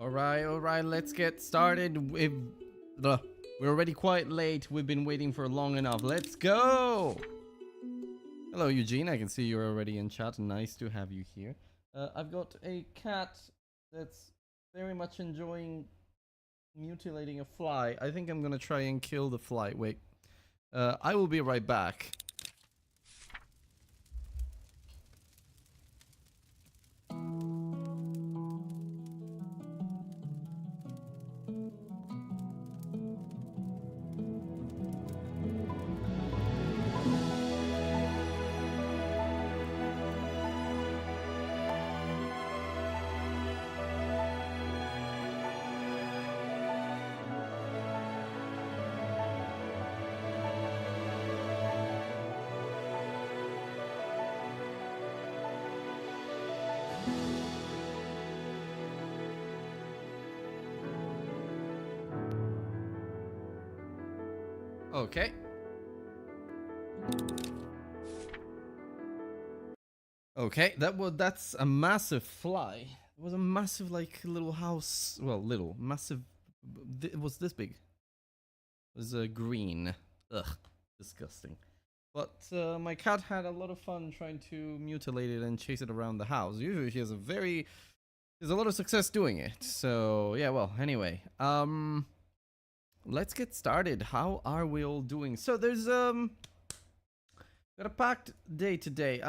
All right, let's get started. We're already quite late. We've been waiting for long enough. Let's go! Hello, Eugene. I can see you're already in chat. Nice to have you here. I've got a cat that's very much enjoying mutilating a fly. I think I'm gonna try and kill the fly. Wait. I will be right back. Okay. Okay, that's a massive fly. It was a massive like little house. Well, little, massive. It was this big. It was green. Ugh, disgusting. But my cat had a lot of fun trying to mutilate it and chase it around the house. Usually she has a lot of success doing it. So yeah, well, anyway, let's get started. How are we all doing? So there's got a packed day today.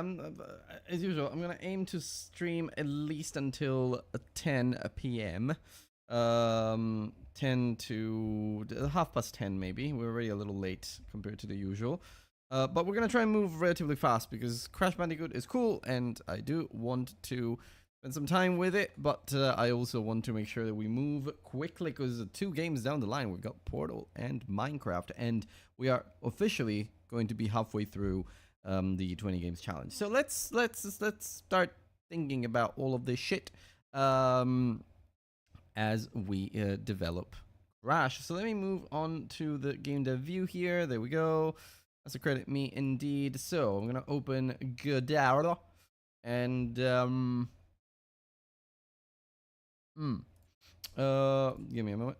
As usual, I'm gonna aim to stream at least until 10 p.m. 10 to 10:30 maybe. We're already a little late compared to the usual. But we're gonna try and move relatively fast because Crash Bandicoot is cool and I do want to spend some time with it, but I also want to make sure that we move quickly because 2 games down the line we've got Portal and Minecraft, and we are officially going to be halfway through the 20 games challenge. So let's start thinking about all of this shit as we develop Crash. So let me move on to the game dev view here. There we go. That's a credit me indeed. So I'm gonna open GODOT and give me a moment.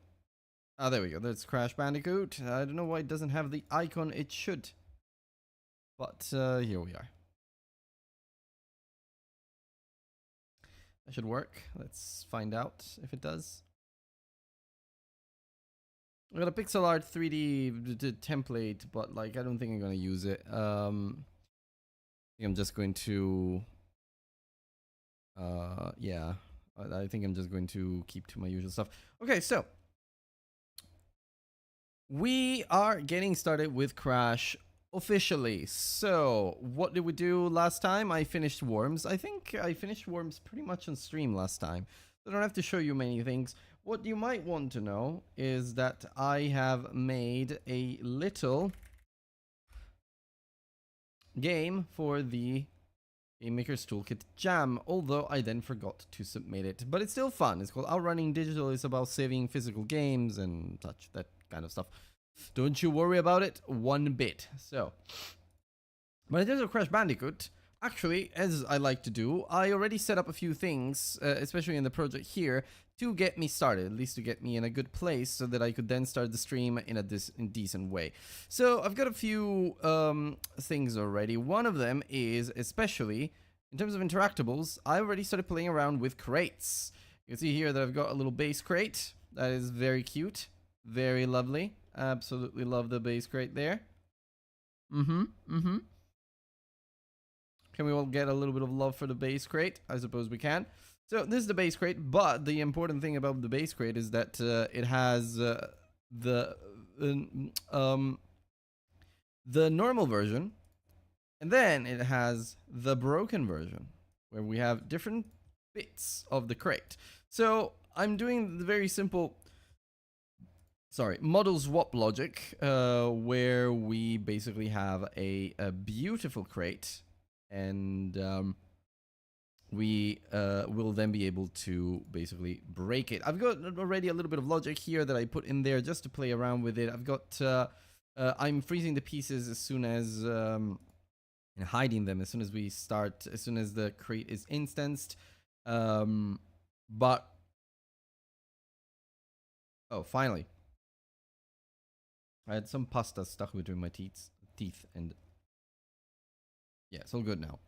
Ah, there we go. That's Crash Bandicoot. I don't know why it doesn't have the icon. It should. But here we are. That should work. Let's find out if it does. I got a pixel art 3D template, but like I don't think I'm gonna use it. I think I'm just going to yeah. I think I'm just going to keep to my usual stuff. Okay, so we are getting started with Crash officially. So what did we do last time? I finished Worms. I think I finished Worms pretty much on stream last time. I don't have to show you many things. What you might want to know is that I have made a little game for the Game Maker's Toolkit Jam, although I then forgot to submit it. But it's still fun. It's called Outrunning Digital. It's about saving physical games and such, that kind of stuff. Don't you worry about it one bit. So, but in terms of Crash Bandicoot, actually, as I like to do, I already set up a few things, especially in the project here, to get me started, at least to get me in a good place so that I could then start the stream in a decent way. So I've got a few things already. One of them is, especially in terms of interactables, I already started playing around with crates. You can see here that I've got a little base crate. That is very cute. Very lovely. Absolutely love the base crate there. Can we all get a little bit of love for the base crate? I suppose we can. So this is the base crate, but the important thing about the base crate is that it has the normal version, and then it has the broken version, where we have different bits of the crate. So I'm doing the very simple model swap logic, where we basically have a beautiful crate, and we will then be able to basically break it. I've got already a little bit of logic here that I put in there just to play around with it. I've got I'm freezing the pieces as soon as and hiding them as soon as we start, as soon as the crate is instanced. But Oh, finally. I had some pasta stuck between my teeth, and yeah, it's all good now.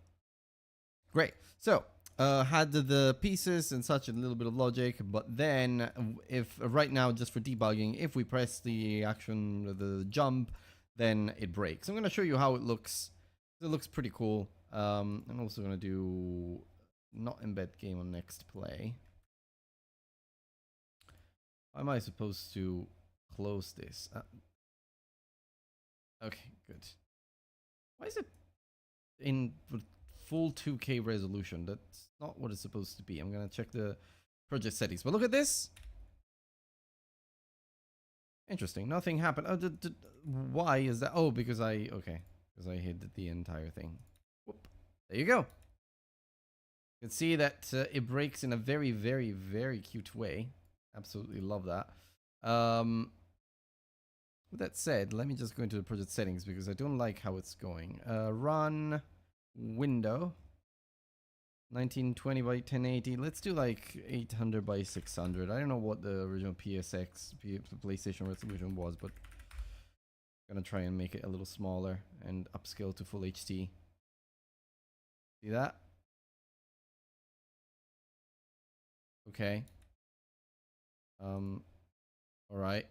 Great. So, had the pieces and such, a little bit of logic, but then if right now, just for debugging, if we press the action, the jump, then it breaks. I'm going to show you how it looks. It looks pretty cool. I'm also going to do not embed game on next play. How am I supposed to close this? Okay, good. Why is it in full 2K resolution? That's not what it's supposed to be. I'm gonna check the project settings. But look at this. Interesting. Nothing happened. Oh, why is that? Oh, because I hid the entire thing. Whoop. There you go. You can see that it breaks in a very, very, very cute way. Absolutely love that. With that said, let me just go into the project settings because I don't like how it's going. Run window 1920 by 1080. Let's do like 800 by 600. I don't know what the original PlayStation resolution was, but I'm gonna try and make it a little smaller and upscale to full HD. See that? Okay. All right.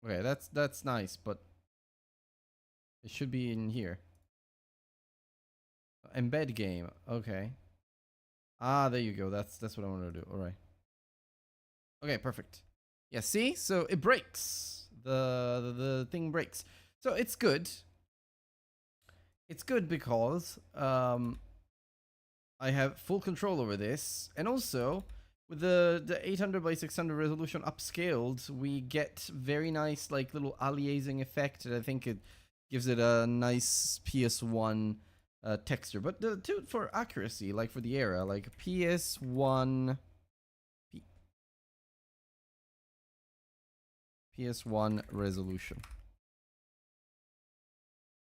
Okay, that's nice, but it should be in here. Embed game. Okay. Ah, there you go. That's what I wanted to do. All right. Okay, perfect. Yeah, see? So it breaks. The thing breaks. So it's good. It's good because I have full control over this, and also with the 800 by 600 resolution upscaled, we get very nice like little aliasing effect, and I think it gives it a nice PS1 texture. But for accuracy, like for the era, like PS1 resolution.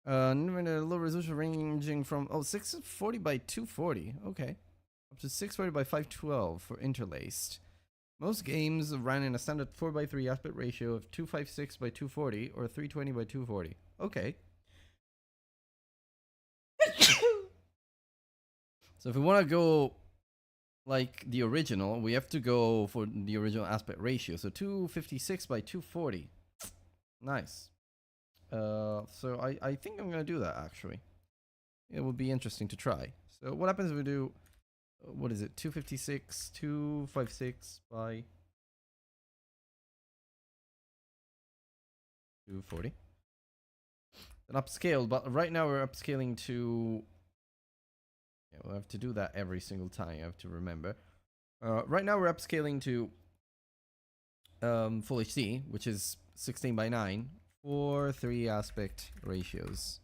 Low resolution ranging from 640 by 240, okay, up to 640 by 512 for interlaced. Most games ran in a standard 4:3 aspect ratio of 256 by 240 or 320 by 240. Okay. So if we want to go like the original, we have to go for the original aspect ratio. So 256 by 240. Nice. So I think I'm gonna do that actually. It would be interesting to try. So what happens if we do, what is it, 256, 256 by 240? An upscale, but right now we're upscaling to, yeah, we'll have to do that every single time, you have to remember. Right now we're upscaling to full HD, which is 16 by 9 for 3 aspect ratios.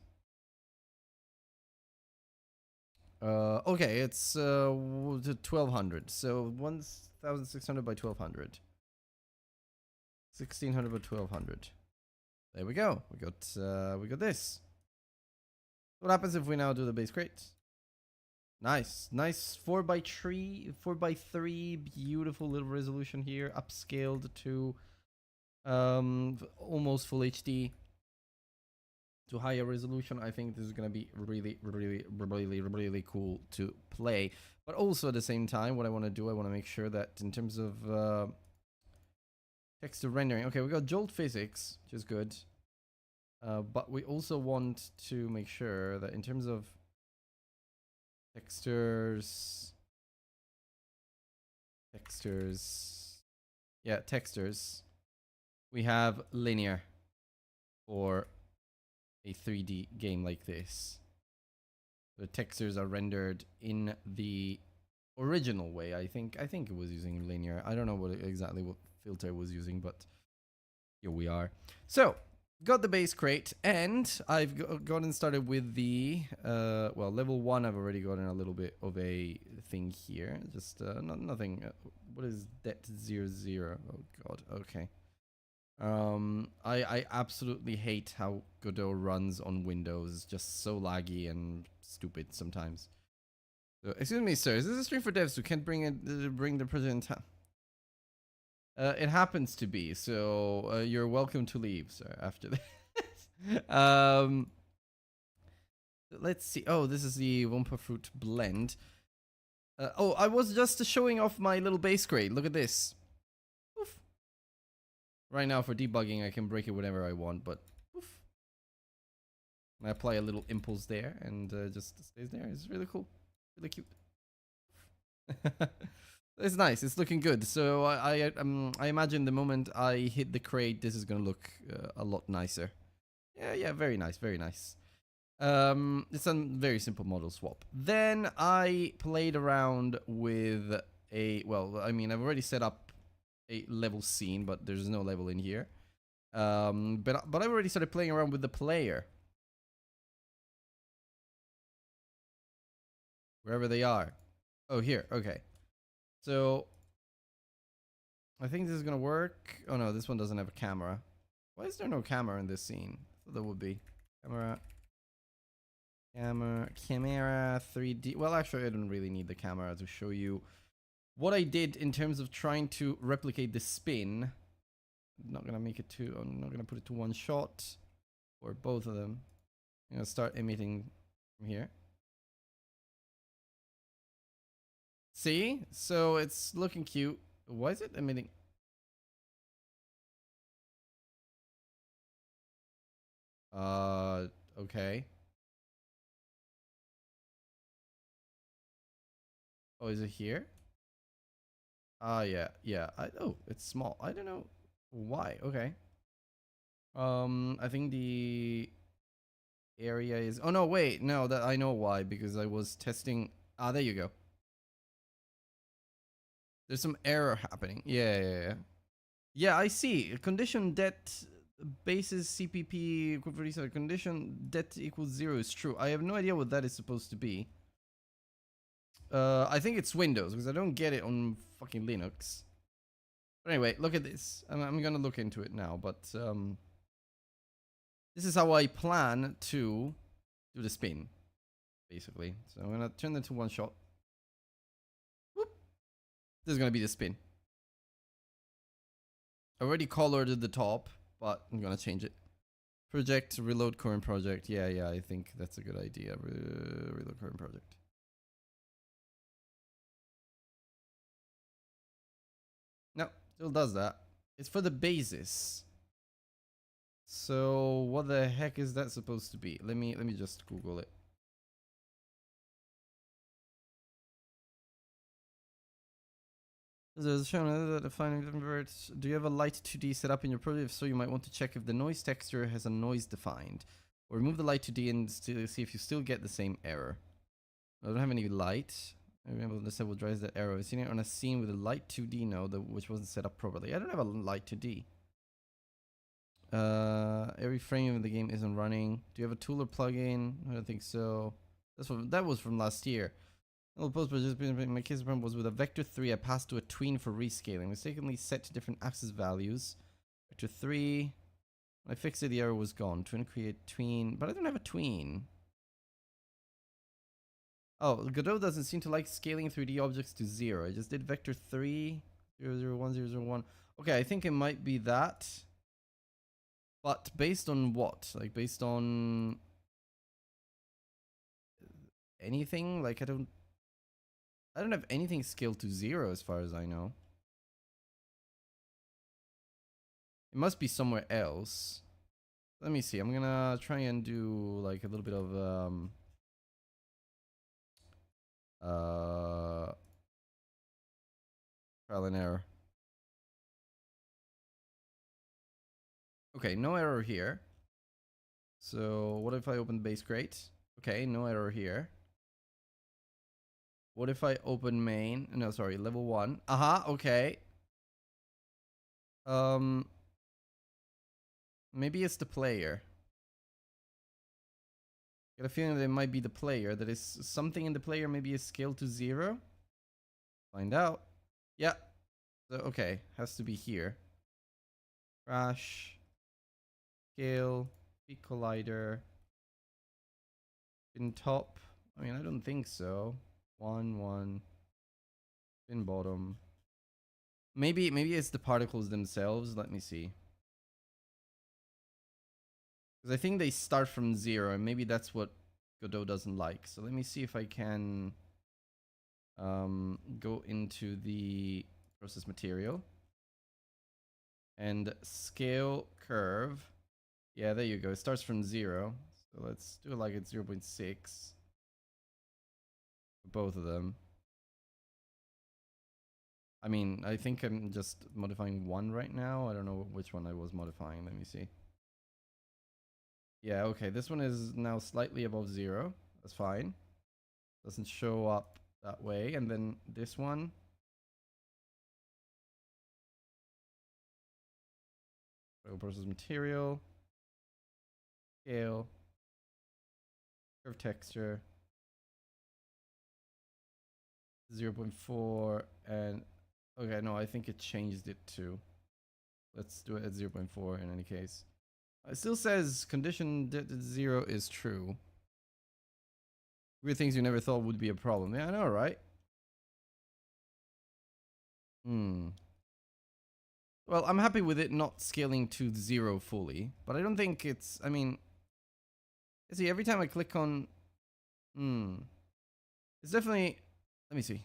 Okay, it's 1200, so 1600 by 1200. 1600 by 1200. There we go. We got this. What happens if we now do the base crate? Nice, nice 4:3, beautiful little resolution here, upscaled to almost full HD. To higher resolution. I think this is gonna be really cool to play. But also at the same time, what I want to do, I want to make sure that in terms of texture rendering, okay, we got jolt physics, which is good. But we also want to make sure that in terms of textures, we have linear for a 3D game like this. The textures are rendered in the original way. I think it was using linear. I don't know exactly what filter it was using, but here we are. So got the base crate, and I've gotten started with the well, level 1. I've already gotten a little bit of a thing here. Just nothing. What is det 00? Oh god. Okay. I absolutely hate how Godot runs on Windows. It's just so laggy and stupid sometimes. So, excuse me, sir. Is this a stream for devs who can't bring the project in town? It happens to be, so you're welcome to leave, sir. After that, let's see. Oh, this is the Wumpa Fruit blend. Oh, I was just showing off my little base grade. Look at this. Oof. Right now, for debugging, I can break it whenever I want, but oof. I apply a little impulse there, and just stays there. It's really cool, really cute. It's nice. It's looking good. So I imagine the moment I hit the crate, this is gonna look a lot nicer. Yeah, very nice, very nice. It's a very simple model swap. Then I played around with well, I mean, I've already set up a level scene, but there's no level in here. But I've already started playing around with the player. Wherever they are. Oh, here. Okay. So I think this is gonna work. Oh no, this one doesn't have a camera. Why is there no camera in this scene? I thought there would be. Camera 3D. Well, actually, I don't really need the camera to show you what I did in terms of trying to replicate the spin. I'm not gonna make it two. I'm not gonna put it to one shot or both of them. I'm gonna start emitting from here. See? So it's looking cute. Why is it emitting? Okay. Oh, is it here? Yeah. Oh, it's small. I don't know why. Okay. I think the area is. Oh no, wait, no, that I know why, because I was testing. Ah, there you go. There's some error happening. Yeah. Yeah, I see. Condition det basis CPP equal for reset. Condition det equals 0 is true. I have no idea what that is supposed to be. I think it's Windows because I don't get it on fucking Linux. But anyway, look at this. I'm gonna look into it now, but this is how I plan to do the spin, basically. So I'm gonna turn that to one shot. Whoop. This is gonna be the spin. I already colored the top, but I'm gonna change it. Project, reload current project. Yeah, I think that's a good idea. Reload current project. No, still does that. It's for the basis. So what the heck is that supposed to be? Let me just Google it. There's shown defining different words. Do you have a light 2D set up in your project? If so, you might want to check if the noise texture has a noise defined. Or remove the light 2D and still see if you still get the same error. I don't have any light. I'm able to disable drives that error. I've seen it on a scene with a light 2D node which wasn't set up properly. I don't have a light 2D. Every frame of the game isn't running. Do you have a tool or plugin? I don't think so. That was from last year. My case problem was with a vector 3. I passed to a tween for rescaling. Mistakenly set to different axis values. Vector 3. When I fixed it, the error was gone. Tween create tween, but I don't have a tween. Oh, Godot doesn't seem to like scaling 3D objects to 0. I just did vector 3, 001, 001. Okay, I think it might be that. But based on what? Like, based on anything? Like, I don't have anything scaled to 0 as far as I know. It must be somewhere else. Let me see. I'm gonna try and do like a little bit of trial and error. Okay, no error here. So what if I open base crate? Okay, no error here. What if I open main? No, sorry, level 1. Okay. Maybe it's the player. I get a feeling that it might be the player. That is something in the player maybe is scaled to 0. Find out. Yeah. So, okay, has to be here. Crash. Scale. Peak collider. In top. I mean, I don't think so. 1 spin bottom. Maybe it's the particles themselves. Let me see. Because I think they start from 0, and maybe that's what Godot doesn't like. So let me see if I can go into the process material and scale curve. Yeah, there you go. It starts from 0. So let's do it like it's 0.6 for both of them. I mean, I think I'm just modifying one right now. I don't know which one I was modifying. Let me see. Yeah, okay. This one is now slightly above 0. That's fine. Doesn't show up that way. And then this one. Process material. Scale. Curve texture. 0.4. And okay, no, I think it changed it too. Let's do it at 0.4 in any case. It still says condition 0 is true. Weird things you never thought would be a problem. Yeah, I know, right? Well, I'm happy with it not scaling to 0 fully, but I don't think it's, I mean, see, every time I click on, it's definitely, let me see.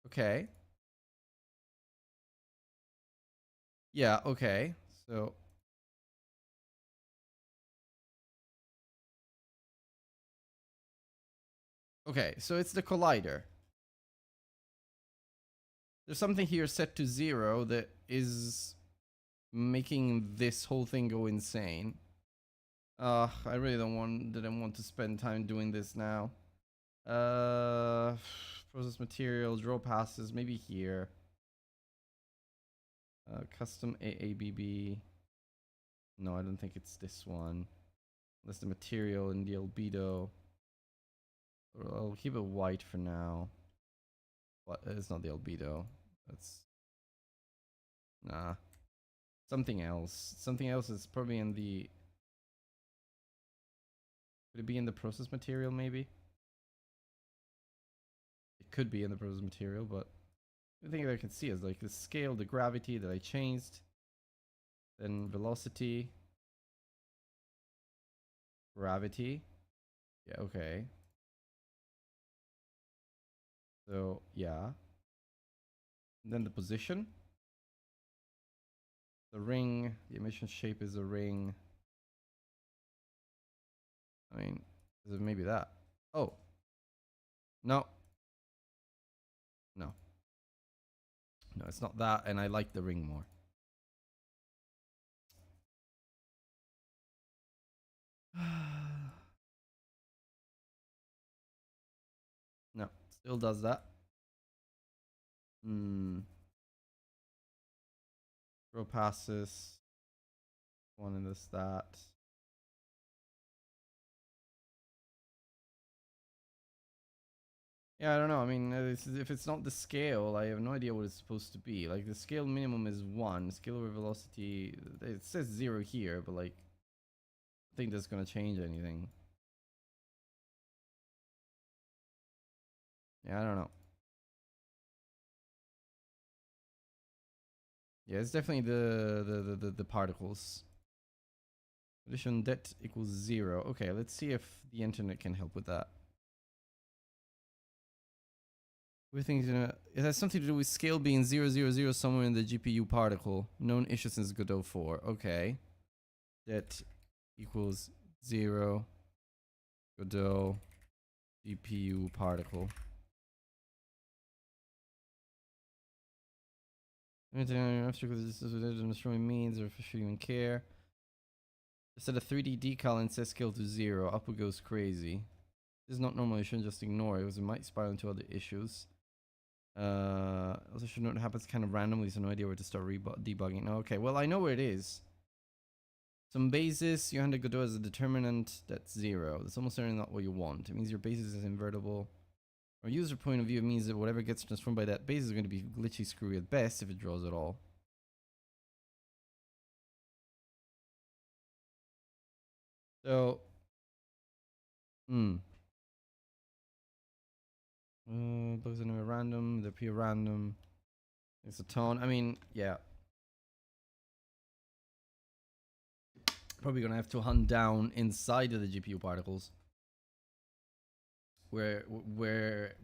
Okay. Yeah, okay. So, okay, so it's the collider. There's something here set to 0 that is making this whole thing go insane. I really didn't want to spend time doing this now. Process material, draw passes, maybe here. Custom AABB. No, I don't think it's this one. Unless the material and the albedo. I'll keep it white for now. What? It's not the albedo. That's nah. Something else. Something else is probably in the. Could it be in the process material? Maybe. It could be in the process material, but the thing that I can see is like the scale, the gravity that I changed, then velocity, gravity. Yeah. Okay. So yeah. And then the position. The ring, the emission shape is a ring. I mean, is it maybe that? Oh. No. No. No, it's not that, and I like the ring more. No, still does that. Throw passes. One in this, that. Yeah, I don't know. I mean, if it's not the scale, I have no idea what it's supposed to be. Like, the scale minimum is 1. Scale over velocity, it says 0 here, but like, I think that's gonna change anything. Yeah, I don't know. Yeah, it's definitely the particles. Addition det equals 0. Okay, let's see if the internet can help with that. We think it has something to do with scale being 000 somewhere in the GPU particle. Known issue since Godot 4. Okay. Det equals 0 Godot GPU particle. I'm not sure what this means or if I should even care. Set a 3D decal and set scale to 0. Output goes crazy. This is not normal. You shouldn't just ignore it because it might spiral into other issues. Also should note it happens kind of randomly, so no idea where to start debugging. Okay, well I know where it is. Some basis, you handle Godot as a determinant, that's 0. That's almost certainly not what you want. It means your basis is invertible. From a user point of view, it means that whatever gets transformed by that basis is going to be glitchy screwy at best if it draws at all. So, Bugs are never random. They appear random. It's a tone. I mean, yeah. Probably gonna have to hunt down inside of the GPU particles where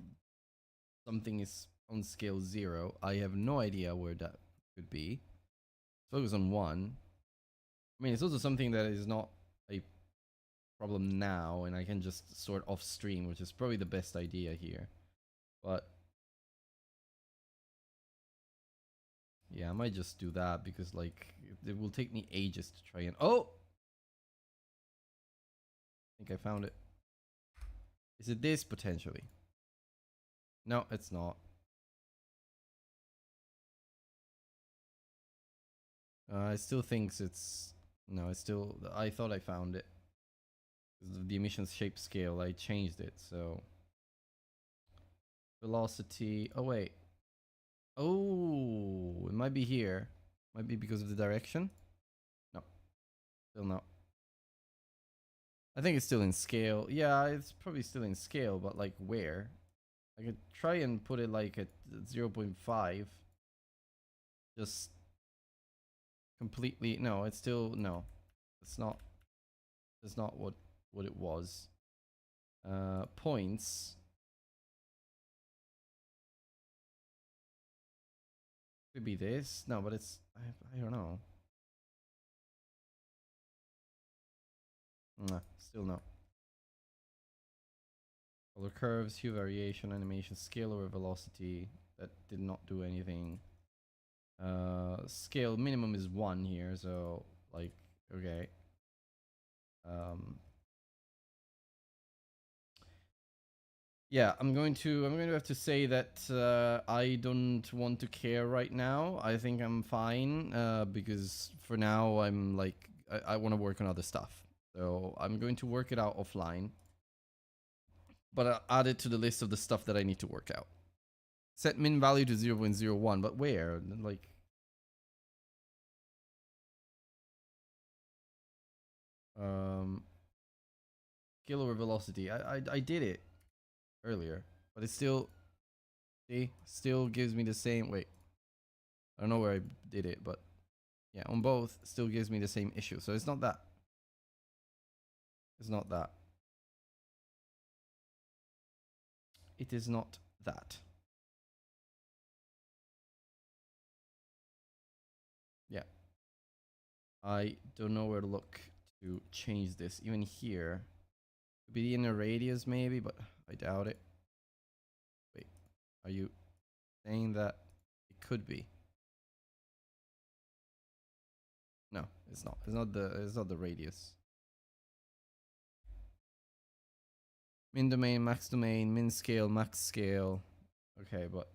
something is on scale 0. I have no idea where that could be. Focus on 1. I mean, it's also something that is not a problem now, and I can just sort off stream, which is probably the best idea here. But yeah, I might just do that because like it will take me ages to try and I think I found it. Is it this potentially? No, it's not. I still thinks it's no. I thought I found it. The emissions shape scale. I changed it so velocity. Oh wait. Oh, it might be here. Might be because of the direction. No, still not. I think it's still in scale. Yeah, it's probably still in scale, but like where? I could try and put it like at 0.5. Just completely. No, it's still no. It's not. It's not what it was. Points. Could be this. No, but it's I don't know. Nah, still no. Color curves, hue variation, animation, scale over velocity. That did not do anything. Scale minimum is 1 here, so like okay. Yeah, I'm going to have to say that I don't want to care right now. I think I'm fine because for now I'm like I want to work on other stuff. So I'm going to work it out offline. But I'll add it to the list of the stuff that I need to work out. Set min value to 0.01, but where? Like scale over velocity. I did it earlier, but it still gives me the same. Wait, I don't know where I did it, but yeah, on both still gives me the same issue. So it's not that. It's not that. It is not that. Yeah. I don't know where to look to change this. Even here. Could be the inner radius maybe, but I doubt it. Wait, are you saying that it could be? No, it's not. It's not the radius. Min domain, max domain, min scale, max scale. Okay, but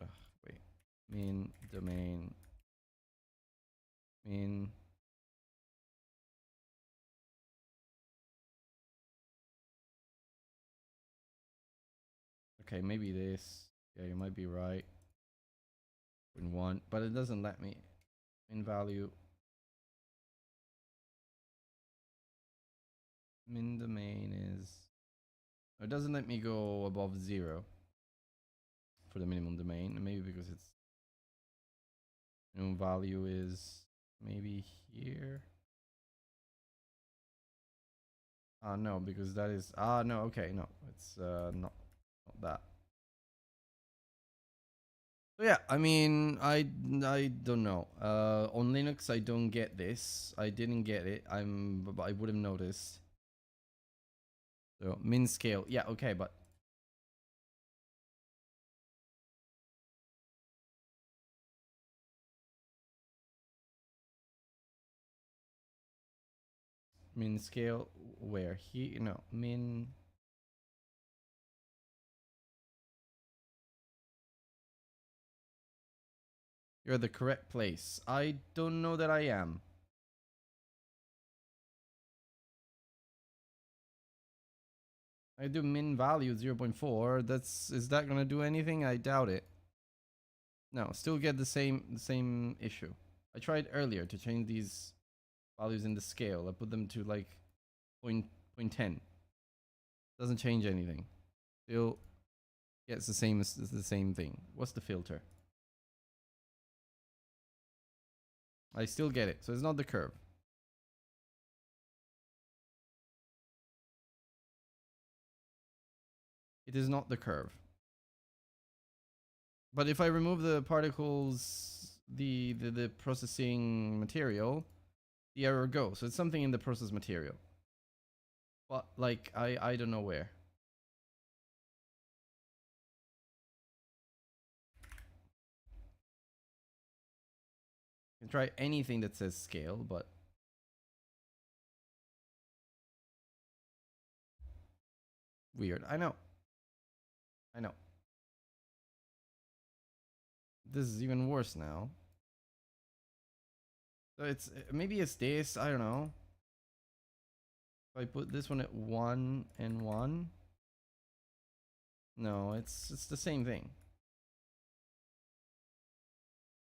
wait. Min domain. Min. Okay, maybe this. Yeah, you might be right. In 1, but it doesn't let me. Min value. Min domain is. It doesn't let me go above 0 for the minimum domain. Maybe because it's minimum value is maybe here. No, because that is no. Okay, no, it's not that. So yeah, I mean, I don't know. On Linux, I don't get this. I didn't get it. I would have noticed. So min scale, yeah, okay, but min scale where he no min. You're the correct place. I don't know that I am. I do min value 0.4. Is that gonna do anything? I doubt it. No, still get the same issue. I tried earlier to change these values in the scale. I put them to like 0.10. Doesn't change anything. Still Yeah, it's the same. It's the same thing. What's the filter? I still get it. So it's not the curve. It is not the curve. But if I remove the particles, the processing material, the error goes. So it's something in the process material. But like I don't know where. You can try anything that says scale, but weird. I know. I know. This is even worse now. So it's maybe it's this. I don't know. If I put this one at 1 and 1. No, it's the same thing.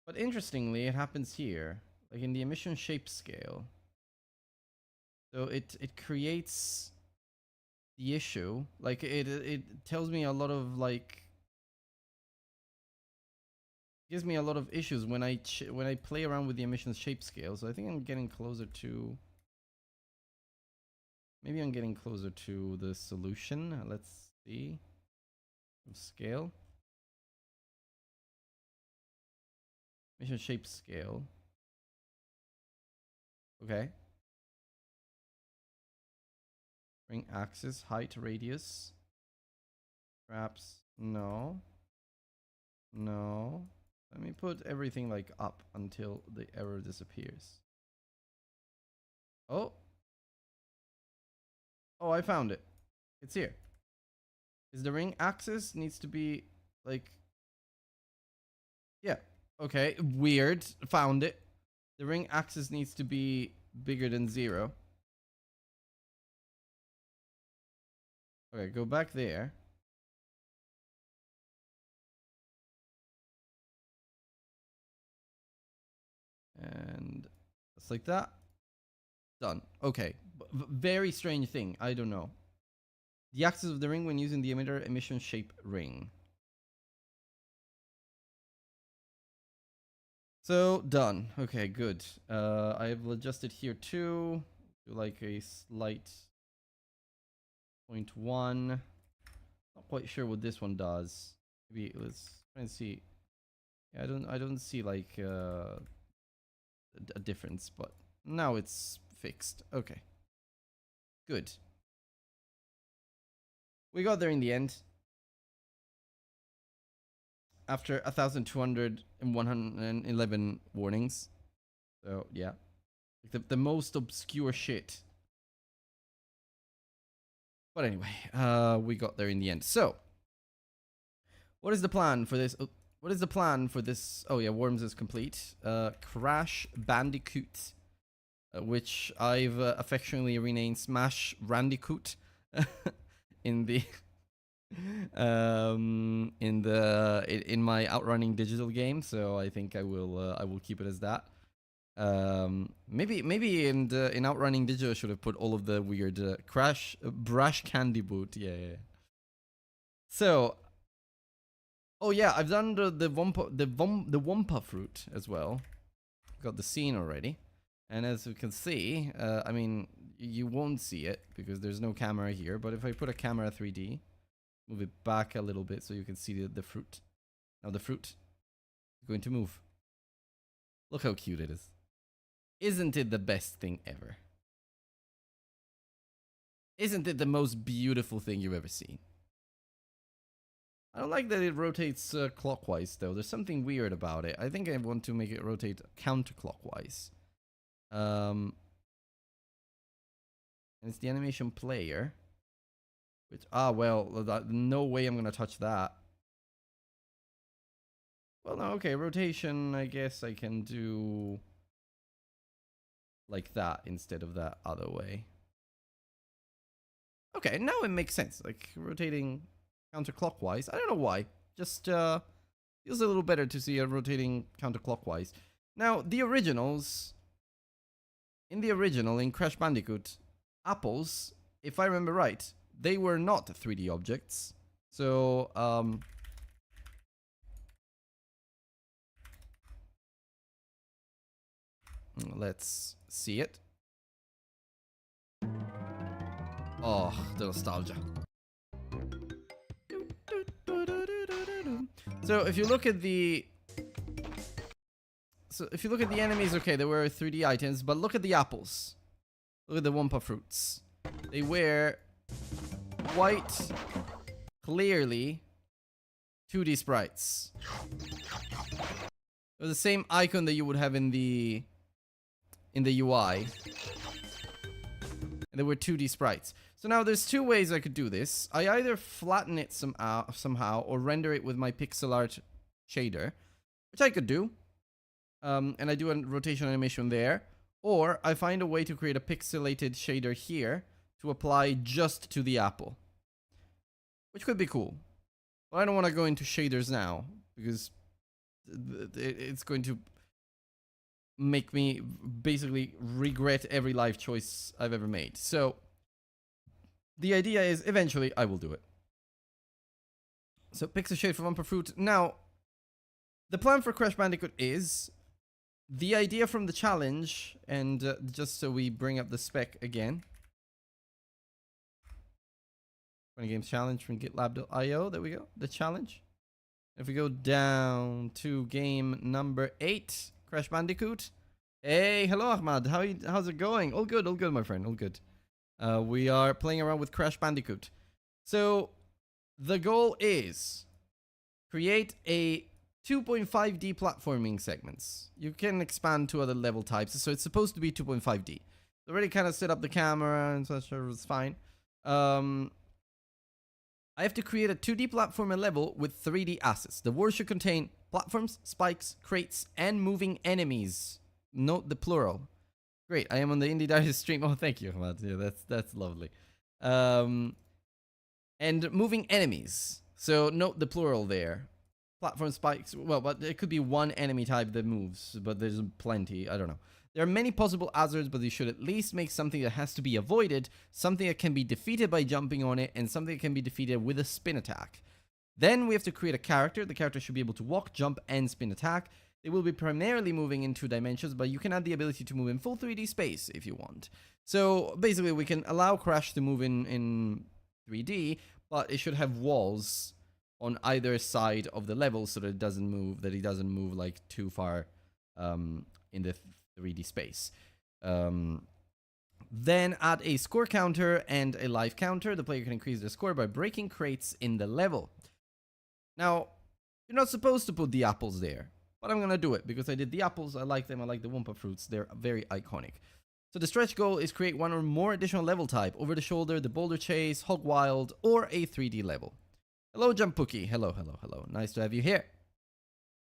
But interestingly, it happens here, like in the emission shape scale. So it creates the issue. Like it tells me a lot of like gives me a lot of issues when I play around with the emissions shape scale. So I think I'm getting closer to. Maybe I'm getting closer to the solution. Let's see. Scale. Emission shape scale. Okay. Ring axis, height, radius. Perhaps no. No. Let me put everything like up until the error disappears. Oh. Oh, I found it. It's here. Is the ring axis needs to be like. Yeah. Okay. Weird. Found it. The ring axis needs to be bigger than 0. Okay, go back there. And just like that. Done. Okay. Very strange thing. I don't know. The axis of the ring when using the emitter emission shape ring. So done. Okay, good. I've adjusted here too. Do like a slight 0.1. Not quite sure what this one does. Maybe let's try and see. Yeah, I don't see like a difference, but now it's fixed. Okay. Good. We got there in the end. After 1,211 warnings. So yeah. The most obscure shit. But anyway, we got there in the end. So what is the plan for this? What is the plan for this? Oh yeah, Worms is complete. Crash Bandicoot, which I've affectionately renamed Smash Randicoot in the in my Outrunning digital game. So I think I will keep it as that. Maybe in Outrunning digital I should have put all of the weird Crash Brash Candy Boot. Yeah. So. Oh yeah, I've done the Wumpa fruit as well. Got the scene already, and as you can see, I mean you won't see it because there's no camera here. But if I put a camera 3D, move it back a little bit so you can see the fruit. Now the fruit is going to move. Look how cute it is. Isn't it the best thing ever? Isn't it the most beautiful thing you've ever seen? I don't like that it rotates clockwise though. There's something weird about it. I think I want to make it rotate counterclockwise. And it's the animation player. Which well, no way I'm gonna touch that. Well, no, okay, rotation. I guess I can do like that instead of that other way. Okay, now it makes sense. Like rotating counterclockwise. I don't know why. Just feels a little better to see it rotating counterclockwise. Now, the originals. In the original, in Crash Bandicoot, apples, if I remember right, they were not 3D objects. So, let's see it. Oh, the nostalgia. So if you look at the enemies, okay, they were 3D items, but look at the apples. Look at the Wumpa fruits. They were quite clearly 2D sprites. It was the same icon that you would have in the UI. And they were 2D sprites. So now there's two ways I could do this. I either flatten it somehow or render it with my pixel art shader, which I could do. And I do a rotation animation there. Or I find a way to create a pixelated shader here to apply just to the apple, which could be cool. But I don't want to go into shaders now because it's going to make me basically regret every life choice I've ever made. So the idea is eventually I will do it. So pixel shade for Wumpa Fruit. Now, the plan for Crash Bandicoot is the idea from the challenge, and just so we bring up the spec again. 20 games challenge from GitLab.io. There we go. The challenge. If we go down to game number 8, Crash Bandicoot. Hey, hello Ahmad. How's it going? All good, my friend. All good. We are playing around with Crash Bandicoot. So the goal is create a 2.5D platforming segments. You can expand to other level types, so it's supposed to be 2.5D. Already kind of set up the camera and such, so it's fine. I have to create a 2D platformer level with 3D assets. The world should contain platforms, spikes, crates, and moving enemies. Note the plural. Great, I am on the Indie Digest stream. Oh, thank you, Ahmad. Yeah, that's lovely. And moving enemies. So note the plural there. Platform spikes. Well, but it could be one enemy type that moves, but there's plenty. I don't know. There are many possible hazards, but you should at least make something that has to be avoided, something that can be defeated by jumping on it, and something that can be defeated with a spin attack. Then we have to create a character. The character should be able to walk, jump, and spin attack. They will be primarily moving in 2 dimensions, but you can add the ability to move in full 3D space if you want. So basically, we can allow Crash to move in 3D, but it should have walls on either side of the level so that it doesn't move like too far in the 3D space. Then add a score counter and a life counter. The player can increase their score by breaking crates in the level. Now, you're not supposed to put the apples there, but I'm gonna do it because I did the apples. I like them. I like the Wumpa fruits. They're very iconic. So the stretch goal is create one or more additional level type: over the shoulder, the boulder chase, hog wild, or a 3D level. Hello, Jumpuki. Hello. Nice to have you here.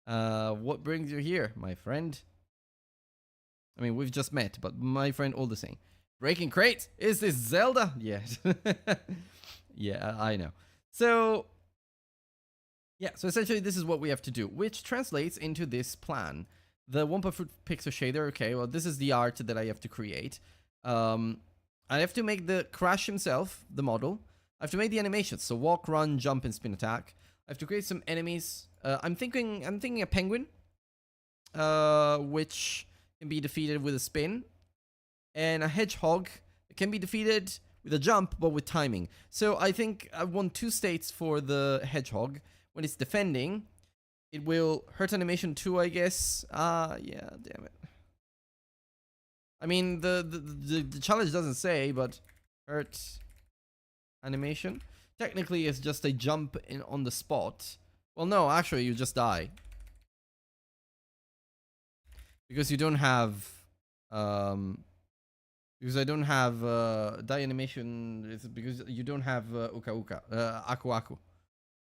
What brings you here, my friend? I mean, we've just met, but my friend all the same. Breaking crate? Is this Zelda? Yeah. Yeah, I know. So, yeah, so essentially this is what we have to do, which translates into this plan. The Wumpa Fruit Pixel Shader, okay, well, this is the art that I have to create. I have to make the Crash himself, the model. I have to make the animations, so walk, run, jump, and spin attack. I have to create some enemies. I'm thinking a penguin, which can be defeated with a spin, and a hedgehog that can be defeated with a jump, but with timing. So I think I want 2 states for the hedgehog. When it's defending, it will hurt animation 2, I guess. Yeah, damn it. I mean, the challenge doesn't say, but hurt animation. Technically, it's just a jump on the spot. Well, no, actually, you just die. Because you don't have... because I don't have die animation. It's because you don't have Uka Uka. Aku Aku.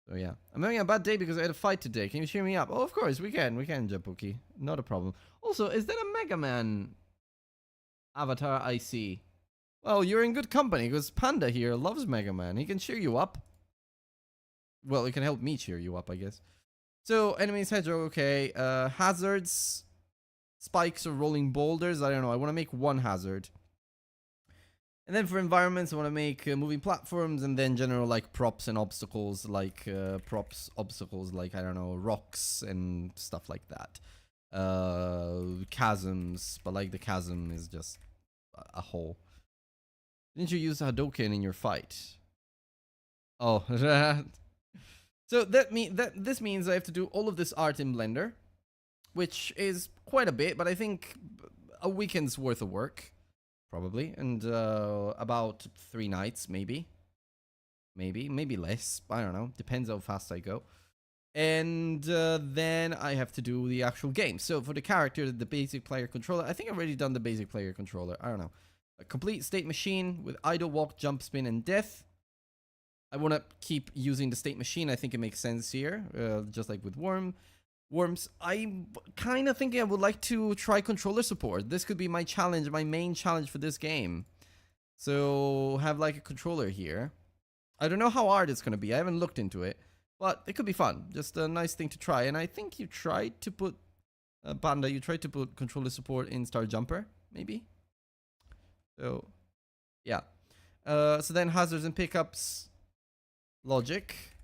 So yeah. I'm having a bad day because I had a fight today. Can you cheer me up? Oh, of course, we can. We can, Japuki. Not a problem. Also, is that a Mega Man avatar I see? Well, you're in good company because Panda here loves Mega Man. He can cheer you up. Well, it can help me cheer you up, I guess. So, enemies, hedgehog, okay. Hazards, spikes or rolling boulders. I don't know. I want to make one hazard. And then for environments, I want to make moving platforms, and then general like props and obstacles, like obstacles like, I don't know, rocks and stuff like that. Chasms, but like the chasm is just a hole. Didn't you use Hadouken in your fight? Oh, so this means I have to do all of this art in Blender, which is quite a bit, but I think a weekend's worth of work. Probably, and about 3 nights, maybe less. I don't know. Depends how fast I go. And then I have to do the actual game. So for the character, the basic player controller, I think I've already done the basic player controller. I don't know. A complete state machine with idle, walk, jump, spin, and death. I want to keep using the state machine. I think it makes sense here, just like with Worms. I'm kind of thinking I would like to try controller support. This could be my challenge, my main challenge for this game. So have like a controller here. I don't know how hard it's going to be. I haven't looked into it, but it could be fun. Just a nice thing to try. And I think you tried to put, Panda, you tried to put controller support in Star Jumper, maybe? So, yeah. So then hazards and pickups, logic.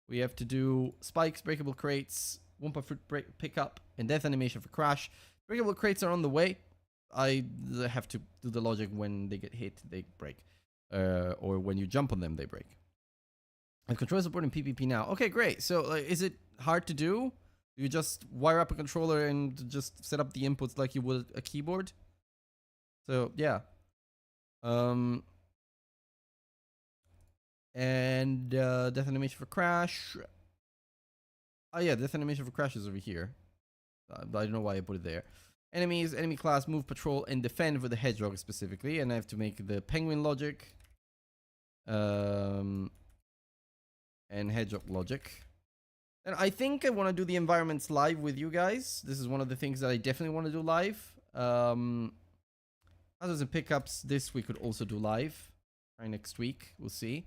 We have to do spikes, breakable crates, Wumpa Fruit pickup, and death animation for crash. Breakable crates are on the way. I have to do the logic when they get hit, they break. Or when you jump on them, they break. I have controller support in PvP now. Okay, great. So is it hard to do? You just wire up a controller and just set up the inputs like you would a keyboard? So, yeah. And death animation for crash. Oh yeah, death animation for crash is over here. I don't know why I put it there. Enemies, enemy class, move, patrol, and defend for the hedgehog specifically. And I have to make the penguin logic. And hedgehog logic. And I think I want to do the environments live with you guys. This is one of the things that I definitely want to do live. Hazards and pickups, this we could also do live. Try next week, we'll see.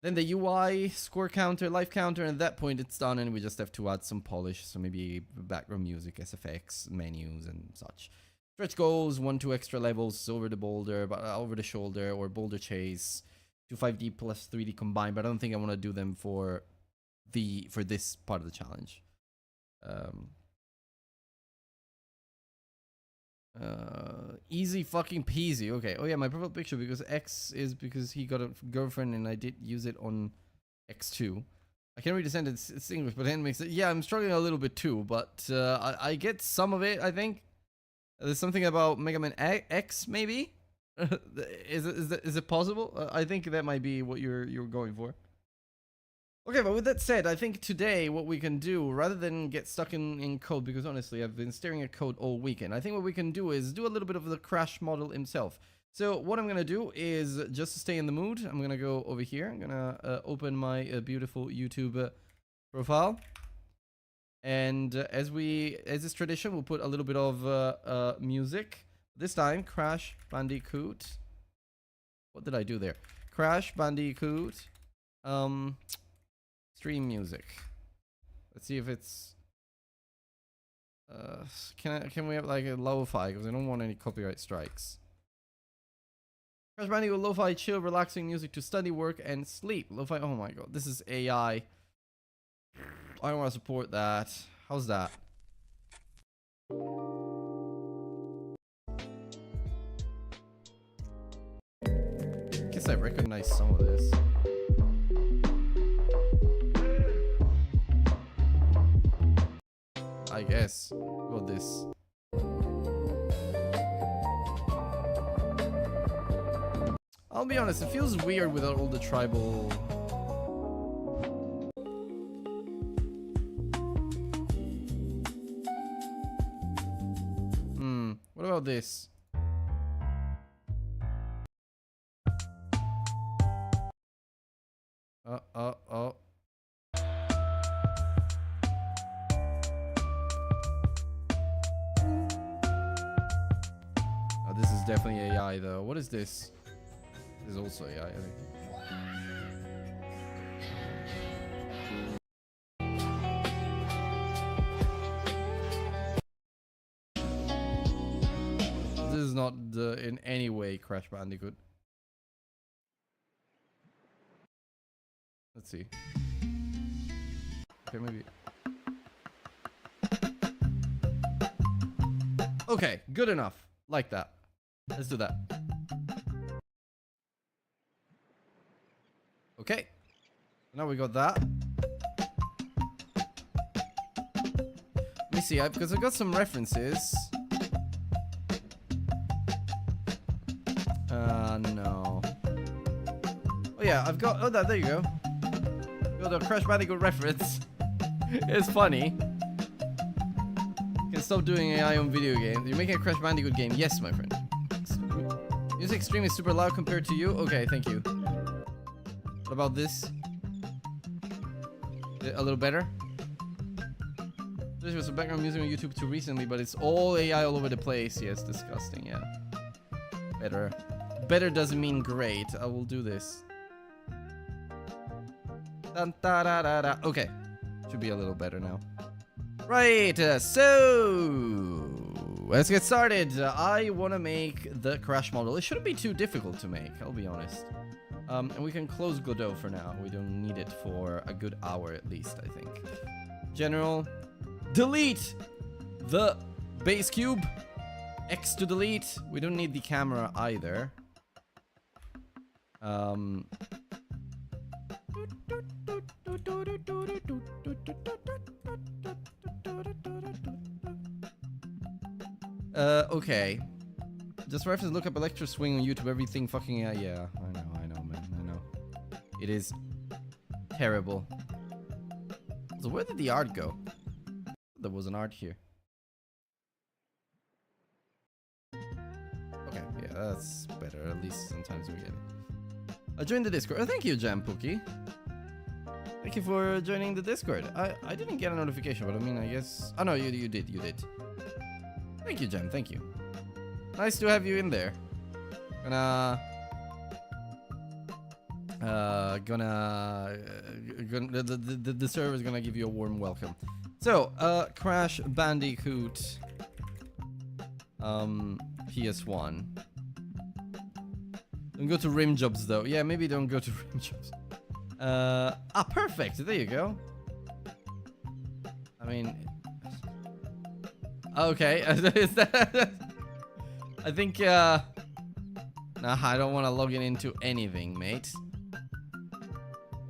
Then the UI, score counter, life counter, and at that point it's done and we just have to add some polish. So maybe background music, SFX, menus, and such. Stretch goals, 1-2 extra levels over the boulder, over the shoulder, or boulder chase. 2 5D plus 3D combined, but I don't think I want to do them for this part of the challenge. Easy fucking peasy. Okay. Oh yeah, my profile picture because X is because he got a girlfriend and I did use it on X2. I can't read the sentence. It's English, but it makes it. Yeah, I'm struggling a little bit too, but I get some of it. I think there's something about Mega Man X maybe. Is it possible? I think that might be what you're going for. Okay, but with that said, I think today what we can do, rather than get stuck in code, because honestly, I've been staring at code all weekend, I think what we can do is do a little bit of the crash model himself. So what I'm going to do is, just to stay in the mood, I'm going to go over here. I'm going to open my beautiful YouTube profile. And as is tradition, we'll put a little bit of music. This time, Crash Bandicoot. What did I do there? Crash Bandicoot. Stream music. Let's see if it's. Can we have like a lo-fi? Because I don't want any copyright strikes. Crash Bandicoot lo-fi, chill, relaxing music to study, work, and sleep. Lo-fi. Oh my god, this is AI. I don't want to support that. How's that? Guess I recognize some of this. I guess. What this? I'll be honest, it feels weird without all the tribal. What about this? Oh. This is definitely AI though. What is this? This is also AI, I think. This is not in any way Crash Bandicoot. Let's see. Okay, maybe. Okay, good enough. Like that. Let's do that. Okay. Now we got that. Let me see, because I've got some references. No. Oh yeah, I've got. Oh, there you go. Got a Crash Bandicoot reference. It's funny. You can stop doing AI on video games. You're making a Crash Bandicoot game. Yes, my friend. Music stream is super loud compared to you. Okay, thank you. What about this? A little better? There was some background music on YouTube too recently, but it's all AI all over the place. Yes, disgusting, yeah. Better. Better doesn't mean great. I will do this. Dun, da, da, da, da. Okay. Should be a little better now. Right, so let's get started. I want to make the Crash model. It shouldn't be too difficult to make, I'll be honest. And we can close Godot for now. We don't need it for a good hour at least, I think. General. Delete the base cube. X to delete. We don't need the camera either. Okay. Just reference look up Electro Swing on YouTube. Everything fucking yeah, I know, man. I know. It is terrible. So where did the art go? There was an art here. Okay, yeah, that's better. At least sometimes we get it. I joined the Discord. Oh, thank you, Jampookie. Thank you for joining the Discord. I didn't get a notification, but I mean, I guess. Oh no, you did. Thank you, Jam. Thank you. Nice to have you in there. The server's gonna give you a warm welcome. So, Crash Bandicoot, PS1. Don't go to rim jobs though. Yeah, maybe don't go to rim jobs. Perfect. There you go. I mean, okay. Is that? I think. Nah, I don't want to log in into anything, mate.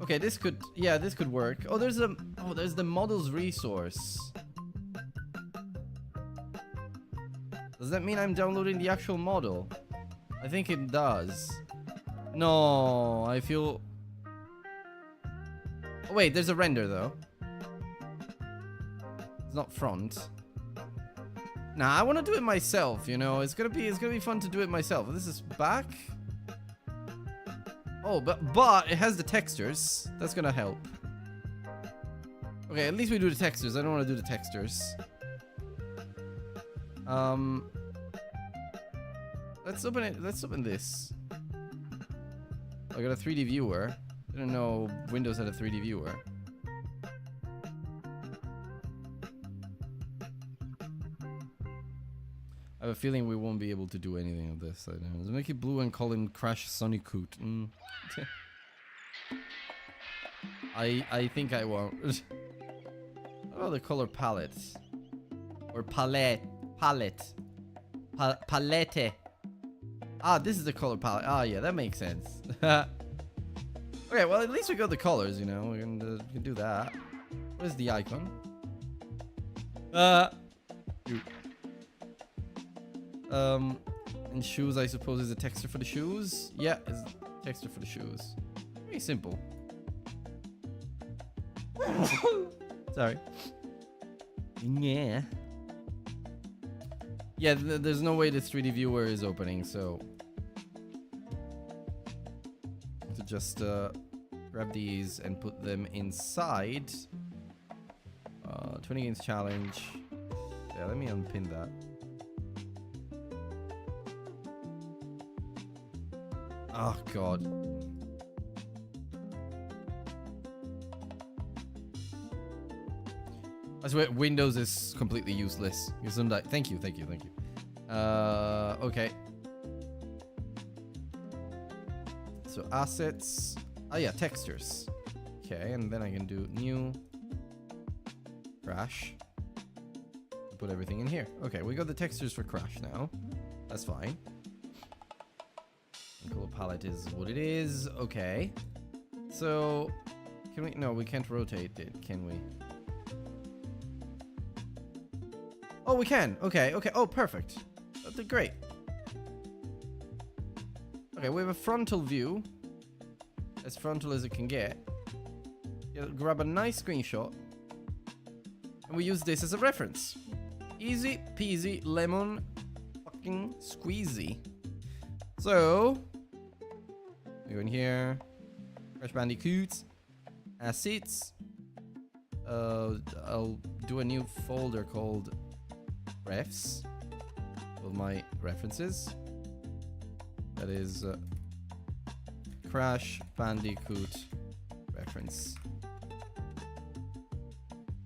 Okay, this could. Yeah, this could work. Oh, there's a. Oh, there's the models resource. Does that mean I'm downloading the actual model? I think it does. No, I feel. Oh, wait, there's a render though. It's not front. Nah, I want to do it myself. You know, it's gonna be fun to do it myself. This is back. Oh, but it has the textures. That's gonna help. Okay, at least we do the textures. I don't want to do the textures. Let's open it. Let's open this. I got a 3D viewer. I didn't know Windows had a 3D viewer. I have a feeling we won't be able to do anything of this. I don't know. Let's make it blue and call him Crash Bandicoot. I think I won't. Oh, the color palette. Or palette. Palette. Palette. Ah, this is the color palette. Ah, yeah, that makes sense. Okay, well, at least we got the colors, you know. We can do that. What is the icon? And shoes, I suppose, is a texture for the shoes. Yeah, it's a texture for the shoes. Very simple. Sorry. Yeah. Yeah, there's no way this 3D viewer is opening, so to just grab these and put them inside. 20 games challenge. Yeah, let me unpin that. Oh god. I swear Windows is completely useless. Thank you. Okay. So assets. Oh yeah, textures. Okay, and then I can do new crash. Put everything in here. Okay, we got the textures for crash now. That's fine. Color palette is what it is. Okay. So can we? No, we can't rotate it, can we? Oh, we can. Okay, okay. Oh, perfect. That's great. Okay, we have a frontal view. As frontal as it can get. Yeah, grab a nice screenshot. And we use this as a reference. Easy peasy lemon fucking squeezy. So, we go in here. Crash Bandicoot. Assets. I'll do a new folder called refs. With my references. That is Crash Bandicoot reference.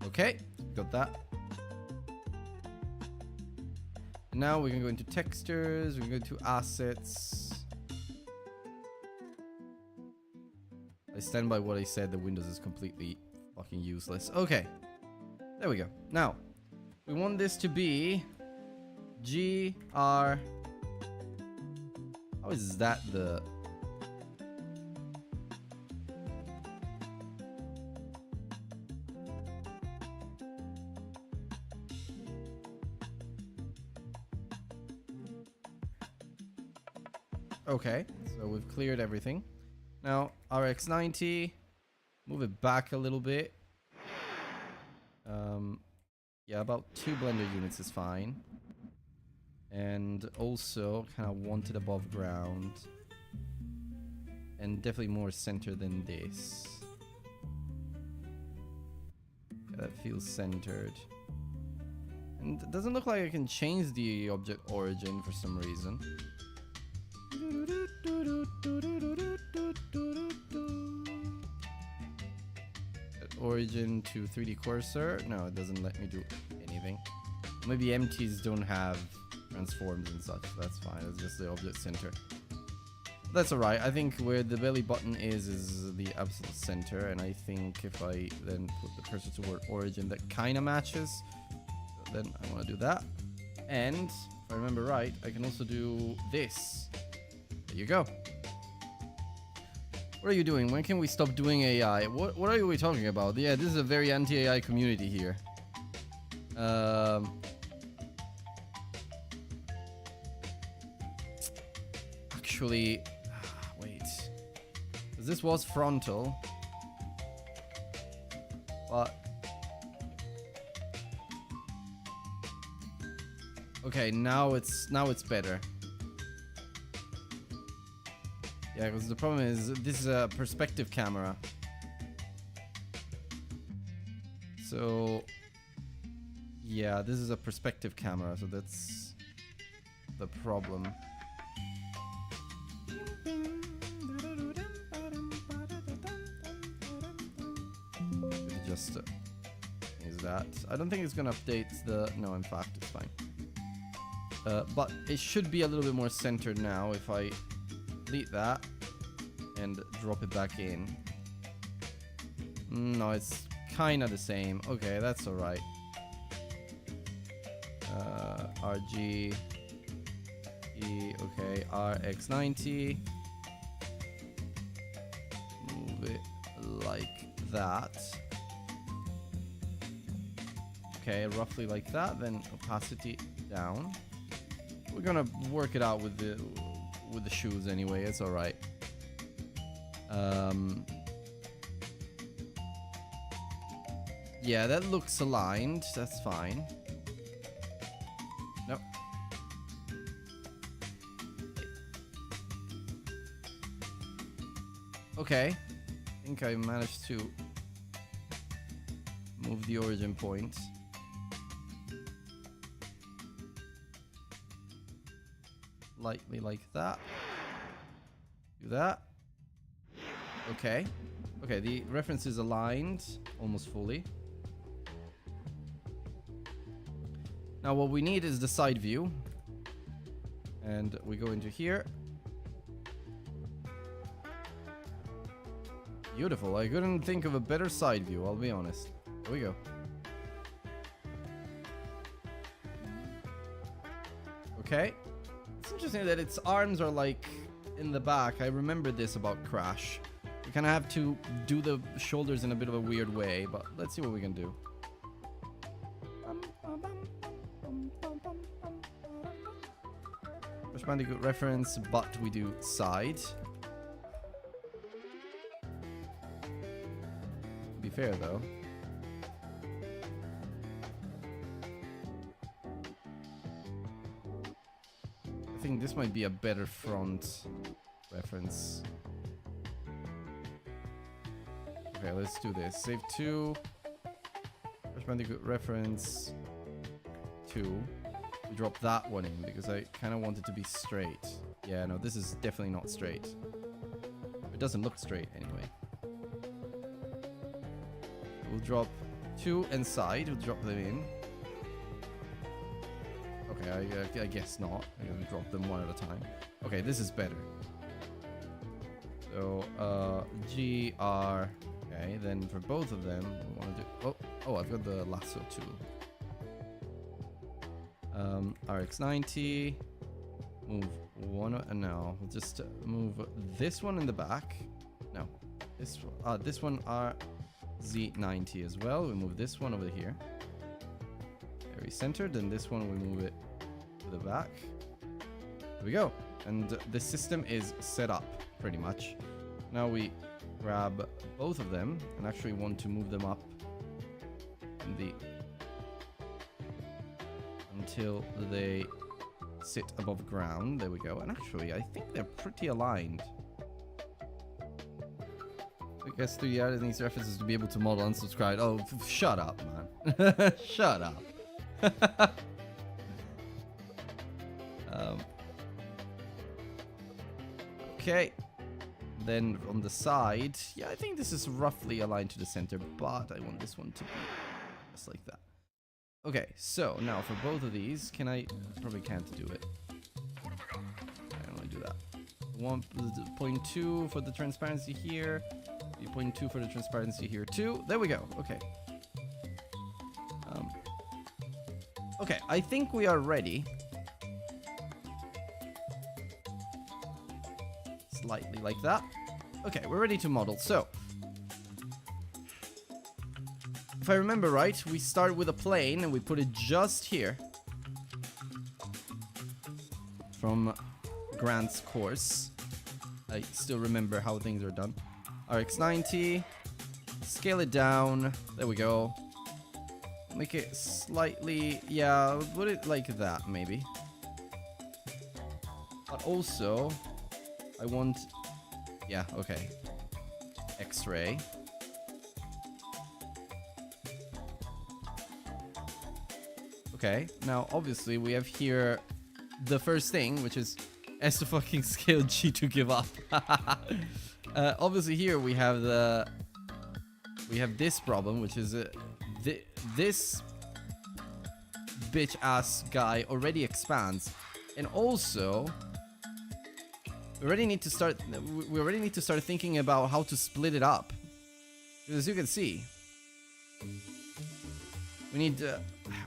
Okay, got that. Now we can go into textures, we can go into assets. I stand by what I said, the Windows is completely fucking useless. Okay, there we go. Now, we want this to be GR. How is that the... Okay, so we've cleared everything. Now, RX90, move it back a little bit. Yeah, about 2 blender units is fine. And also, kind of want it above ground. And definitely more center than this. Yeah, that feels centered. And it doesn't look like I can change the object origin for some reason. Origin to 3D cursor. No, it doesn't let me do anything. Maybe empties don't have transforms and such. That's fine. It's just the object center. That's alright. I think where the belly button is the absolute center. And I think if I then put the cursor toward origin, that kind of matches. So then I want to do that. And if I remember right, I can also do this. There you go. What are you doing? When can we stop doing AI? What are we talking about? Yeah, this is a very anti-AI community here. Actually, wait. 'Cause this was frontal. But okay, now it's better. Yeah, because the problem is this is a perspective camera. So yeah, this is a perspective camera, so that's the problem. Just is that. I don't think it's gonna update the... No, in fact, it's fine. But it should be a little bit more centered now if I delete that and drop it back in. No, it's kind of the same. Okay, that's all right. RG E, okay, RX90. Move it like that. Okay, roughly like that. Then opacity down. We're gonna work it out with the shoes anyway. It's all right. Yeah, that looks aligned. That's fine. Nope. Okay. I think I managed to move the origin point. Lightly like that. Do that. Okay. Okay, the reference is aligned almost fully. Now what we need is the side view. And we go into here. Beautiful. I couldn't think of a better side view, I'll be honest. Here we go. Okay. It's interesting that its arms are like in the back. I remember this about Crash. We kind of have to do the shoulders in a bit of a weird way, but let's see what we can do. Crash Bandicoot reference, but we do side. To be fair though. I think this might be a better front reference. Okay, let's do this. Save 2. Crash Bandicoot reference 2. We drop that one in because I kind of want it to be straight. Yeah, no, this is definitely not straight. It doesn't look straight anyway. We'll drop 2 inside. We'll drop them in. Okay, I guess not. I'm gonna drop them one at a time. Okay, this is better. So, G, R. Okay, then for both of them, we want to do... Oh, I've got the lasso tool. RX90. Move one... no, we'll just move this one in the back. No. This one, RZ90 as well. We move this one over here. Very centered. And this one, we move it to the back. There we go. And the system is set up, pretty much. Now we grab both of them and actually want to move them up in the until they sit above ground. There we go. And actually, I think they're pretty aligned. I guess 3D needs references to be able to model unsubscribed. Oh, shut up, man. Shut up. Okay. Then on the side, yeah, I think this is roughly aligned to the center, but I want this one to be just like that. Okay, so now for both of these, can I... probably can't do it. I don't want to do that. 1.2 for the transparency here. 3.2 for the transparency here too. There we go. Okay. Okay, I think we are ready. Slightly like that. Okay, we're ready to model. So, if I remember right, we start with a plane and we put it just here. From Grant's course. I still remember how things are done. RX90. Scale it down. There we go. Make it slightly... yeah, put it like that, maybe. But also... I want... yeah, okay. X-ray. Okay, now obviously we have here the first thing, which is S to fucking scale G to give up. Obviously here we have the... we have this problem, which is this bitch ass guy already expands. And also... we already need to start thinking about how to split it up. Because as you can see, we need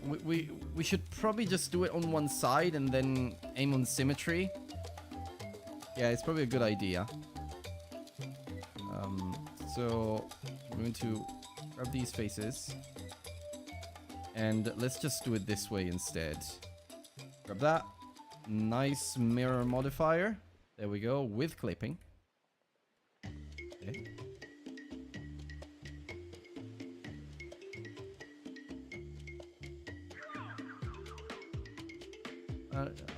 we should probably just do it on one side and then aim on symmetry. Yeah, it's probably a good idea. So we're going to grab these faces and let's just do it this way instead. Grab that. Nice mirror modifier. There we go, with clipping. Okay.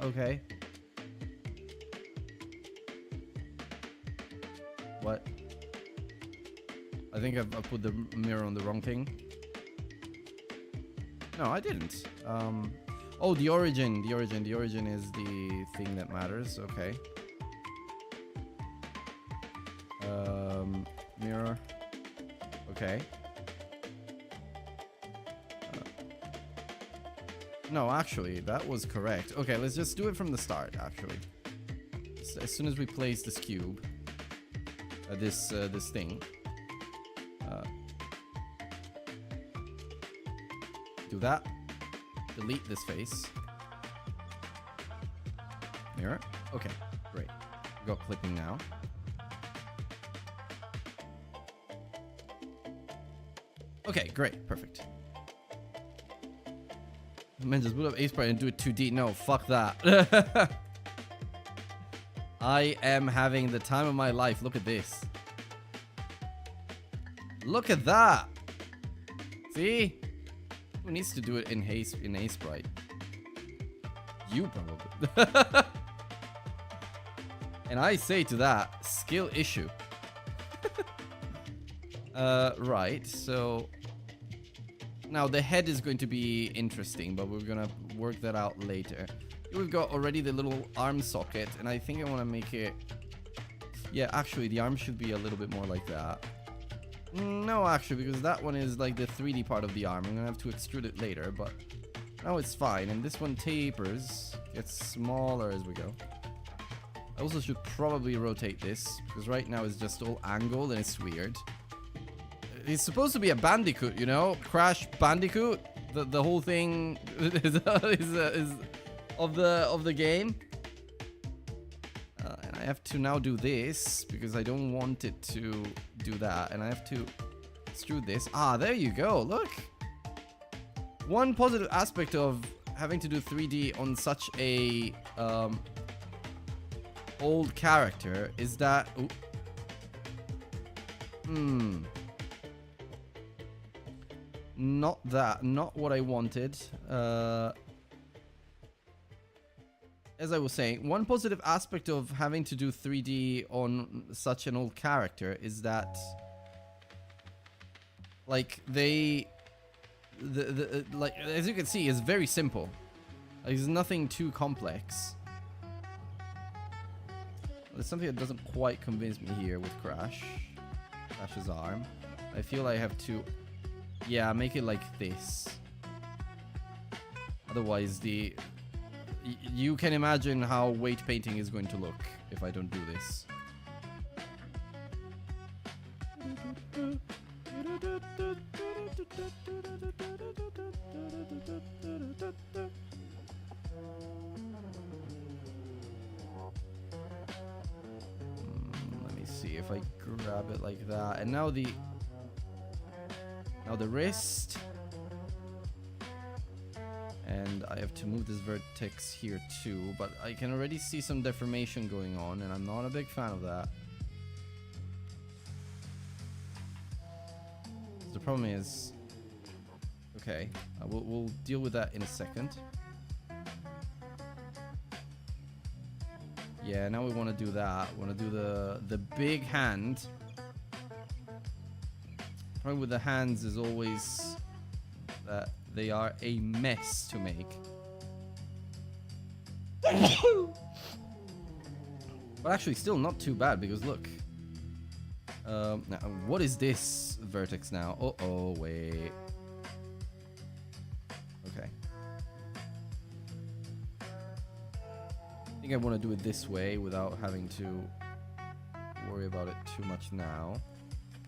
Okay. What? I think I've put the mirror on the wrong thing. No, I didn't. Oh, the origin. The origin is the thing that matters. Okay. Mirror. Okay. No, actually, that was correct. Okay, let's just do it from the start, actually. As soon as we place this cube, this thing, do that. Delete this face. Mirror. Okay, great. We got clipping now. Okay, great, perfect. Man, just boot up Ace Sprite and do it 2D. No, fuck that. I am having the time of my life. Look at this. Look at that. See? Who needs to do it in Ace Sprite? You probably. And I say to that, skill issue. Right, so now the head is going to be interesting, but we're gonna work that out later. We've got already the little arm socket, and I think I want to make it... Yeah, actually, the arm should be a little bit more like that. No, actually, because that one is like the 3D part of the arm. I'm gonna have to extrude it later, but now it's fine. And this one tapers, gets smaller as we go. I also should probably rotate this, because right now it's just all angled and it's weird. It's supposed to be a Bandicoot, you know? Crash Bandicoot. The whole thing is of the game. And I have to now do this because I don't want it to do that, and I have to extrude this. Ah, there you go. Look. One positive aspect of having to do 3D on such a old character is that. Not that. Not what I wanted. As I was saying, one positive aspect of having to do 3D on such an old character is that, like, like, as you can see, it's very simple. Like, there's nothing too complex. There's something that doesn't quite convince me here with Crash's arm. I feel I have to, yeah, make it like this. Otherwise, you can imagine how weight painting is going to look if I don't do this. Let me see if I grab it like that. And now the wrist. And I have to move this vertex here too, but I can already see some deformation going on, and I'm not a big fan of that. The problem is, okay, we'll deal with that in a second. Yeah, now we want to do that. We want to do the big hand. The problem with the hands is always that they are a mess to make. But actually still not too bad, because look. Now, what is this vertex now? Oh, wait. Okay. I think I want to do it this way without having to worry about it too much now.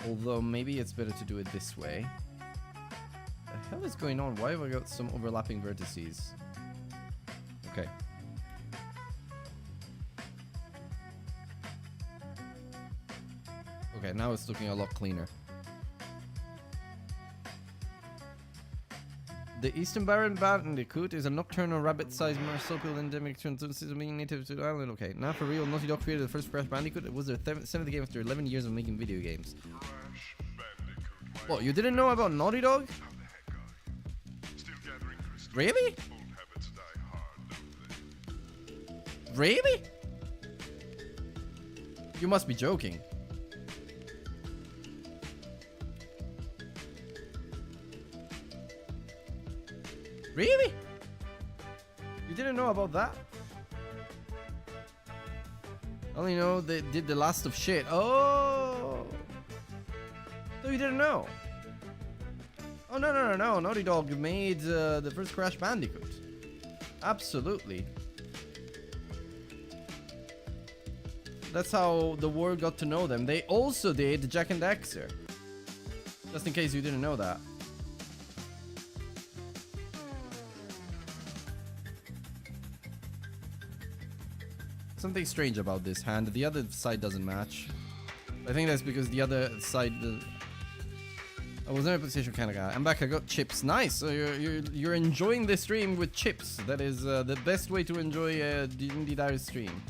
Although maybe it's better to do it this way. What the hell is going on? Why have I got some overlapping vertices? Okay. Okay, now it's looking a lot cleaner. The Eastern Baron Bandicoot is a nocturnal rabbit-sized marsupial endemic to being native to the island. Okay, now for real, Naughty Dog created the first Crash Bandicoot. It was their 7th game after 11 years of making video games. What, you didn't know about Naughty Dog? Really? Really? You must be joking. Really? You didn't know about that? I only know they did the last of shit. Oh! So you didn't know? Oh, no. Naughty Dog made the first Crash Bandicoot. Absolutely. That's how the world got to know them. They also did Jack and Daxter. Just in case you didn't know that. Something strange about this hand. The other side doesn't match. I think that's because the other side... I was never a PlayStation kind of guy. I'm back. I got chips. Nice. So you're enjoying the stream with chips. That is the best way to enjoy a D&D Diary stream.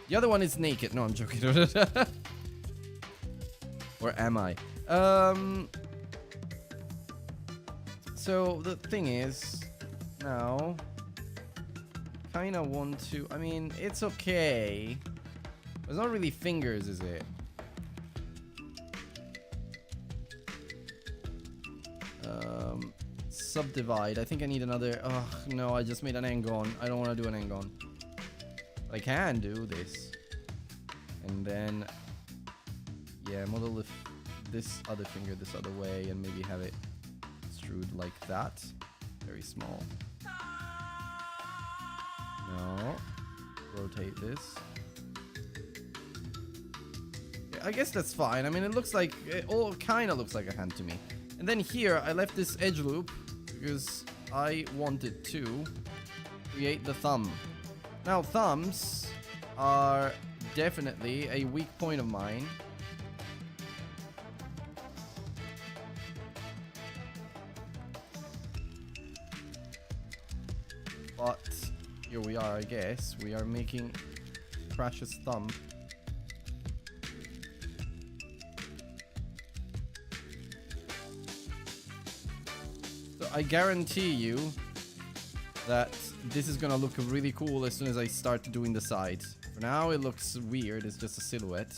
The other one is naked. No, I'm joking. Or am I? So the thing is, now, kind of want to. I mean, it's okay. It's not really fingers, is it? Subdivide. I think I need another. Oh no, I just made an Engon. I don't want to do an Engon. But I can do this. And then, yeah, model this other finger this other way and maybe have it extrude like that. Very small. No. Rotate this. Yeah, I guess that's fine. I mean, it looks like, it all kind of looks like a hand to me. And then here, I left this edge loop because I wanted to create the thumb. Now, thumbs are definitely a weak point of mine. But here we are, I guess. We are making Crash's thumb. So I guarantee you that this is gonna look really cool as soon as I start doing the sides. For now, it looks weird. It's just a silhouette.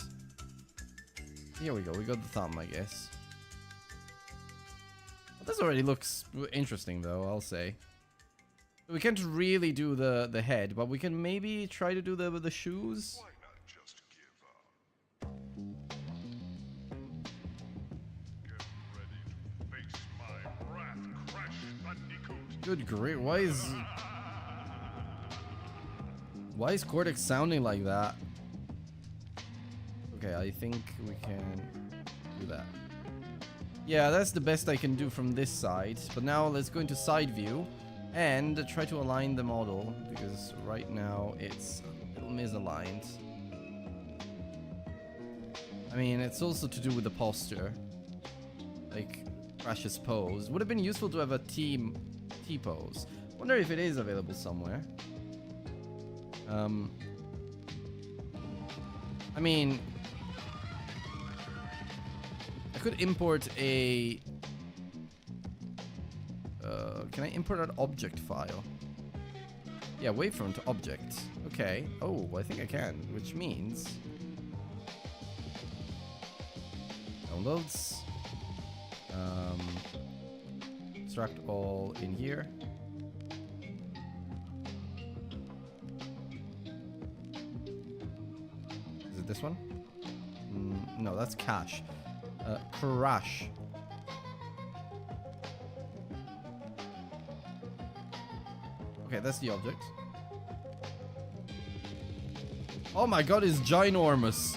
Here we go. We got the thumb, I guess. Well, this already looks interesting, though, I'll say. We can't really do the head, but we can maybe try to do the shoes. Why not just give up? Get ready to face my wrath, Crash Bandicoot. Good grief, why is Cortex sounding like that? Okay, I think we can do that. Yeah, that's the best I can do from this side. But now let's go into side view and try to align the model, because right now it's a little misaligned. I mean, it's also to do with the posture. Like Crash's pose. Would have been useful to have a T-pose. Wonder if it is available somewhere. I mean, I could import a... can I import an object file? Yeah, wavefront to object. Okay. Oh, I think I can, which means... Downloads. Extract all in here. Is it this one? No, that's cache. Crash. Okay, that's the object. Oh my god, it's ginormous.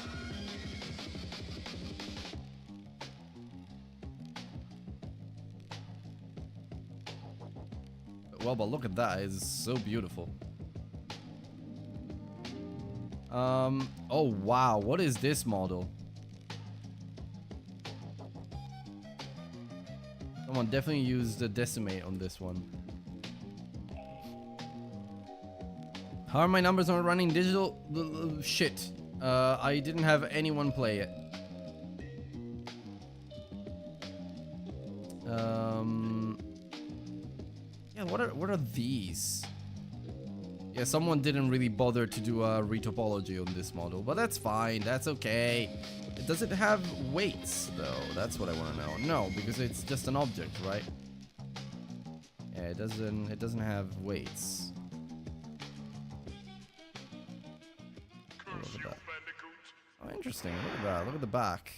Well, but look at that. It's so beautiful. Oh wow, what is this model? Someone definitely used a decimate on this one. How are my numbers on running digital? Shit. I didn't have anyone play it. Yeah, what are these? Yeah, someone didn't really bother to do a retopology on this model, but that's fine. That's okay. Does it have weights though? That's what I want to know. No, because it's just an object, right? Yeah, it doesn't have weights. Oh, look at that. Oh, interesting. Look at that. Look at the back.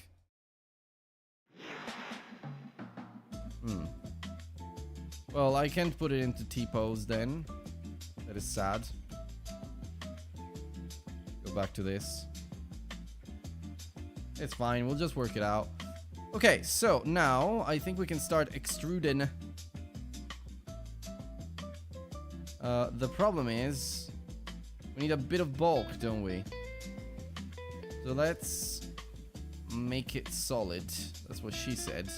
Well, I can't put it into T-pose then. That is sad. Go back to this. It's fine. We'll just work it out. Okay, so now I think we can start extruding. The problem is we need a bit of bulk, don't we? So let's make it solid. That's what she said.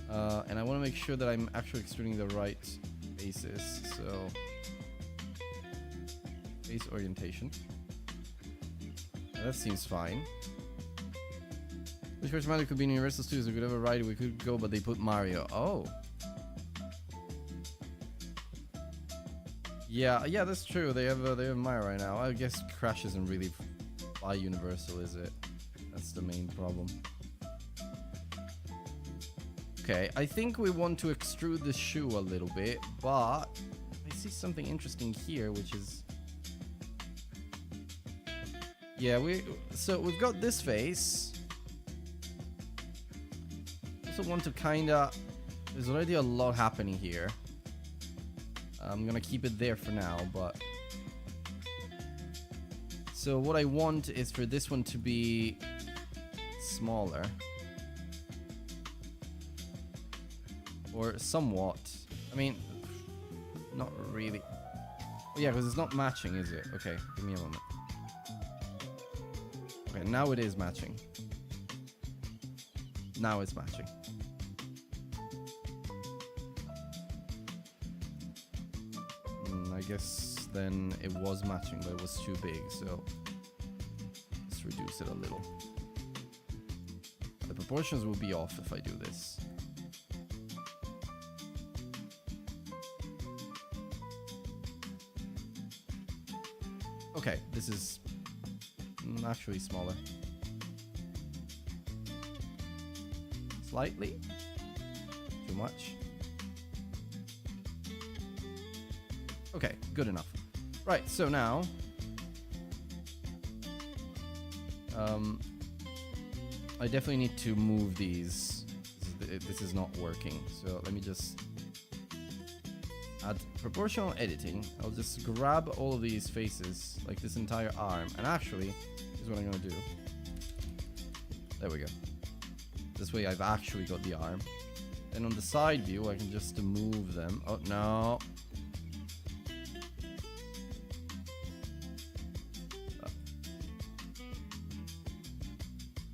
And I want to make sure that I'm actually extruding the right faces. So face orientation. That seems fine. Which personality could be in Universal Studios? We could have a ride we could go, but they put Mario. Oh. Yeah, that's true. They have Mario right now. I guess Crash isn't really by Universal, is it? That's the main problem. Okay, I think we want to extrude the shoe a little bit, but I see something interesting here, which is... Yeah, so we've got this face. Also want to kinda... There's already a lot happening here. I'm gonna keep it there for now, but... So what I want is for this one to be smaller. Or somewhat. I mean, not really. Oh, yeah, because it's not matching, is it? Okay, give me a moment. Okay, now it is matching. Now it's matching. I guess then it was matching, but it was too big, so let's reduce it a little. The proportions will be off if I do this. Okay, this is actually smaller. Slightly. Too much. Okay, good enough. Right, so now... I definitely need to move these. This is not working. So let me just add proportional editing. I'll just grab all of these faces, like this entire arm. And actually, here's what I'm going to do. There we go. This way I've actually got the arm. And on the side view, I can just move them. Oh, no.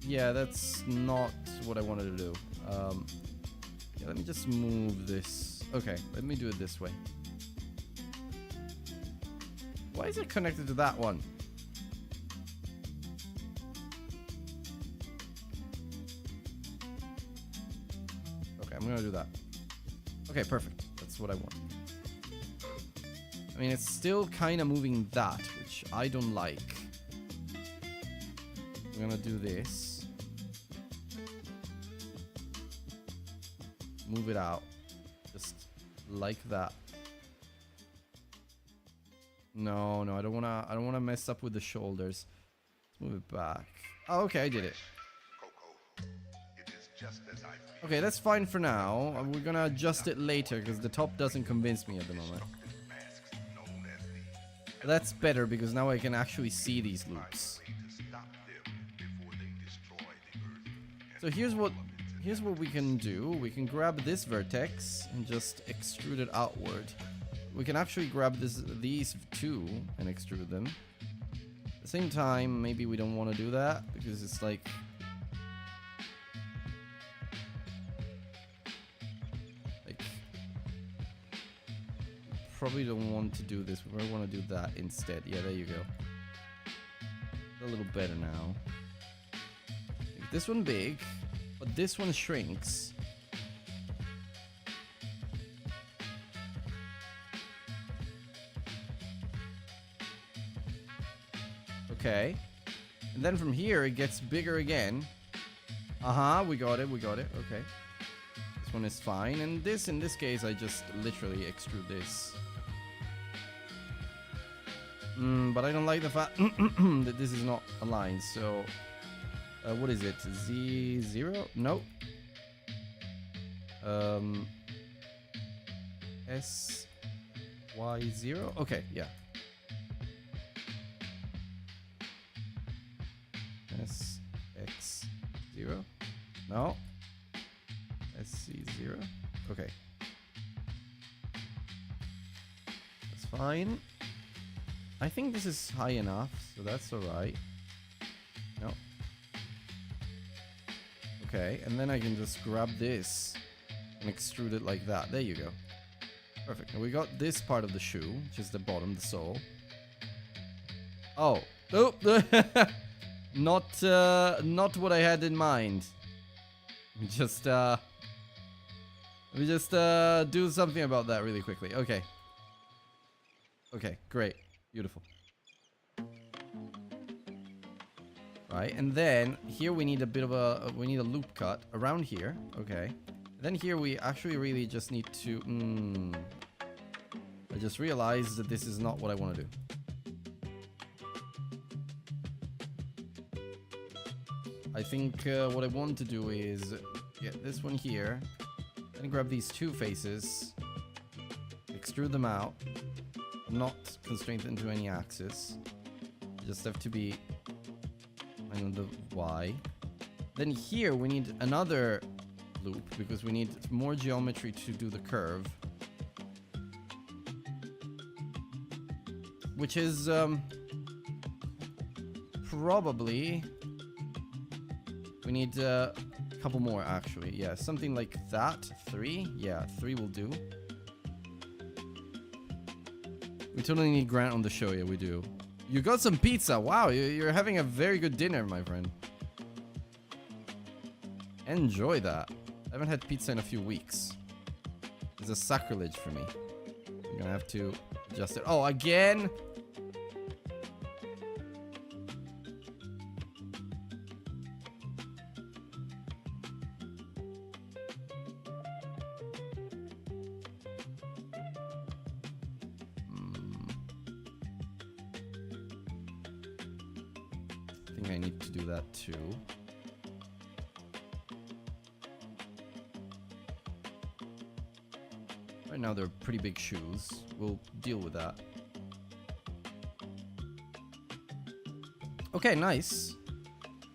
Yeah, that's not what I wanted to do. Yeah, let me just move this. Okay, let me do it this way. Why is it connected to that one? Okay, I'm gonna do that. Okay, perfect. That's what I want. I mean, it's still kind of moving that, which I don't like. I'm gonna do this. Move it out. Just like that. No, I don't wanna mess up with the shoulders. Let's move it back. Oh, okay, I did it. Okay, that's fine for now. We're gonna adjust it later because the top doesn't convince me at the moment. But that's better because now I can actually see these loops. So here's what we can do. We can grab this vertex and just extrude it outward. We can actually grab these two and extrude them. At the same time, maybe we don't want to do that because it's like... Probably don't want to do this. We probably want to do that instead. Yeah, there you go. A little better now. Make this one big. But this one shrinks. Okay. And then from here, it gets bigger again. We got it. Okay. This one is fine. And this, in this case, I just literally extrude this. But I don't like the fact that this is not aligned, so... what is it? Z0? Nope. S Y0? Okay, yeah. SX0? No. SC0? Okay. That's fine. I think this is high enough, so that's alright. No. Okay, and then I can just grab this and extrude it like that. There you go. Perfect. And we got this part of the shoe, which is the bottom, the sole. Oh. Oh! Not what I had in mind. Let me just do something about that really quickly. Okay. Okay, great. Beautiful. Right, and then here we need a bit of a loop cut around here. Okay. Then here we actually really just need to I just realized that this is not what I want to do. I think what I want to do is get this one here and grab these two faces, extrude them out, not constrained into any axis. Just have to be on the Y. Then here we need another loop because we need more geometry to do the curve, which is probably we need a couple more actually. Yeah, something like that. 3. Yeah, 3 will do. We totally need Grant on the show. Yeah, we do. You got some pizza. Wow, you're having a very good dinner, my friend. Enjoy that. I haven't had pizza in a few weeks. It's a sacrilege for me. I'm gonna have to adjust it. Oh, again? I think I need to do that too. Right now they're pretty big shoes. We'll deal with that. Okay, nice.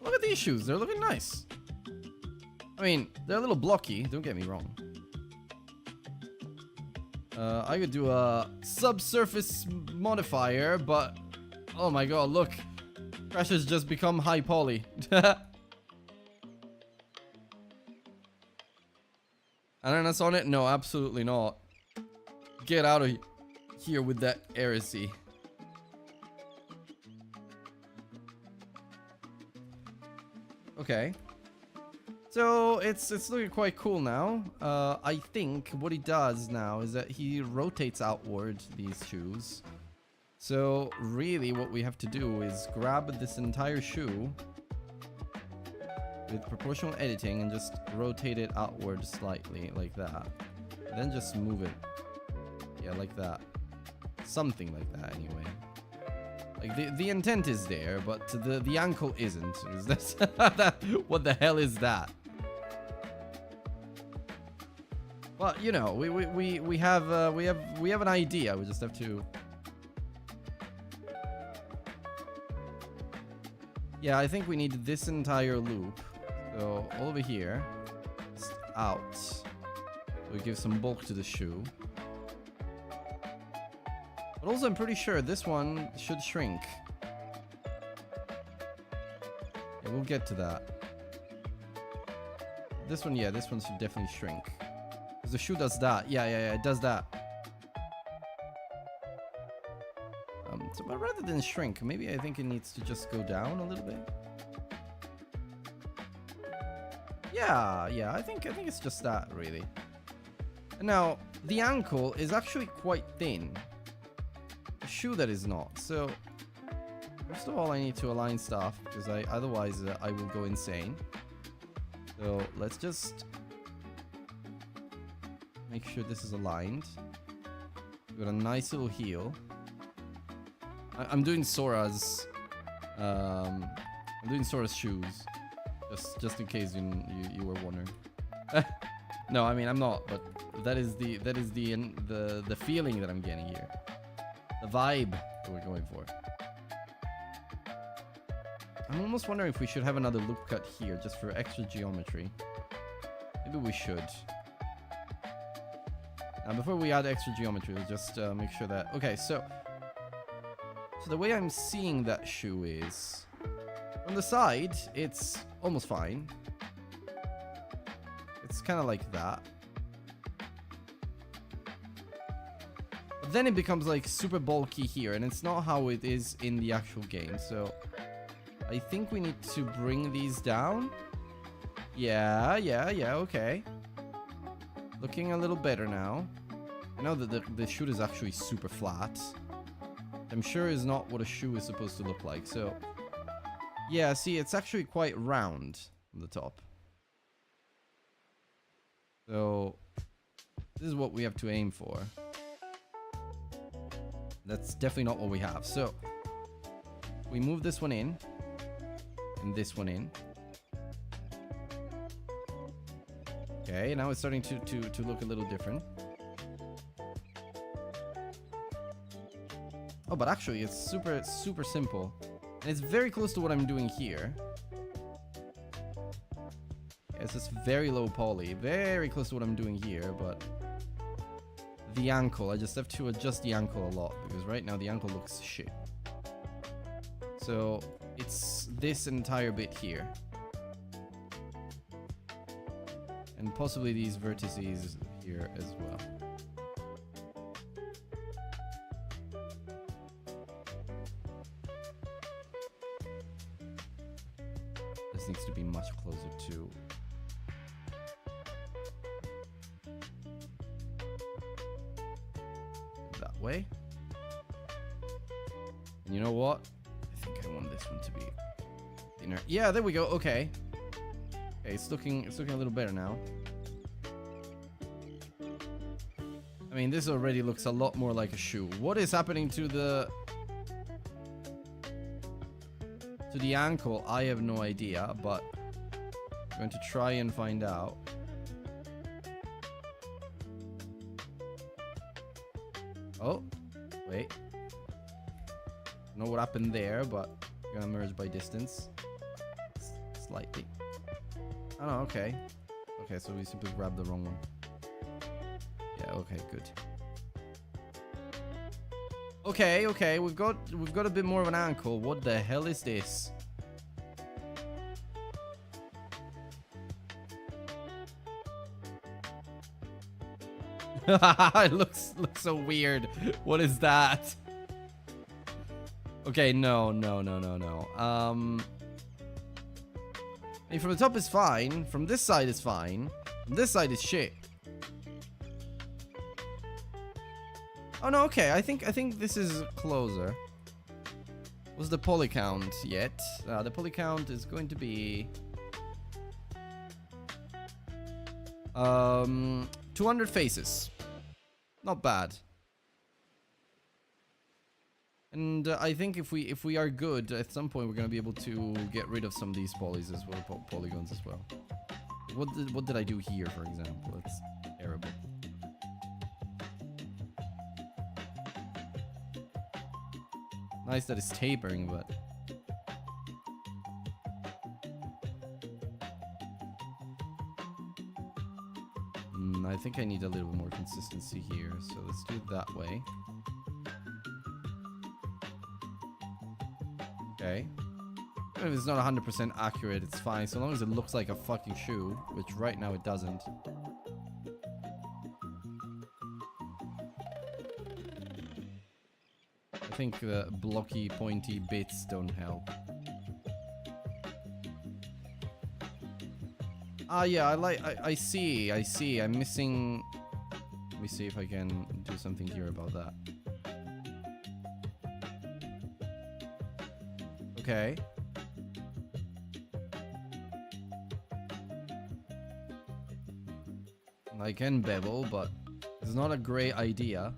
Look at these shoes. They're looking nice. I mean, they're a little blocky. Don't get me wrong. I could do a subsurface modifier, but oh my god, look. Crash has just become high poly. Ananas on it? No, absolutely not. Get out of here with that heresy. Okay. So it's looking quite cool now. I think what he does now is that he rotates outward these shoes. So really what we have to do is grab this entire shoe with proportional editing and just rotate it outward slightly like that. Then just move it. Yeah, like that. Something like that anyway. Like the intent is there, but the ankle isn't. Is this what the hell is that? Well, you know, we have an idea. We just have to. Yeah, I think we need this entire loop. So all over here, just out. So we give some bulk to the shoe. But also, I'm pretty sure this one should shrink. Yeah, we'll get to that. This one, yeah, this one should definitely shrink. Because the shoe does that. Yeah, it does that. So, but rather than shrink, maybe I think it needs to just go down a little bit. Yeah, I think it's just that, really. And now, the ankle is actually quite thin. The shoe that is not. So, first of all, I need to align stuff, because otherwise I will go insane. So, let's just make sure this is aligned. We've got a nice little heel. I'm doing Sora's shoes, just in case you were wondering. No, I mean I'm not, but that is the feeling that I'm getting here. The vibe that we're going for. I'm almost wondering if we should have another loop cut here just for extra geometry. Maybe we should. Now before we add extra geometry, we'll just make sure that... Okay, so the way I'm seeing that shoe is... On the side, it's almost fine. It's kind of like that. But then it becomes like super bulky here, and it's not how it is in the actual game. So I think we need to bring these down. Yeah, okay. Looking a little better now. I know that the shoe is actually super flat. I'm sure is not what a shoe is supposed to look like. So yeah, see, it's actually quite round on the top. So this is what we have to aim for. That's definitely not what we have. So we move this one in and this one in. Okay, now it's starting to look a little different. Oh, but actually it's super simple. And it's very close to what I'm doing here. It's just very low poly. Very close to what I'm doing here, but... The ankle, I just have to adjust the ankle a lot, because right now the ankle looks shit. So, it's this entire bit here. And possibly these vertices here as well. This needs to be much closer to... that way. And you know what? I think I want this one to be thinner. Yeah, there we go. Okay. Okay, it's looking a little better now. I mean, this already looks a lot more like a shoe. What is happening to the ankle? I have no idea, but I'm going to try and find out. Oh, wait. Don't know what happened there, but I'm gonna merge by distance. Slightly. Oh, no, okay. Okay, so we simply grabbed the wrong one. Yeah, okay, good. Okay, we've got a bit more of an ankle. What the hell is this? It looks so weird. What is that? Okay, no. I mean, from the top is fine. From this side is fine. From this side is shit. Oh no, okay. I think this is closer. What's the poly count yet? The poly count is going to be 200 faces. Not bad. And I think if we are good, at some point we're gonna be able to get rid of some of these polys as well, polygons as well. What did I do here, for example? It's terrible. Nice that it's tapering, but I think I need a little bit more consistency here. So let's do it that way. Okay. If it's not 100% accurate, it's fine. So long as it looks like a fucking shoe, which right now it doesn't. I think the blocky, pointy bits don't help. Ah, yeah, I see. I'm missing... Let me see if I can do something here about that. Okay. I can bevel, but it's not a great idea.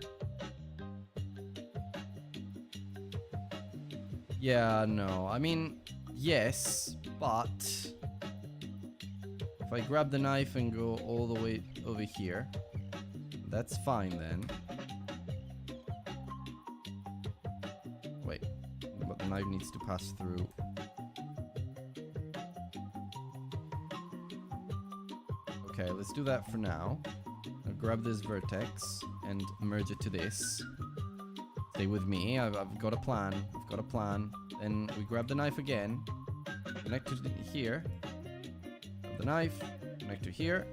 Yeah, no. I mean, yes, but... If I grab the knife and go all the way over here, that's fine then. Wait, but the knife needs to pass through. Okay, let's do that for now. I'll grab this vertex and merge it to this. Stay with me. I've got a plan. I've got a plan. Then we grab the knife again. Connect to here. Grab the knife. Connect to here.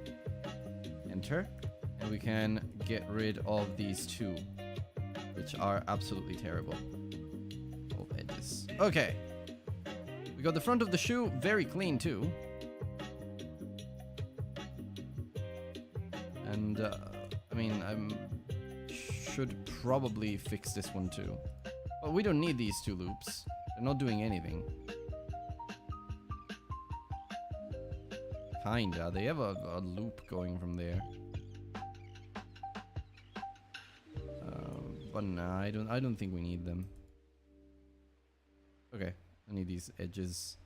Enter. And we can get rid of these two, which are absolutely terrible. All edges. Okay. We got the front of the shoe very clean too. And, I mean, should probably fix this one too. But we don't need these two loops. They're not doing anything. Kinda. They have a loop going from there. But nah, I don't think we need them. Okay. I need these edges.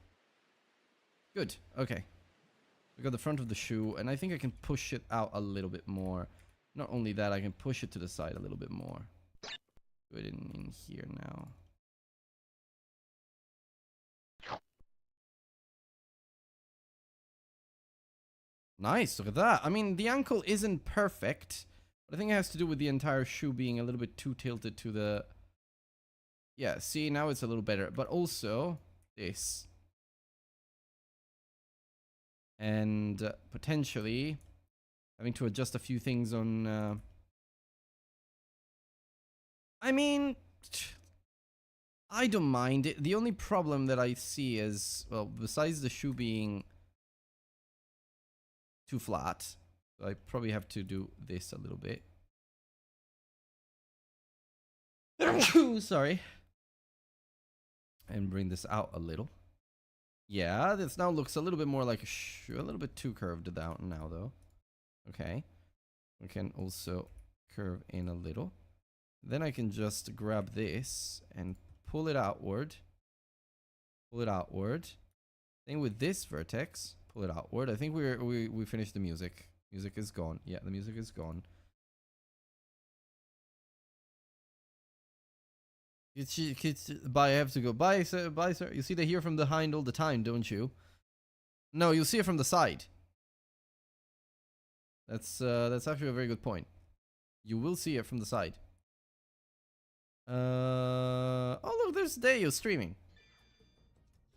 Good. Okay. We got the front of the shoe, and I think I can push it out a little bit more. Not only that, I can push it to the side a little bit more. Do it in here now. Nice, look at that. I mean, the ankle isn't perfect, but I think it has to do with the entire shoe being a little bit too tilted to the... Yeah, see, now it's a little better. But also, this. And potentially having to adjust a few things on I mean, I don't mind it. The only problem that I see is, well, besides the shoe being too flat, I probably have to do this a little bit. Sorry. And bring this out a little. Yeah, this now looks a little bit more like a shoe, a little bit too curved down now though. Okay. We can also curve in a little. Then I can just grab this and pull it outward. Pull it outward. Same with this vertex. Pull it outward. I think we finished the music. Music is gone. Yeah, the music is gone. Bye, I have to go. Bye, sir. Bye, sir. You see they hear from behind all the time, don't you? No, you'll see it from the side. That's actually a very good point. You will see it from the side. Oh look, there's Deo streaming.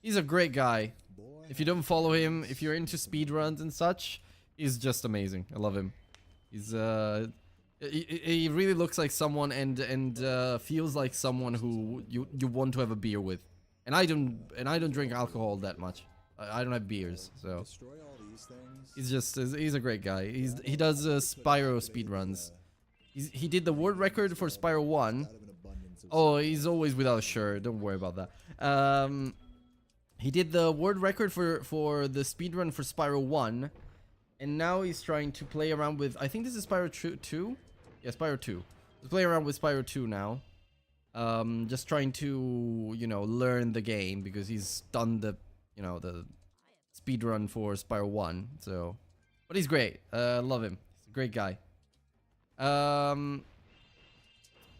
He's a great guy. If you don't follow him, if you're into speedruns and such, he's just amazing. I love him. He's he really looks like someone and feels like someone who you want to have a beer with. And I don't drink alcohol that much. I don't have beers, so he's a great guy. He does Spyro speedruns. He did the world record for Spyro 1. Oh, he's always without a shirt. Don't worry about that. He did the world record for the speedrun for Spyro 1. And now he's trying to play around with... I think this is Spyro 2? Yeah, Spyro 2. He's playing around with Spyro 2 now. Just trying to, you know, learn the game. Because he's done the, you know, the speedrun for Spyro 1. So... But he's great. Love him. He's a great guy.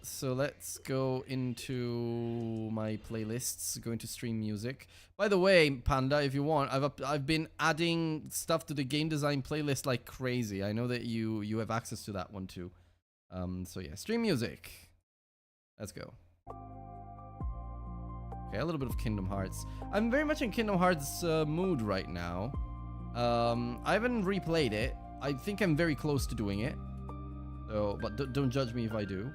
So let's go into my playlists. Go into stream music. By the way, Panda, if you want, I've been adding stuff to the game design playlist like crazy. I know that you have access to that one too. So yeah, stream music. Let's go. Okay, a little bit of Kingdom Hearts. I'm very much in Kingdom Hearts mood right now. I haven't replayed it. I think I'm very close to doing it. So, but don't judge me if I do.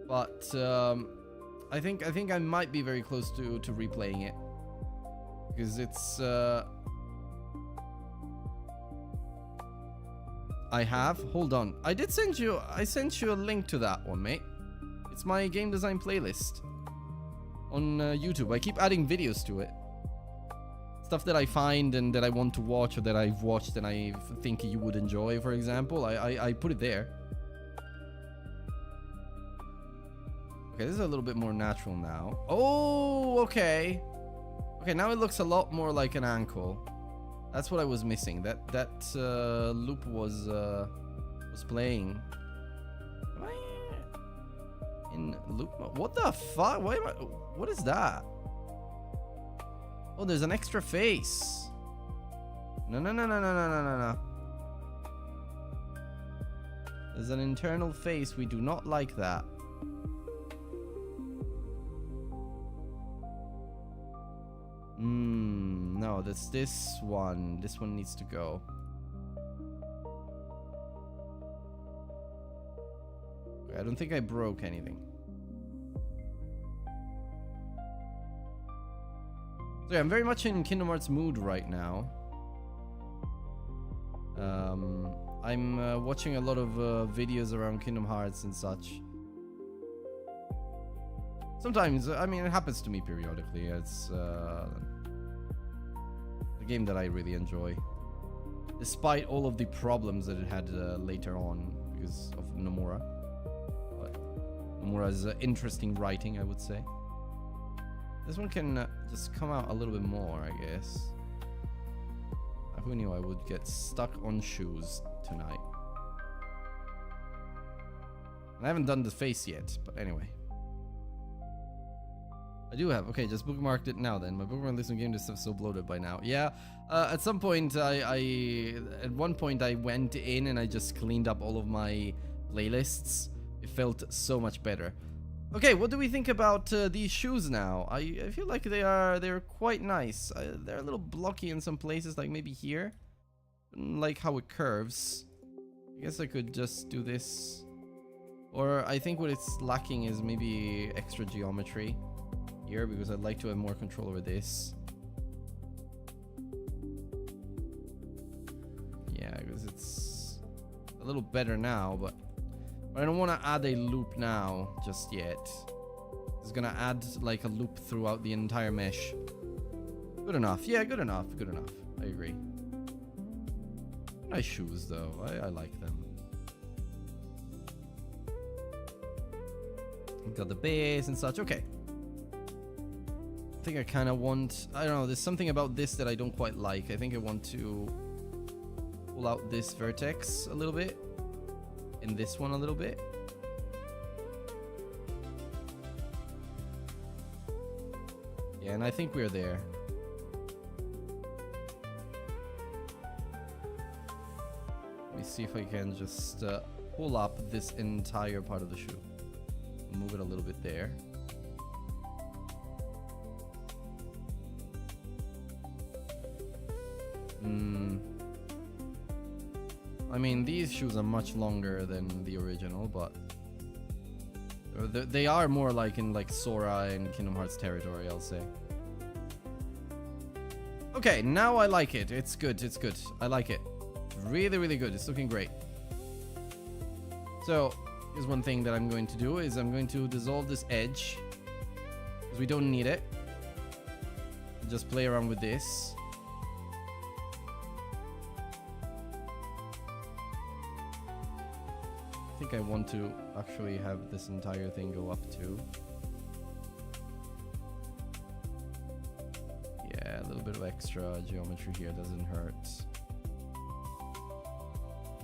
But I think I might be very close to replaying it because it's. I have. Hold on. I sent you a link to that one, mate. It's my game design playlist on YouTube. I keep adding videos to it. Stuff that I find and that I want to watch or that I've watched and I think you would enjoy, for example. I put it there. Okay, this is a little bit more natural now. Oh, okay. Okay, now it looks a lot more like an ankle. That's what I was missing. That loop was playing. Am I in loop mode? What the fuck? Why am I? What is that? Oh, there's an extra face. No. There's an internal face. We do not like that. No, that's this one. This one needs to go. I don't think I broke anything. So yeah, I'm very much in Kingdom Hearts mood right now. I'm watching a lot of videos around Kingdom Hearts and such. Sometimes, I mean, it happens to me periodically. It's a game that I really enjoy, despite all of the problems that it had later on because of Nomura. But Nomura's interesting writing, I would say. This one can just come out a little bit more, I guess. Who knew I would get stuck on shoes tonight? And I haven't done the face yet, but anyway. I do have. Okay, just bookmarked it now then. My bookmark list on game stuff is so bloated by now. Yeah, at some point, at one point I went in and I just cleaned up all of my playlists. It felt so much better. Okay, what do we think about these shoes now? I feel like they're quite nice. They're a little blocky in some places, like maybe here. Like how it curves. I guess I could just do this. Or I think what it's lacking is maybe extra geometry here, because I'd like to have more control over this. Yeah, because it's a little better now, but I don't want to add a loop now just yet. It's gonna add like a loop throughout the entire mesh. Good enough. Yeah, good enough. Good enough. I agree. Nice shoes though. I like them. Got the base and such. Okay. I think I kind of want... I don't know. There's something about this that I don't quite like. I think I want to pull out this vertex a little bit. And this one a little bit. Yeah, and I think we're there. Let me see if I can just pull up this entire part of the shoe. Move it a little bit there. I mean, these shoes are much longer than the original, but they are more like in like Sora and Kingdom Hearts territory, I'll say. Okay, now I like it. It's good. It's good. I like it. Really, really good. It's looking great. So here's one thing that I'm going to do is I'm going to dissolve this edge because we don't need it. Just play around with this. I think I want to actually have this entire thing go up too. Yeah, a little bit of extra geometry here doesn't hurt.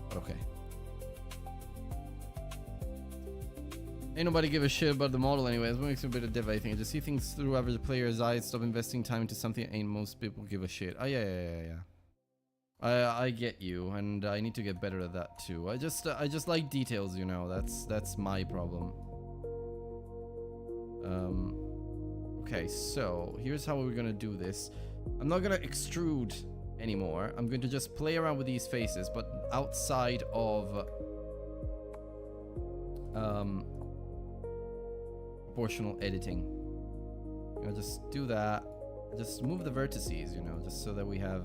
But okay. Ain't nobody give a shit about the model anyways. What makes me a bit of div, I think. I just see things through average player's eyes, stop investing time into something ain't most people give a shit. Oh yeah. I get you, and I need to get better at that too. I just like details, you know. That's my problem. Okay, so here's how we're gonna do this. I'm not gonna extrude anymore. I'm going to just play around with these faces, but outside of proportional editing. I'll just do that. Just move the vertices, you know, just so that we have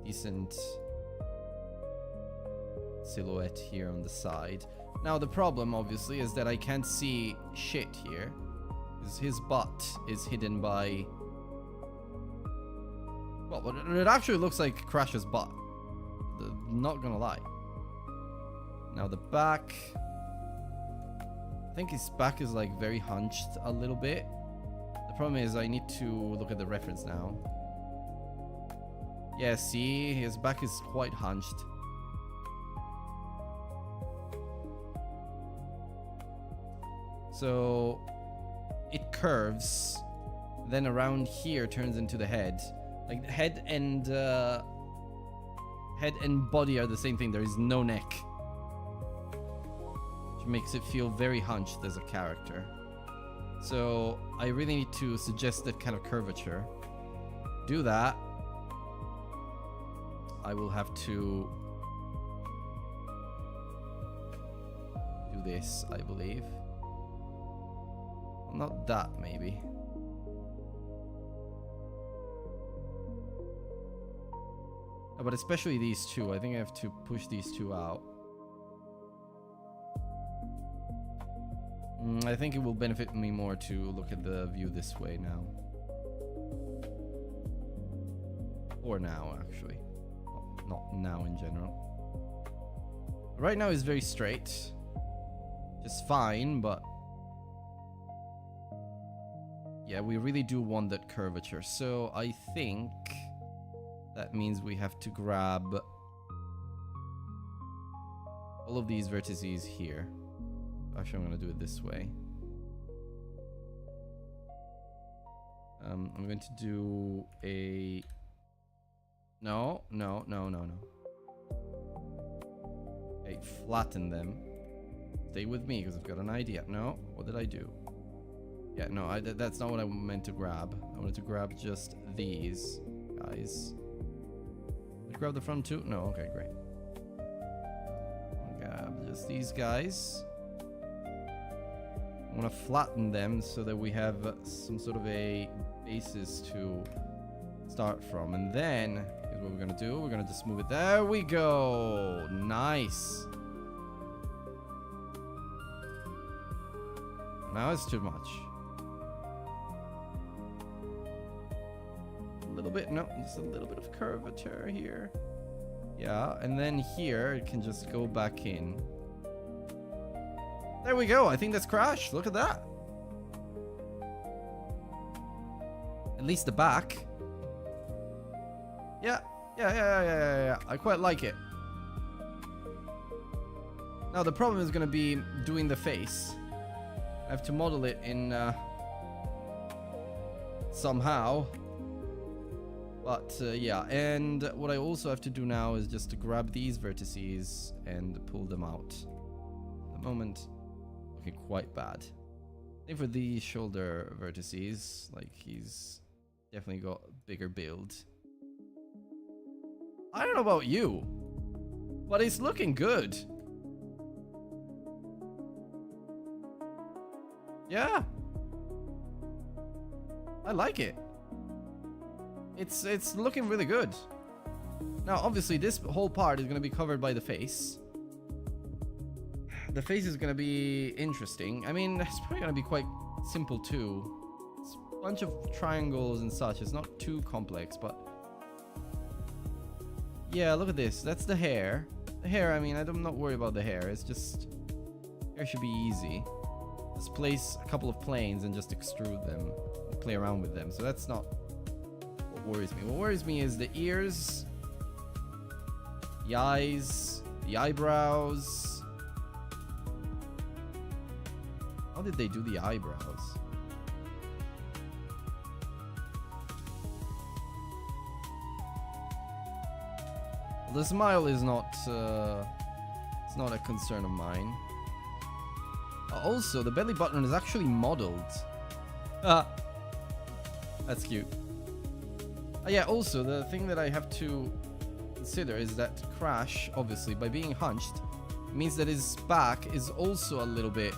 decent silhouette here on the side. Now the problem obviously is that I can't see shit here, because his butt is hidden by, well, it actually looks like Crash's butt, not gonna lie. Now the back, I think his back is like very hunched a little bit. The problem is I need to look at the reference now. Yeah, see, his back is quite hunched. So it curves, then around here turns into the head. Like head and body are the same thing. There is no neck, which makes it feel very hunched as a character. So I really need to suggest that kind of curvature. Do that. I will have to do this, I believe. Well, not that, maybe. No, but especially these two. I think I have to push these two out. I think it will benefit me more to look at the view this way now. Or now, actually. Well, not now in general. Right now is very straight. Just fine, but... yeah, we really do want that curvature. So I think that means we have to grab all of these vertices here. Actually, I'm going to do it this way. I'm going to do a... No. Okay, flatten them. Stay with me because I've got an idea. No, what did I do? Yeah, no, that's not what I meant to grab. I wanted to grab just these guys. Did I grab the front too? No, okay, great. I'll grab just these guys. I want to flatten them so that we have some sort of a basis to start from. And then, here's what we're going to do. We're going to just move it. There we go. Nice. Now it's too much. A little bit, no, just a little bit of curvature here. Yeah, and then here it can just go back in. There we go. I think that's Crash. Look at that. At least the back. Yeah. I quite like it. Now the problem is going to be doing the face. I have to model it in somehow. But yeah, and what I also have to do now is just to grab these vertices and pull them out. At the moment, looking quite bad. Same for these shoulder vertices, like he's definitely got a bigger build. I don't know about you, but it's looking good. Yeah, I like it. It's looking really good. Now, obviously, this whole part is going to be covered by the face. The face is going to be interesting. I mean, it's probably going to be quite simple too. It's a bunch of triangles and such. It's not too complex, but yeah, look at this. That's the hair. The hair, I mean, I'm not worried about the hair. It's just, hair should be easy. Just place a couple of planes and just extrude them, play around with them. So that's not what worries me. What worries me is the ears, the eyes, the eyebrows. How did they do the eyebrows? Well, the smile is not it's not a concern of mine. Also, the belly button is actually modeled. That's cute. Yeah, also, the thing that I have to consider is that Crash, obviously, by being hunched, means that his back is also a little bit...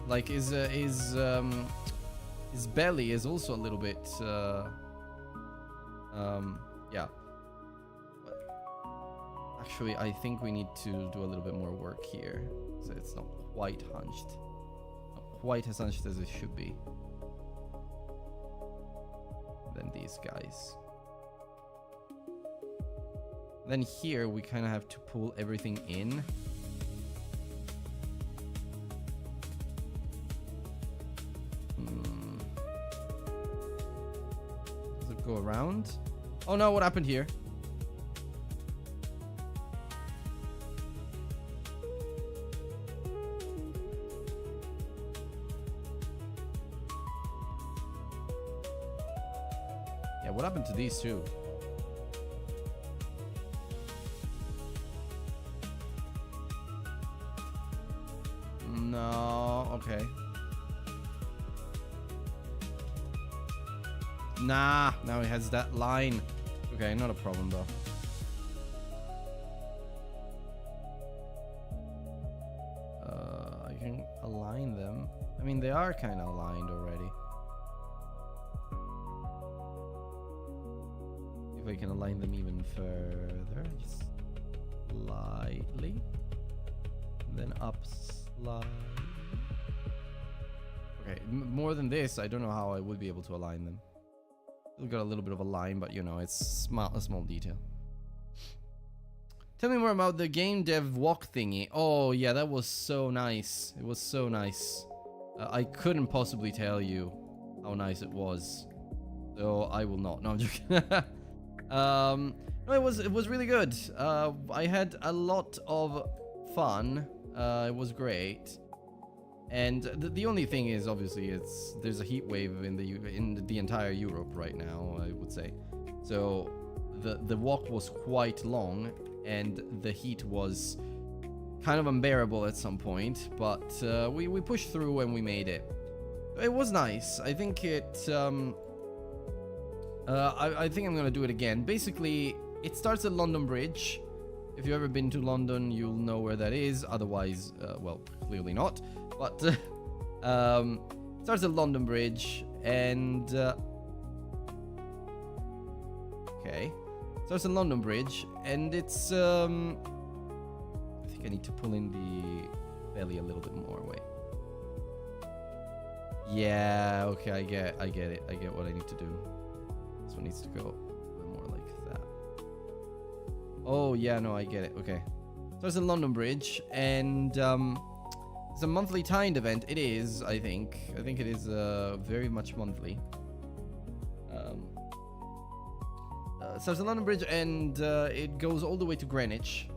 like, his belly is also a little bit... yeah. Actually, I think we need to do a little bit more work here. So it's not quite hunched. Not quite as hunched as it should be. Then these guys. Then here we kind of have to pull everything in. Does it go around? Oh no, what happened here? Yeah, what happened to these two? No, okay. Nah, now he has that line. Okay, not a problem though. I can align them. I mean, they are kind of aligned already. If I can align them even further, just slightly, and then up slightly. Okay, more than this, I don't know how I would be able to align them. Still got a little bit of a line, but you know, it's a small detail. Tell me more about the game dev walk thingy. Oh yeah, that was so nice. It was so nice. I couldn't possibly tell you how nice it was, so I will not. No, I'm joking. No, it was really good. I had a lot of fun. It was great. And the only thing is, obviously, there's a heat wave in the entire Europe right now, I would say. So the walk was quite long, and the heat was kind of unbearable at some point. But we pushed through and we made it. It was nice. I think it. I think I'm gonna do it again. Basically, it starts at London Bridge. If you've ever been to London, you'll know where that is. Otherwise, well, clearly not. But starts at London Bridge, and okay, starts at London Bridge, and it's I think I need to pull in the belly a little bit more. Wait. Yeah. Okay. I get it. I get what I need to do. This one needs to go a bit more like that. Oh yeah. No, I get it. Okay. Starts at London Bridge, and it's a monthly timed event. It is, I think. I think it is very much monthly. So it's a London Bridge, and it goes all the way to Greenwich.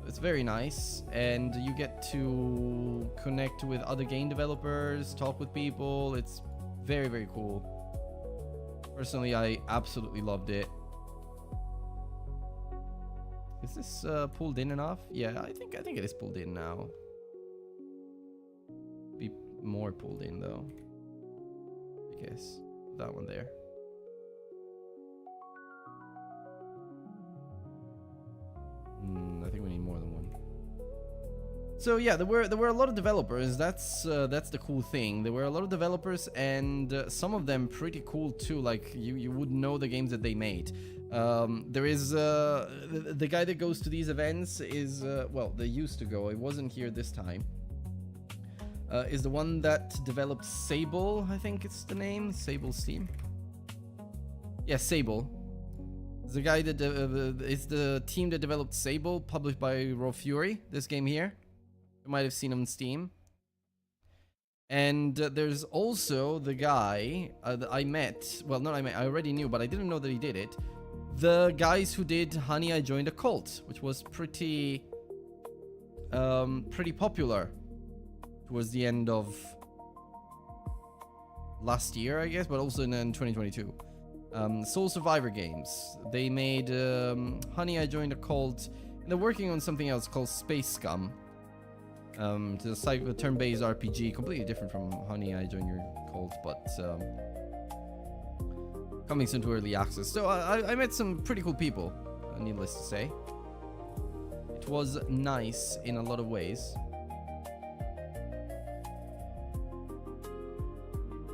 It's very nice, and you get to connect with other game developers, talk with people. It's very, very cool. Personally, I absolutely loved it. Is this pulled in enough? Yeah, I think it is pulled in now. Be more pulled in though, I guess. That one there. I think we need more than one. So yeah, there were a lot of developers. That's the cool thing. There were a lot of developers, and some of them pretty cool too. Like you would know the games that they made. There is the guy that goes to these events is well, they used to go. It wasn't here this time. Is the one that developed Sable, I think it's the name, Sable's team. Yeah, Sable. It's the guy that it's the team that developed Sable, published by Raw Fury. This game here, you might have seen him on Steam. And there's also the guy that I met. Well, not I met. I already knew, but I didn't know that he did it. The guys who did Honey, I Joined a Cult, which was pretty popular towards the end of last year, I guess, but also in 2022. Soul Survivor games. They made Honey, I Joined a Cult, and they're working on something else called Space Scum. It's like a turn-based RPG, completely different from Honey, I Joined Your Cult, but coming soon to early access. So I met some pretty cool people, needless to say. It was nice in a lot of ways.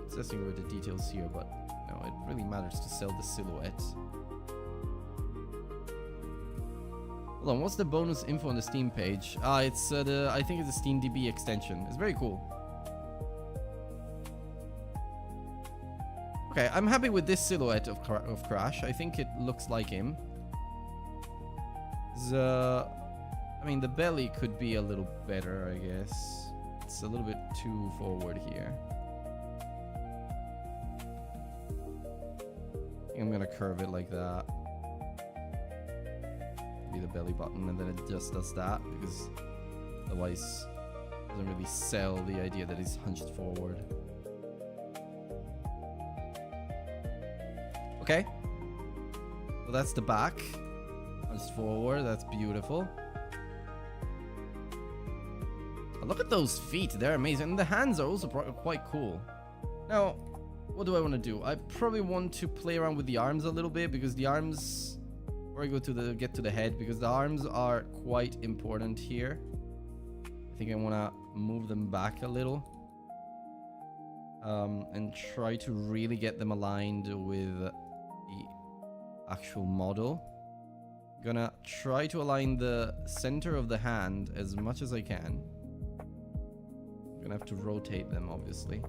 Assessing with the details here, but no, it really matters to sell the silhouette. Hold on, what's the bonus info on the Steam page? It's I think it's a SteamDB extension. It's very cool. Okay, I'm happy with this silhouette of Crash. I think it looks like him. I mean, the belly could be a little better, I guess. It's a little bit too forward here. I think I'm gonna curve it like that. be the belly button, and then it just does that, because otherwise it doesn't really sell the idea that he's hunched forward. Okay. So that's the back. Hunched forward, that's beautiful. Look at those feet, they're amazing. And the hands are also quite cool. Now, what do I want to do? I probably want to play around with the arms a little bit, because the arms, before I go to get to the head, because the arms are quite important here. I think I want to move them back a little. And try to really get them aligned with the actual model. Gonna try to align the center of the hand as much as I can. Gonna have to rotate them, obviously.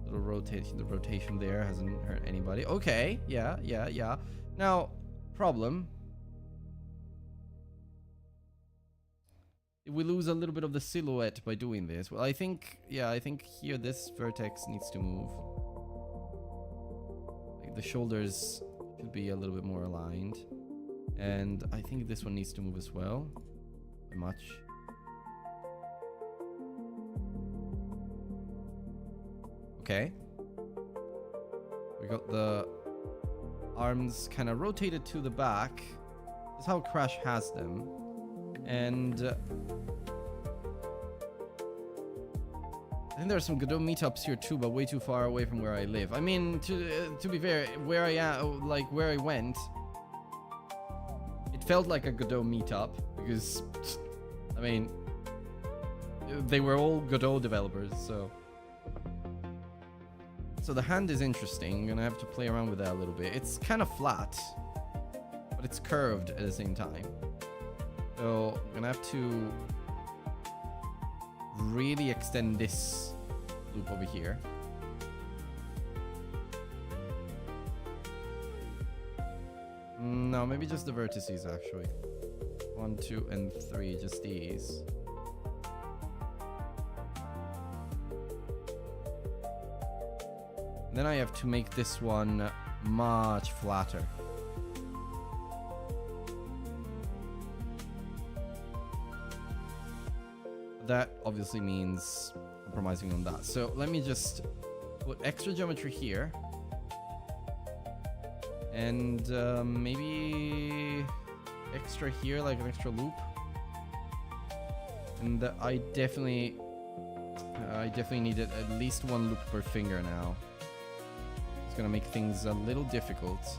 Little rotation. The rotation there hasn't hurt anybody. Okay, yeah. Now, problem. We lose a little bit of the silhouette by doing this. Well, I think here this vertex needs to move. Like the shoulders should be a little bit more aligned, and I think this one needs to move as well. By much. Okay. We got the arms kind of rotated to the back. That's how Crash has them. And I think there are some Godot meetups here too, but way too far away from where I live. I mean, to be fair, where I am, like where I went, it felt like a Godot meetup, because I mean, they were all Godot developers, so the hand is interesting. I'm gonna have to play around with that a little bit. It's kind of flat, but it's curved at the same time. So I'm gonna have to really extend this loop over here. No, maybe just the vertices actually. 1, 2, and 3, just these. Then I have to make this one much flatter. That obviously means compromising on that. So let me just put extra geometry here. And maybe extra here, like an extra loop. And I definitely need at least one loop per finger now. It's gonna make things a little difficult.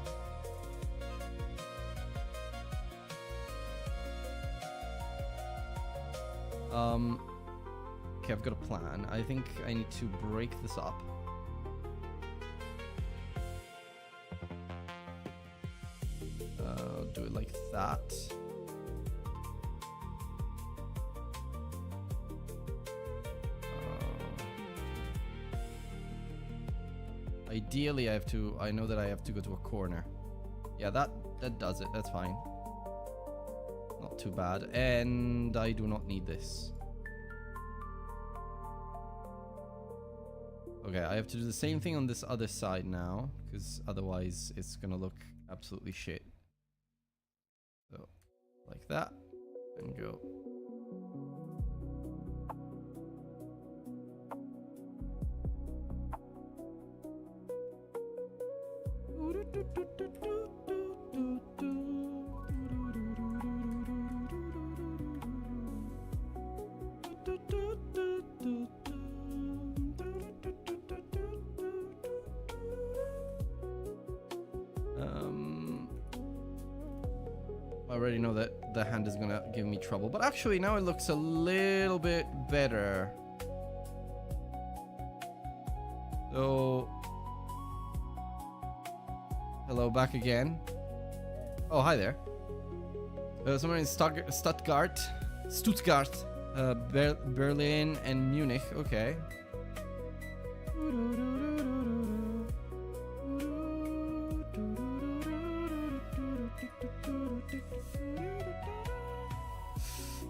Okay, I've got a plan. I think I need to break this up. Do it like that. Ideally, I know that I have to go to a corner. Yeah, that does it. That's fine. Not too bad. And I do not need this. Okay, I have to do the same thing on this other side now, because otherwise it's gonna look absolutely shit. So, like that, and go. I already know that the hand is gonna give me trouble, but actually now it looks a little bit better. So, hello, back again. Oh, hi there. Somewhere in Stuttgart, Berlin, and Munich. Okay.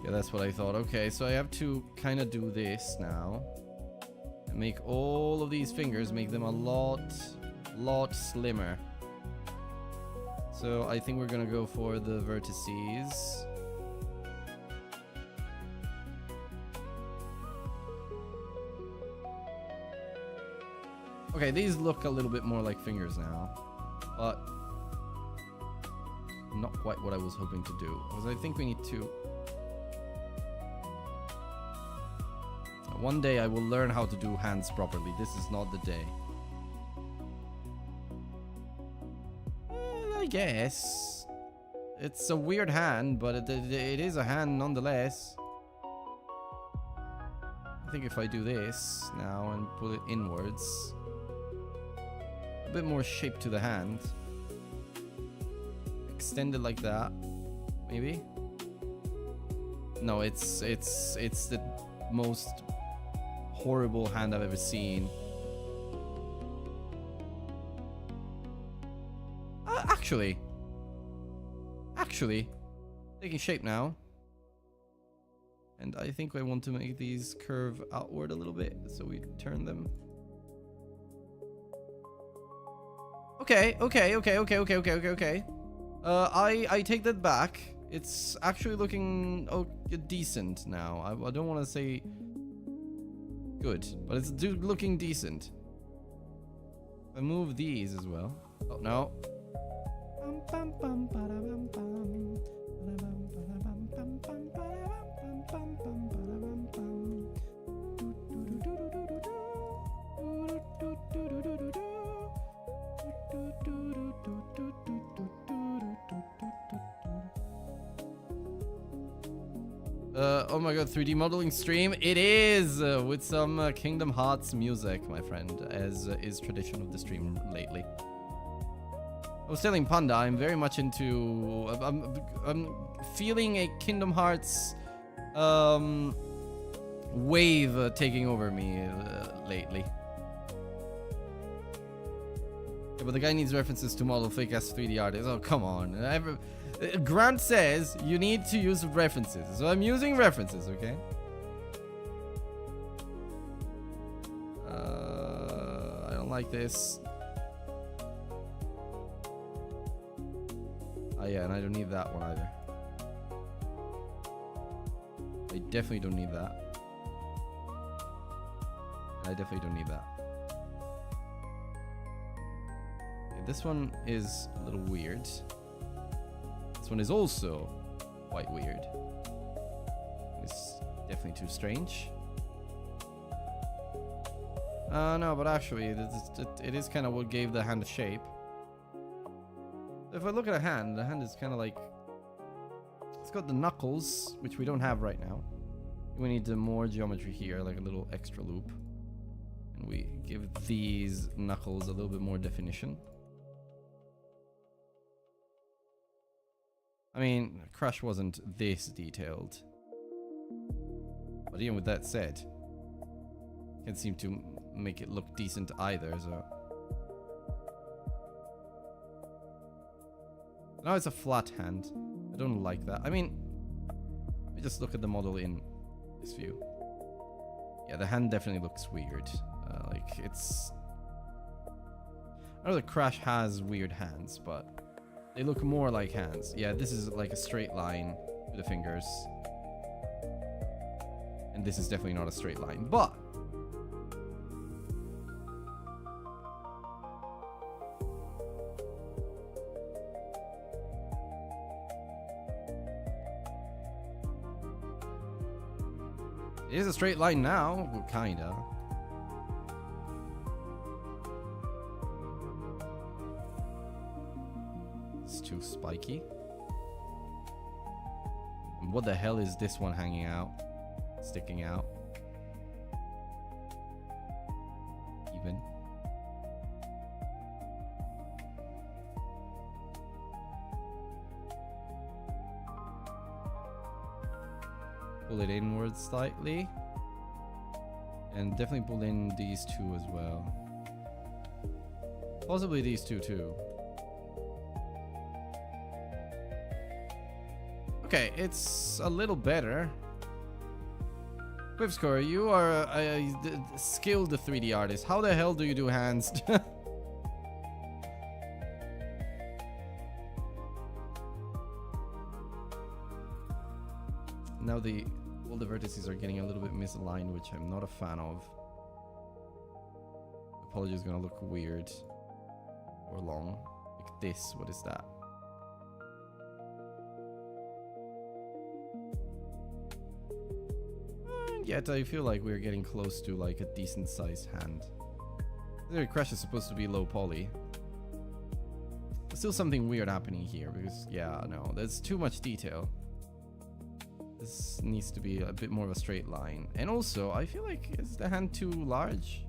Yeah, that's what I thought. Okay, so I have to kind of do this now. And make all of these fingers, make them a lot slimmer. So I think we're gonna go for the vertices. Okay, these look a little bit more like fingers now, but not quite what I was hoping to do, because I think we need to... One day I will learn how to do hands properly. This is not the day. I guess. It's a weird hand, but it is a hand nonetheless. I think if I do this now and pull it inwards, a bit more shape to the hand. Extend it like that, maybe. No, it's the most horrible hand I've ever seen. Actually, taking shape now. And I think I want to make these curve outward a little bit, so we turn them. Okay. I take that back. It's actually looking decent now. I don't want to say good, but it's looking decent. I move these as well. Oh no. Oh my god, 3D modeling stream. It is with some Kingdom Hearts music, my friend, as is tradition of the stream lately. I was telling Panda, I'm very much into... I'm feeling a Kingdom Hearts wave taking over me lately. Yeah, but the guy needs references to model fake-ass 3D artists. Oh, come on. Grant says you need to use references. So I'm using references, okay? I don't like this. Oh yeah, and I don't need that one either. I definitely don't need that. I definitely don't need that. Okay, this one is a little weird. This one is also quite weird. It's definitely too strange. No, but actually, it is kind of what gave the hand a shape. If I look at the hand is kind of like... It's got the knuckles, which we don't have right now. We need more geometry here, like a little extra loop. And we give these knuckles a little bit more definition. I mean, Crash wasn't this detailed. But even with that said, can't seem to make it look decent either, so... Now it's a flat hand. I don't like that. I mean, let me just look at the model in this view. Yeah, the hand definitely looks weird. Like, it's... I know that Crash has weird hands, but they look more like hands. Yeah, this is like a straight line with the fingers. And this is definitely not a straight line, but... It is a straight line now, well, kinda. It's too spiky. And what the hell is this one hanging out? Sticking out? Even. Pull it inwards slightly. And definitely pull in these two as well. Possibly these two too. Okay, it's a little better. Quivscore, you are a skilled 3D artist. How the hell do you do hands? now all the vertices are getting a little bit misaligned, which I'm not a fan of. Topology is gonna look weird or long. Like this. What is that? And yet I feel like we're getting close to like a decent sized hand. The crash is supposed to be low poly. There's still something weird happening here because, yeah, no, there's too much detail. This needs to be a bit more of a straight line. And also, I feel like, is the hand too large?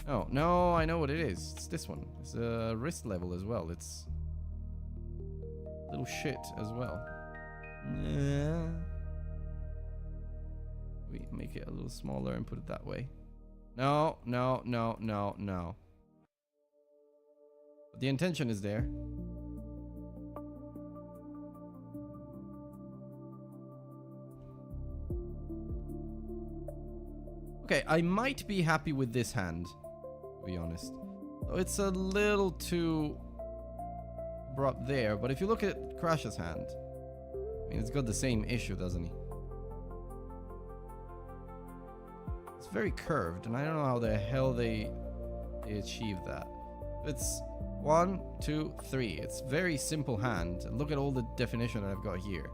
Oh, no, I know what it is. It's this one. It's a wrist level as well. It's little shit as well. Yeah. We make it a little smaller and put it that way. No, no, no, no, no. But the intention is there. Okay, I might be happy with this hand, to be honest. It's a little too abrupt there, but if you look at Crash's hand, I mean, it's got the same issue, doesn't he? It's very curved, and I don't know how the hell they achieve that. It's 1, 2, 3. It's very simple hand. Look at all the definition that I've got here.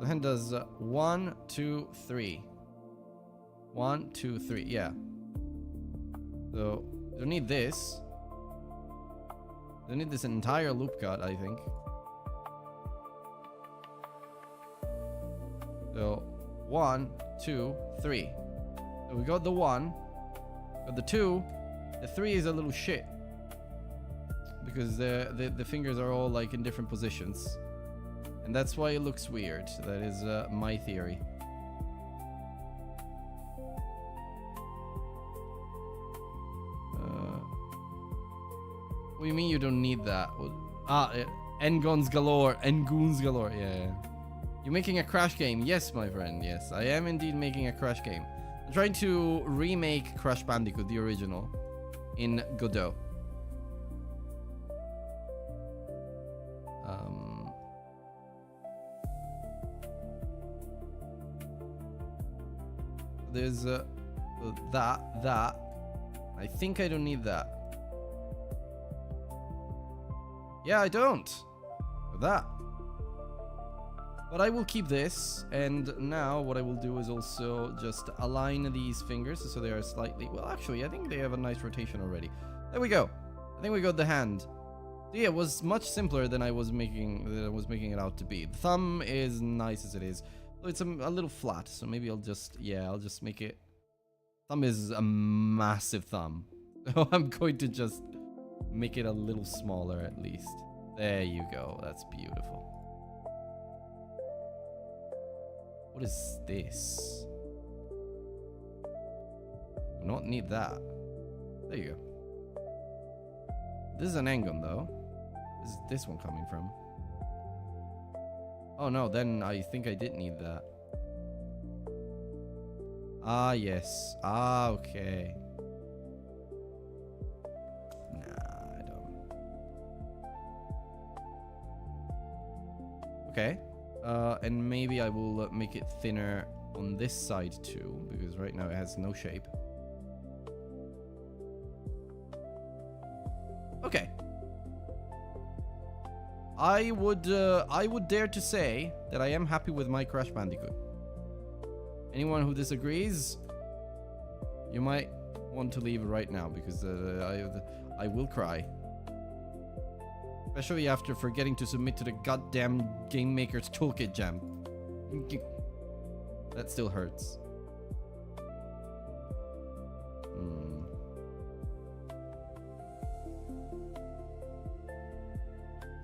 The hand does 1, 2, 3. 1, 2, 3. Yeah. So you don't need this. You don't need this entire loop cut, I think. So 1, 2, 3. So we got the 1, got the 2. The 3 is a little shit because the fingers are all like in different positions, and that's why it looks weird. That is my theory. What do you mean you don't need that? N-goons galore. N-goons galore. Yeah. You're making a Crash game. Yes, my friend. Yes, I am indeed making a Crash game. I'm trying to remake Crash Bandicoot, the original, in Godot. There's that. I think I don't need that. Yeah, I don't. That. But I will keep this, and now what I will do is also just align these fingers so they are slightly... Well, actually, I think they have a nice rotation already. There we go. I think we got the hand. So yeah, it was much simpler than I was making it out to be. The thumb is nice as it is. So it's a little flat, so maybe I'll just make it... Thumb is a massive thumb. So I'm going to just make it a little smaller at least. There you go. That's beautiful. What is this? Do not need that. There you go. This is an N-gun though. This is this one coming from. Oh no, then I think I did need that. Ah, yes. Ah, okay. Nah, I don't. Okay. And maybe I will make it thinner on this side too, because right now it has no shape. Okay. I would dare to say that I am happy with my Crash Bandicoot. Anyone who disagrees, you might want to leave right now, because I will cry. Especially after forgetting to submit to the goddamn Game Maker's Toolkit jam. That still hurts.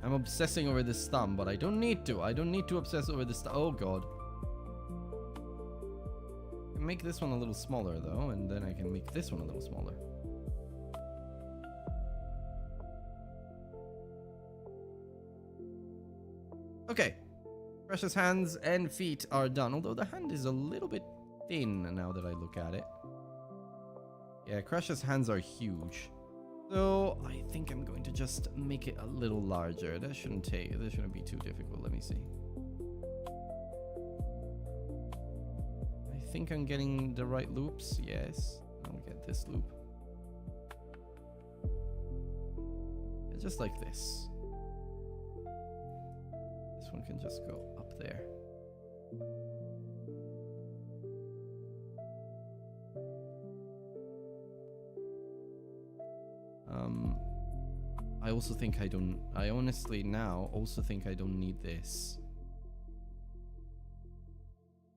I'm obsessing over this thumb, but I don't need to. I don't need to obsess over this thumb. Oh god. I can make this one a little smaller though, and then I can make this one a little smaller. Okay. Crash's hands and feet are done, although the hand is a little bit thin now that I look at it. Yeah, Crash's hands are huge. So I think I'm going to just make it a little larger. That shouldn't be too difficult. Let me see. think I'm getting the right loops. Yes. I'll get this loop. Just like this. This one can just go up there. I also think I honestly now also think I don't need this.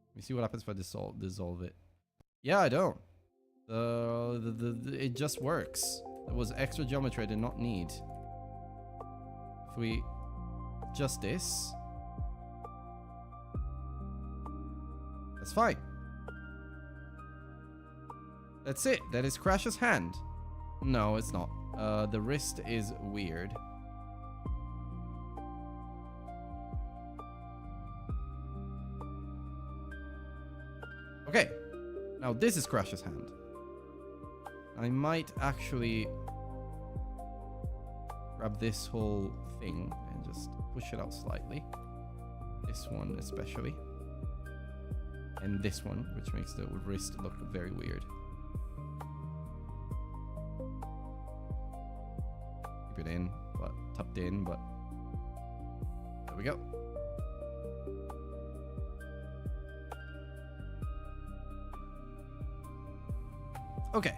Let me see what happens if I dissolve it. Yeah, I don't. It just works. There was extra geometry I did not need. If we adjust this, that's fine. That's it. That is Crash's hand. No, it's not. The wrist is weird. Okay. Now this is Crash's hand. I might actually grab this whole thing and just push it out slightly. This one especially. And this one, which makes the wrist look very weird. Keep it in, but tucked in, but there we go. Okay.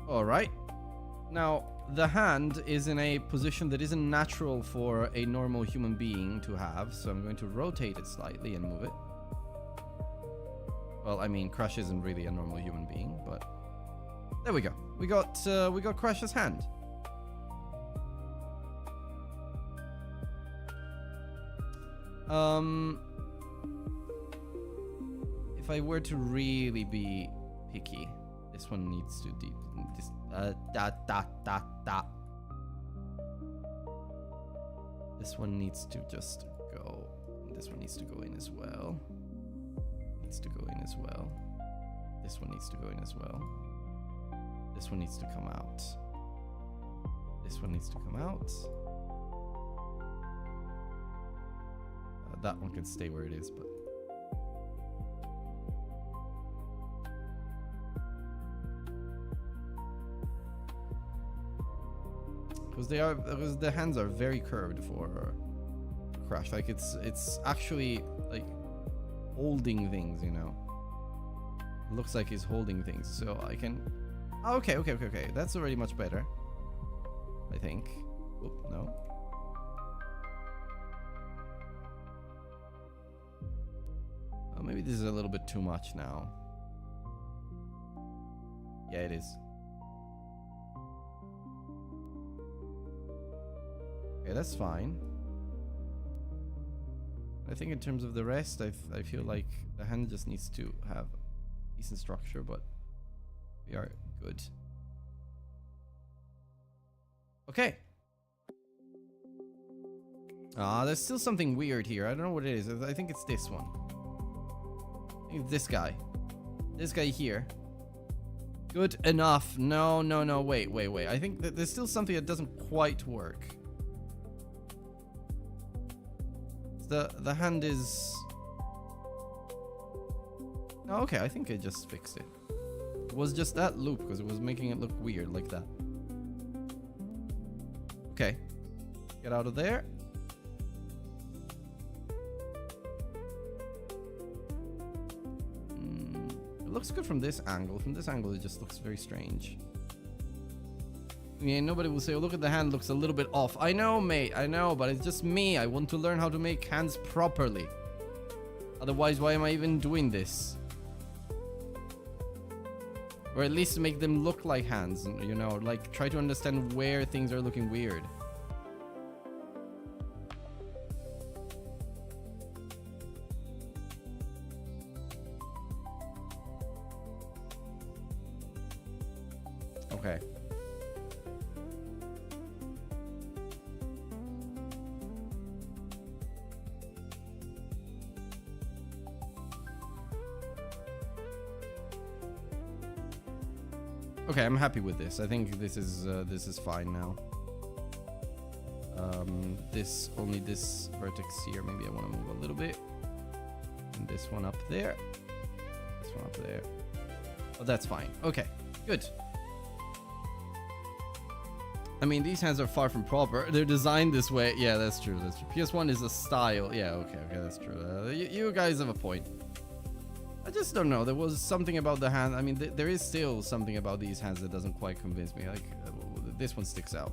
All right. Now, the hand is in a position that isn't natural for a normal human being to have, so I'm going to rotate it slightly and move it. Well, I mean, Crash isn't really a normal human being, but there we go. We got Crash's hand. If I were to really be picky, this one needs to This one needs to just go. This one needs to go in as well. Needs to go in as well. This one needs to go in as well. This one needs to come out. This one needs to come out. That one can stay where it is, but because the hands are very curved for Crash. Like it's actually like holding things, you know. It looks like he's holding things, so I can. Oh, okay. That's already much better, I think. Oop, no. Oh, maybe this is a little bit too much now. Yeah, it is. Okay, that's fine. I think in terms of the rest, I feel like the hand just needs to have decent structure, but we are good. Okay. There's still something weird here. I don't know what it is. I think it's this one. I think it's this guy. This guy here. Good enough. No. Wait. I think that there's still something that doesn't quite work. The hand is... Oh, okay, I think I just fixed it. It was just that loop because it was making it look weird like that. Okay. Get out of there. It looks good from this angle. From this angle, it just looks very strange. Yeah, nobody will say, oh, look at the hand, looks a little bit off. I know, mate, I know, but it's just me. I want to learn how to make hands properly. Otherwise, why am I even doing this? Or at least make them look like hands, you know, like try to understand where things are looking weird. Okay. Okay, I'm happy with this. I think this is fine now. Only this vertex here. Maybe I want to move a little bit. and this one up there. This one up there. Oh, that's fine. Okay, good. I mean, these hands are far from proper. They're designed this way. Yeah, that's true. That's true. PS1 is a style. Yeah, okay, that's true. You guys have a point. I just don't know. There was something about the hand. I mean, there is still something about these hands that doesn't quite convince me. Like, this one sticks out.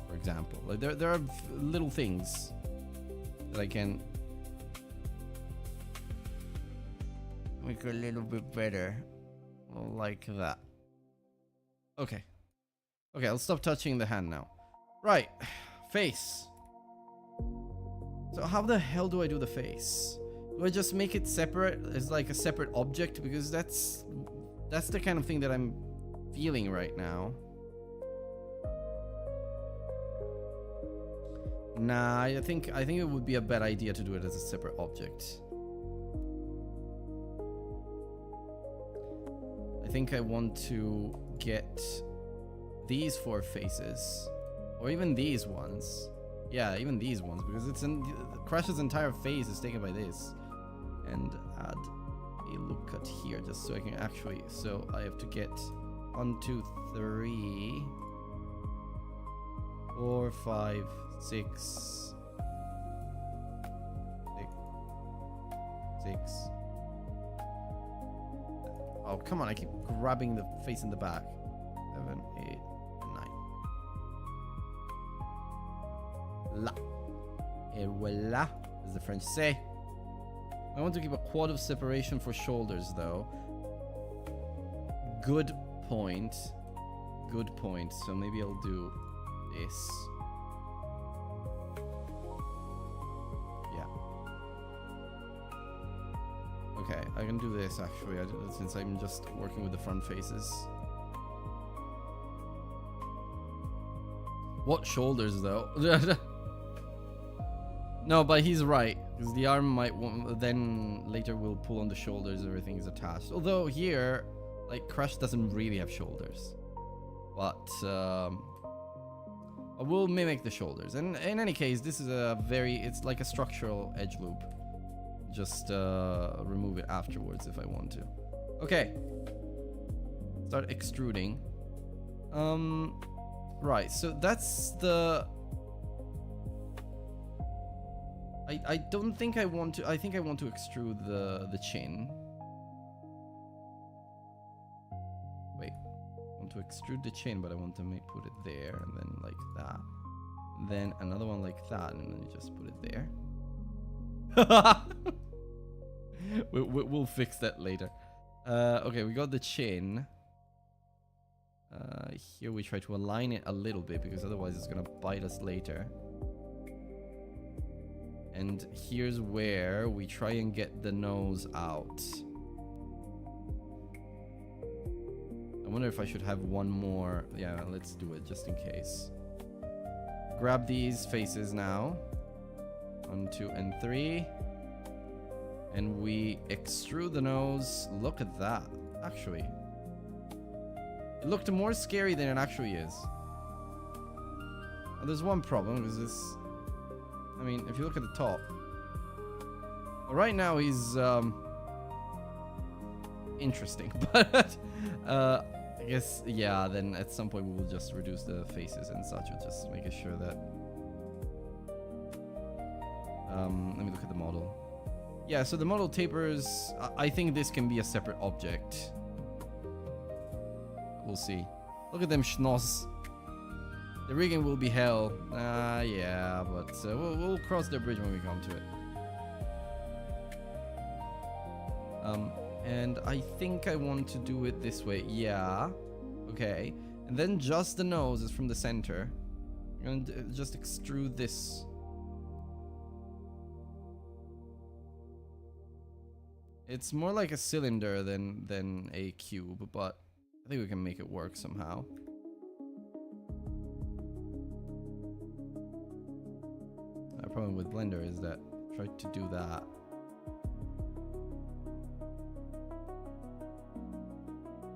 For example, like there are little things that I can make a little bit better, like that. Okay. Okay, I'll stop touching the hand now. Right, face. So how the hell do I do the face? Do I just make it separate as like a separate object? Because that's the kind of thing that I'm feeling right now. Nah, I think it would be a bad idea to do it as a separate object. I think I want to get these 4 faces, or even these ones. Yeah, even these ones, because it's in Crash's entire face is taken by this. And add a look cut here, just so I can actually. So I have to get 1, 2, 3, 4, 5, 6, 6. Oh, come on, I keep grabbing the face in the back. 7, 8, 9. La. Et voila, as the French say. I want to keep a quad of separation for shoulders, though. Good point. Good point. So maybe I'll do this. Yeah. Okay, I can do this actually, since I'm just working with the front faces. What shoulders, though? No, but he's right. Because the arm might then later will pull on the shoulders, everything is attached. Although here, like, Crash doesn't really have shoulders. But I will mimic the shoulders. And in any case, this is it's like a structural edge loop. Just remove it afterwards if I want to. Okay. Start extruding. Right, so that's the... I don't think I want to... I think I want to extrude the chin. Wait. I want to extrude the chin, but I want to put it there, and then like that. And then another one like that, and then you just put it there. We'll fix that later. Okay, we got the chin. Here we try to align it a little bit, because otherwise it's gonna bite us later. And here's where we try and get the nose out. I wonder if I should have one more. Yeah, let's do it just in case. Grab these faces now. 1, 2, and 3. And we extrude the nose. Look at that. Actually, it looked more scary than it actually is. Well, there's one problem, because this... I mean, if you look at the top... Right now he's... interesting, but... I guess, yeah, then at some point we will just reduce the faces and such. We'll just make sure that... let me look at the model. Yeah, so the model tapers... I think this can be a separate object. We'll see. Look at them schnoz. The rigging will be hell. Yeah, but we'll cross the bridge when we come to it. And I think I want to do it this way. Yeah. Okay. And then just the nose is from the center. I'm gonna just extrude this. It's more like a cylinder than a cube, but I think we can make it work somehow. The problem with Blender is that I tried to do that.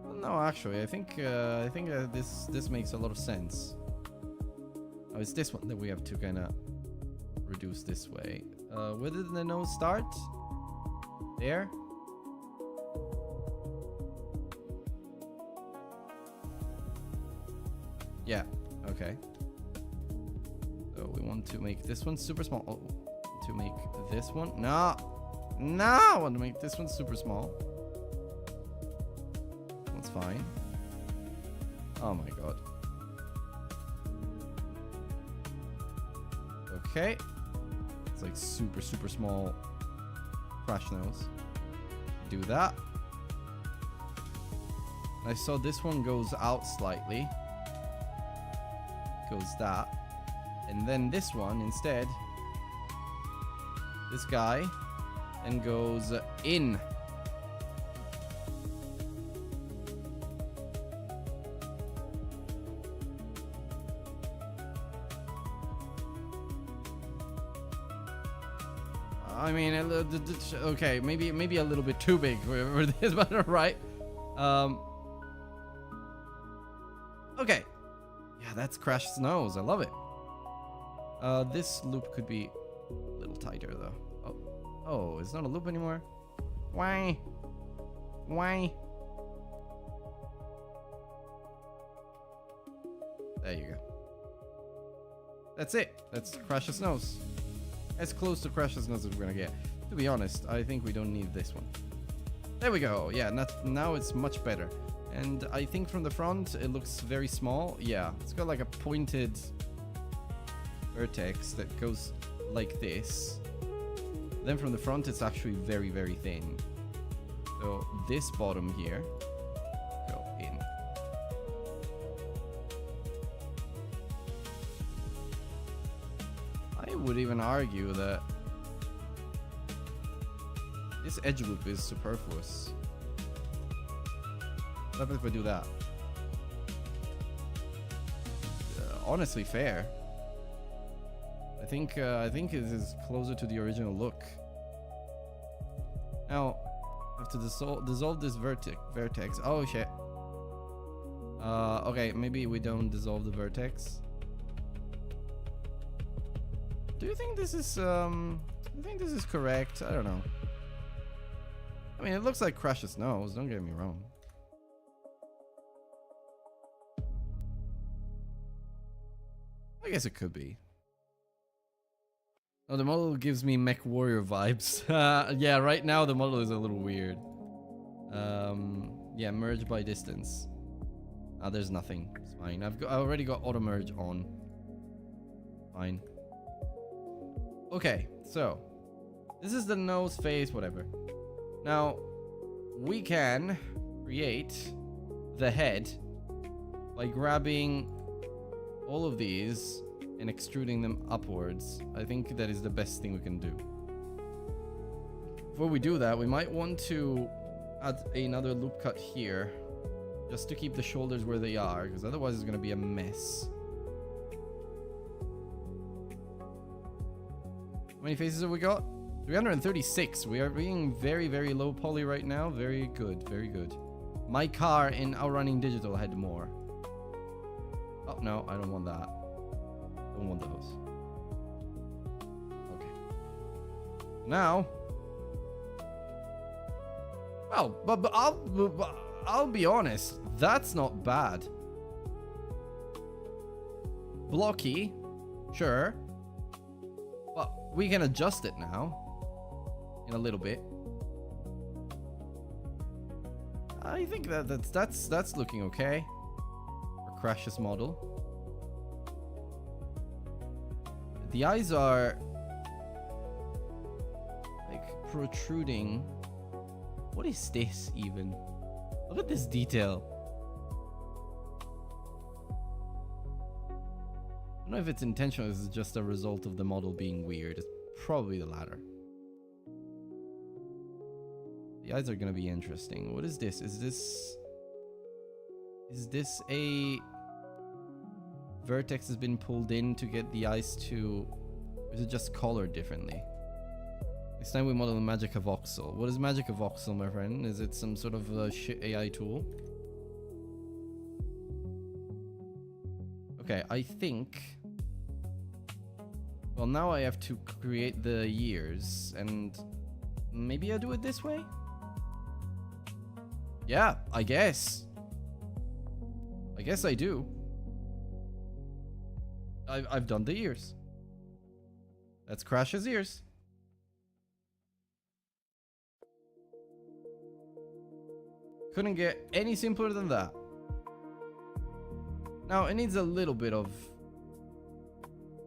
Well, no, actually, I think this makes a lot of sense. Oh, it's this one that we have to kind of reduce this way. Where did the nose start? There? Yeah, okay. So we want to make this one super small. Oh, to make this one. No! No! I want to make this one super small. That's fine. Oh my god. Okay. It's like super, super small crash nose. Do that. I saw this one goes out slightly. Goes that. And then this one instead, this guy, and goes in. I mean, okay, maybe a little bit too big for this, but alright. Okay. Yeah, that's Crash's nose. I love it. This loop could be a little tighter though. Oh, it's not a loop anymore. Why? Why? There you go. That's it. That's Crash's nose. As close to Crash's nose as we're gonna get. To be honest, I think we don't need this one. There we go. Yeah, now it's much better. And I think from the front it looks very small. Yeah, it's got like a pointed vertex that goes like this. Then from the front it's actually very, very thin. So this bottom here, go in. I would even argue that this edge loop is superfluous. What happens if I do that? Honestly, fair. I think it is closer to the original look. Now, I have to dissolve this vertex. Oh shit. Okay, maybe we don't dissolve the vertex. Do you think this is correct? I don't know. I mean, it looks like Crash's nose, don't get me wrong. I guess it could be. Oh, the model gives me Mech Warrior vibes. Yeah, right now the model is a little weird. Yeah, merge by distance. There's nothing. It's fine. I already got auto merge on. Fine. Okay, so this is the nose, face, whatever. Now we can create the head by grabbing all of these and extruding them upwards. I think that is the best thing we can do. Before we do that, we might want to add another loop cut here just to keep the shoulders where they are, because otherwise it's going to be a mess. How many faces have we got? 336. We are being very, very low poly right now. Very good, very good. My car in Outrunning Digital had more. Oh, no, I don't want that. Don't want those. Okay. Now. Well, but I'll be honest. That's not bad. Blocky. Sure. But we can adjust it now. In a little bit. I think that's looking okay. For Crash's model. The eyes are like protruding. What is this even? Look at this detail. I don't know if it's intentional. This is just a result of the model being weird. It's probably the latter. The eyes are gonna be interesting. What is this? Is this a vertex has been pulled in to get the eyes to, or is it just colored differently? Next time we model the Magica Voxel. What is Magica Voxel, my friend? Is it some sort of shit AI tool? Okay, I think Well, now I have to create the years, and maybe I do it this way? Yeah, I guess. I guess I do. I've done the ears. That's Crash's ears. Couldn't get any simpler than that. Now it needs a little bit of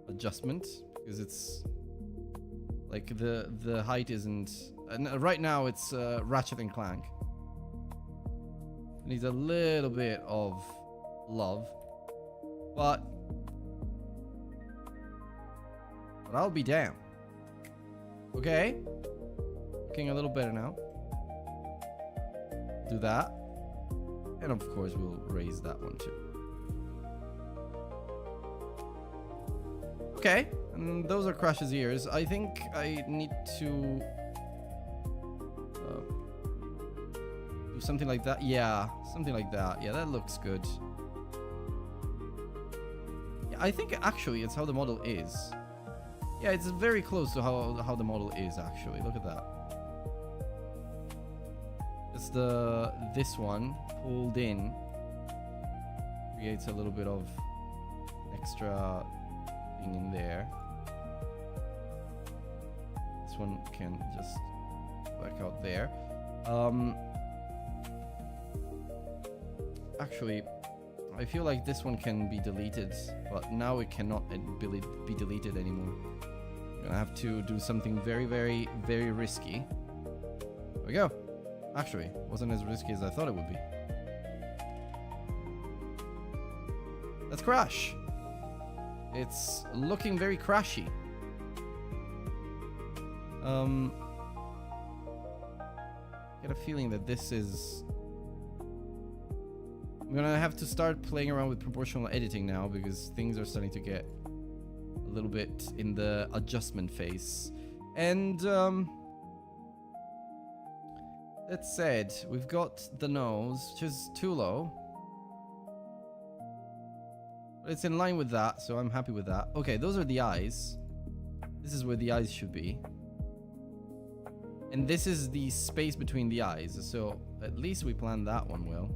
adjustment because it's like the height isn't. Right now it's Ratchet and Clank. It needs a little bit of love, but I'll be damned. Okay, looking a little better now. Do that, and of course we'll raise that one too. Okay, and those are Crash's ears. I think I need to do something like that. Yeah, something like that. Yeah, that looks good. Yeah, I think actually it's how the model is. Yeah, it's very close to how the model is actually. Look at that. It's this one pulled in creates a little bit of extra thing in there. This one can just back out there. Actually, I feel like this one can be deleted, but now it cannot be deleted anymore. I'm gonna have to do something very, very, very risky. There we go. Actually, wasn't as risky as I thought it would be. That's Crash. It's looking very crashy. Get a feeling that this is... I'm gonna have to start playing around with proportional editing now because things are starting to get a little bit in the adjustment phase. And that said, we've got the nose, which is too low. But it's in line with that, so I'm happy with that. Okay, those are the eyes. This is where the eyes should be. And this is the space between the eyes, so at least we planned that one well.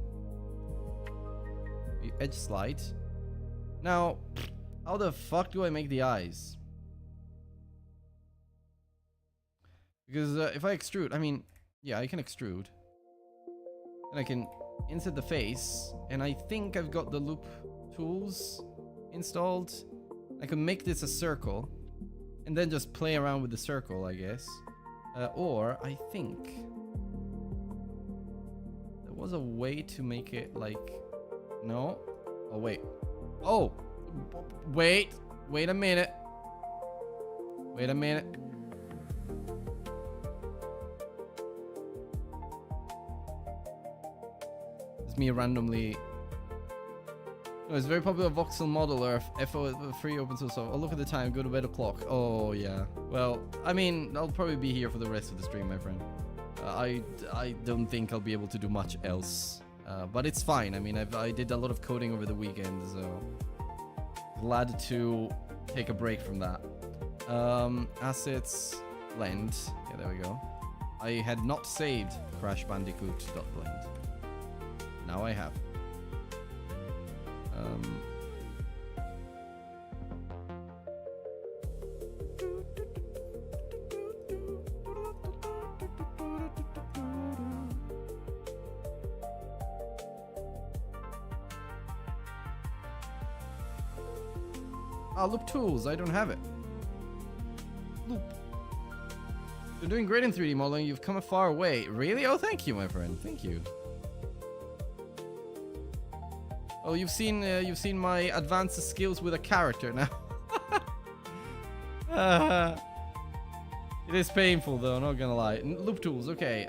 Edge slide. Now, how the fuck do I make the eyes? Because if I extrude, I mean, yeah, I can extrude. And I can insert the face, and I think I've got the loop tools installed. I can make this a circle and then just play around with the circle, I guess. Or I think there was a way to make it like... No? Oh, wait. Oh! Wait! Wait a minute. Wait a minute. It's me randomly... No, it's a very popular voxel modeler. FO free open source. Oh, look at the time. Go to bed o'clock. Oh, yeah. Well, I mean, I'll probably be here for the rest of the stream, my friend. I don't think I'll be able to do much else. But it's fine. I mean, I did a lot of coding over the weekend, so... Glad to take a break from that. Assets, blend. Yeah, there we go. I had not saved Crash Bandicoot.blend. Now I have. Loop tools, I don't have it. Loop. You're doing great in 3D modeling, you've come a far way. Really? Oh, thank you, my friend. Thank you. Oh, you've seen my advanced skills with a character now. It is painful though, not gonna lie. Loop tools, okay.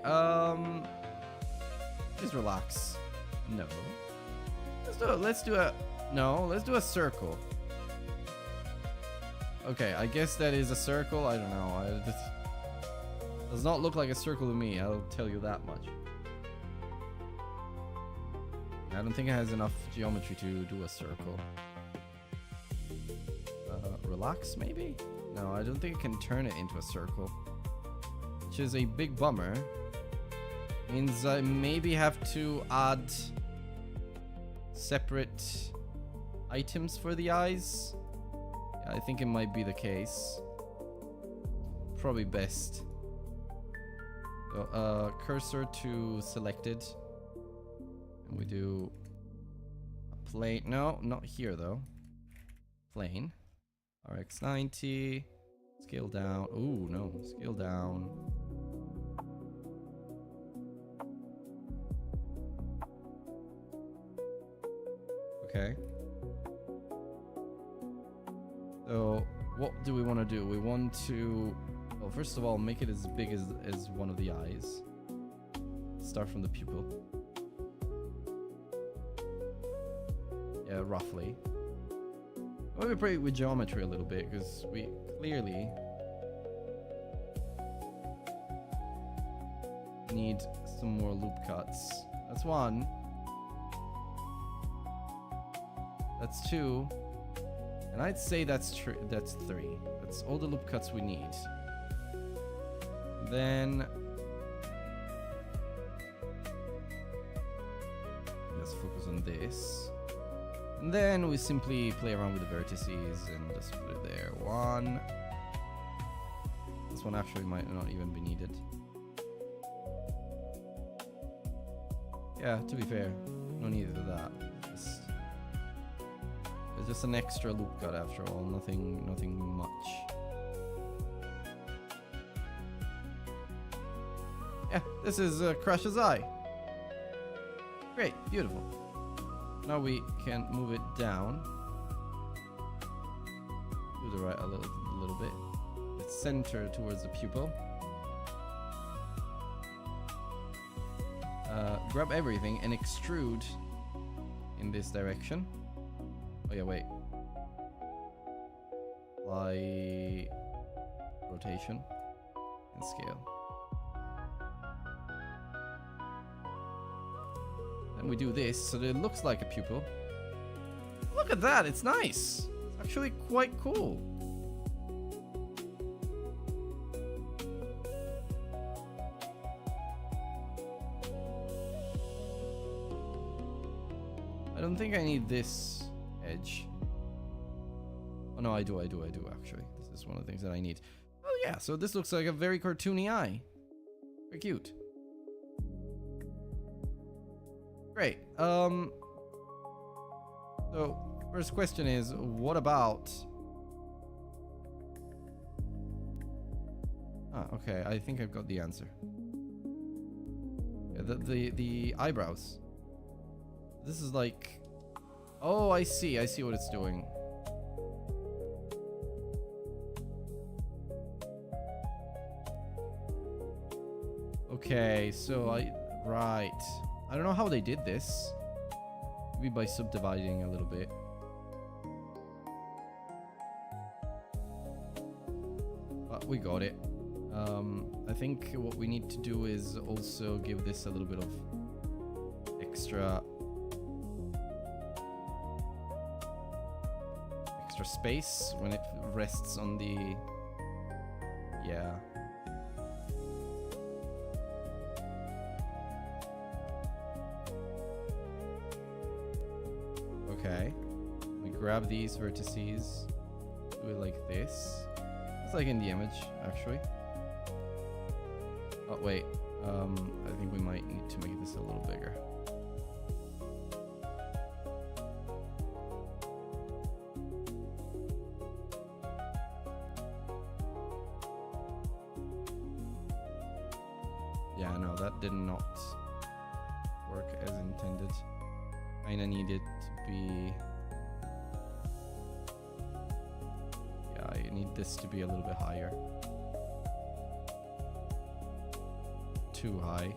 Just relax. No. Let's do a circle. Okay, I guess that is a circle. I don't know. It does not look like a circle to me. I'll tell you that much. I don't think it has enough geometry to do a circle. Relax, maybe? No, I don't think I can turn it into a circle. Which is a big bummer. Means I maybe have to add separate items for the eyes. Yeah, I think it might be the case. Probably best. So, cursor to selected. And we do a plane. No, not here though. Plane. RX 90. Scale down. Ooh, no. Scale down. Okay. So, what do we want to do? We want to, well, first of all, make it as big as one of the eyes. Start from the pupil. Yeah, roughly. Maybe play with geometry a little bit, because we clearly need some more loop cuts. That's one. That's two. And I'd say that's three. That's all the loop cuts we need. Then let's focus on this. And then we simply play around with the vertices and just put it there. One. This one actually might not even be needed. Yeah, to be fair, no need of that. It's just an extra loop cut after all, nothing much. Yeah, this is Crash's eye. Great, beautiful. Now we can move it down to the right a little bit. It's centered towards the pupil. Grab everything and extrude in this direction. Oh yeah, wait. Apply rotation and scale. Then we do this so that it looks like a pupil. Look at that, it's nice. It's actually quite cool. I don't think I need this edge. Oh no, I do actually. This is one of the things that I need. Oh yeah, so this looks like a very cartoony eye. Very cute. Great. So first question is, what about? Ah, okay. I think I've got the answer. Yeah, the eyebrows. This is like, oh, I see what it's doing. Okay, so right. I don't know how they did this. Maybe by subdividing a little bit. But we got it. I think what we need to do is also give this a little bit of extra space when it rests on the, yeah. Okay, we grab these vertices, do it like this. It's like in the image, actually. Oh wait, I think we might need to make this a little bigger. Yeah, no, that did not work as intended. Kinda needed to be... Yeah, I need this to be a little bit higher. Too high.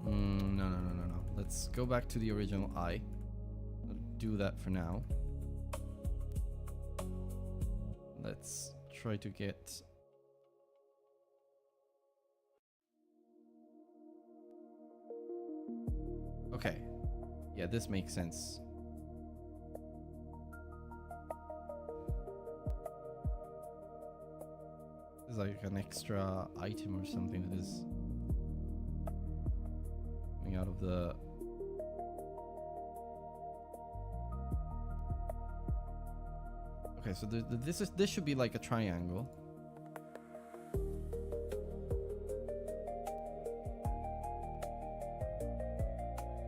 No. Let's go back to the original eye. I'll do that for now. Let's try to get Okay. Yeah, this makes sense. There's like an extra item or something that is coming out of the... Okay, so this should be like a triangle.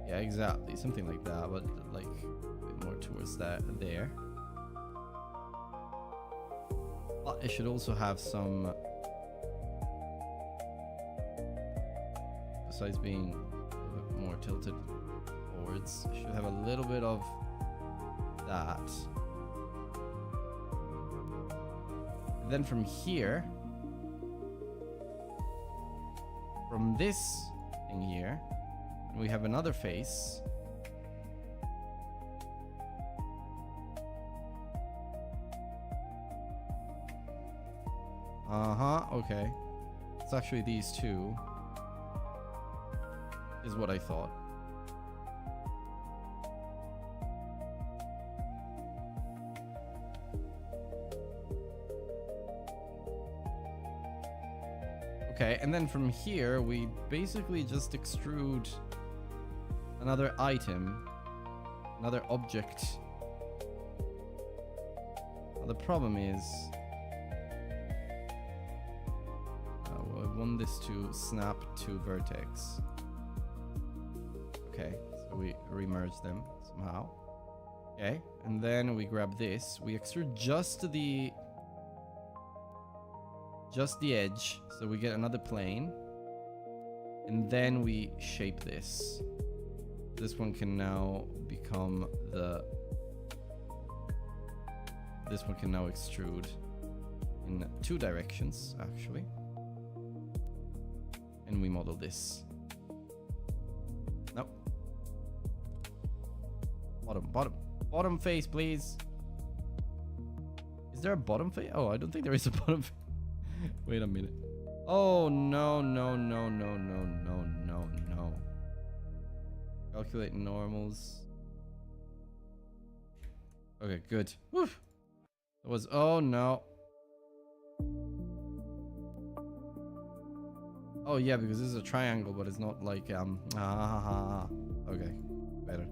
Yeah, exactly, something like that, but like a bit more towards that there. But it should also have some, besides being a bit more tilted forwards, it should have a little bit of that. And then from here, from this thing here, we have another face. Okay. It's actually these two. Is what I thought. Okay, and then from here, we basically just extrude another item, another object. Well, the problem is, I want this to snap to vertex. Okay, so we remerge them somehow. Okay, and then we grab this. We extrude just the edge, so we get another plane. And then we shape this. This one can now become the... This one can now extrude in two directions, actually. And we model this. No. Bottom face, please. Is there a bottom face? Oh, I don't think there is a bottom face. Wait a minute. Oh, no. Calculate normals. Okay, good. Woo. That was... Oh, no. Oh, yeah, because this is a triangle, but it's not like... Okay, better.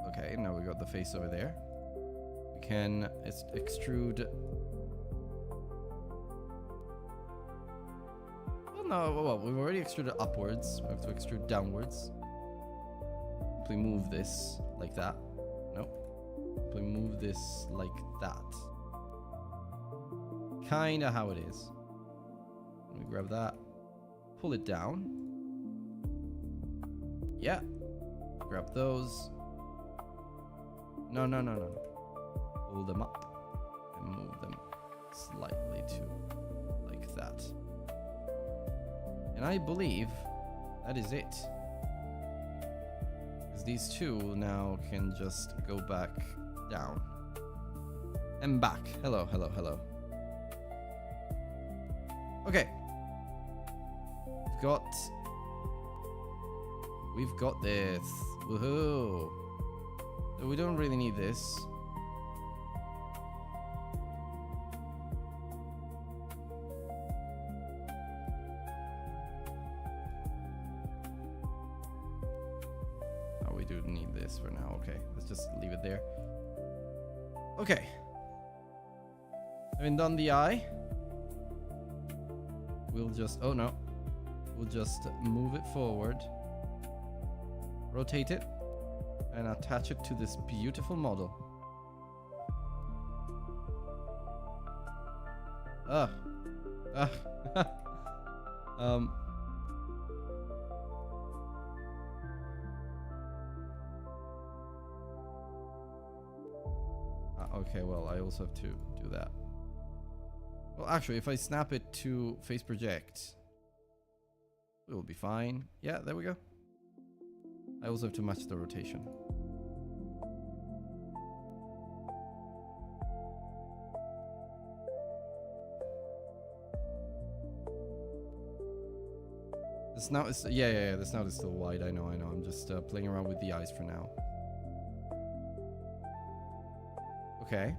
Okay, now we got the face over there. We can extrude... Well, we've already extruded upwards. We have to extrude downwards. Simply move this like that. Nope. Simply move this like that. Kinda how it is. Let me grab that. Pull it down. Yeah. Grab those. No. Pull them up and move them slightly to like that. And I believe that is it. Because these two now can just go back down. And back. Hello. Okay. We've got this. Woohoo. So we don't really need this. We do need this for now. Okay, let's just leave it there. Okay. Having done the eye, we'll just... Oh, no. We'll just move it forward. Rotate it. And attach it to this beautiful model. Okay, well, I also have to do that. Well, actually, if I snap it to face project, it will be fine. Yeah, there we go. I also have to match the rotation. The snout is, yeah, the snout is still wide. I know. I'm just playing around with the eyes for now. Okay.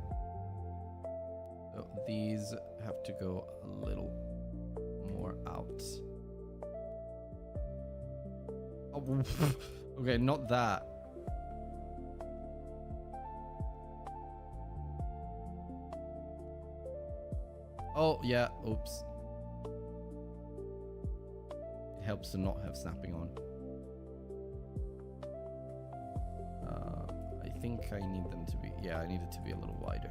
So these have to go a little more out. Oh, okay, not that. Oh, yeah, oops. It helps to not have snapping on. I think I need them to be, yeah, I need it to be a little wider.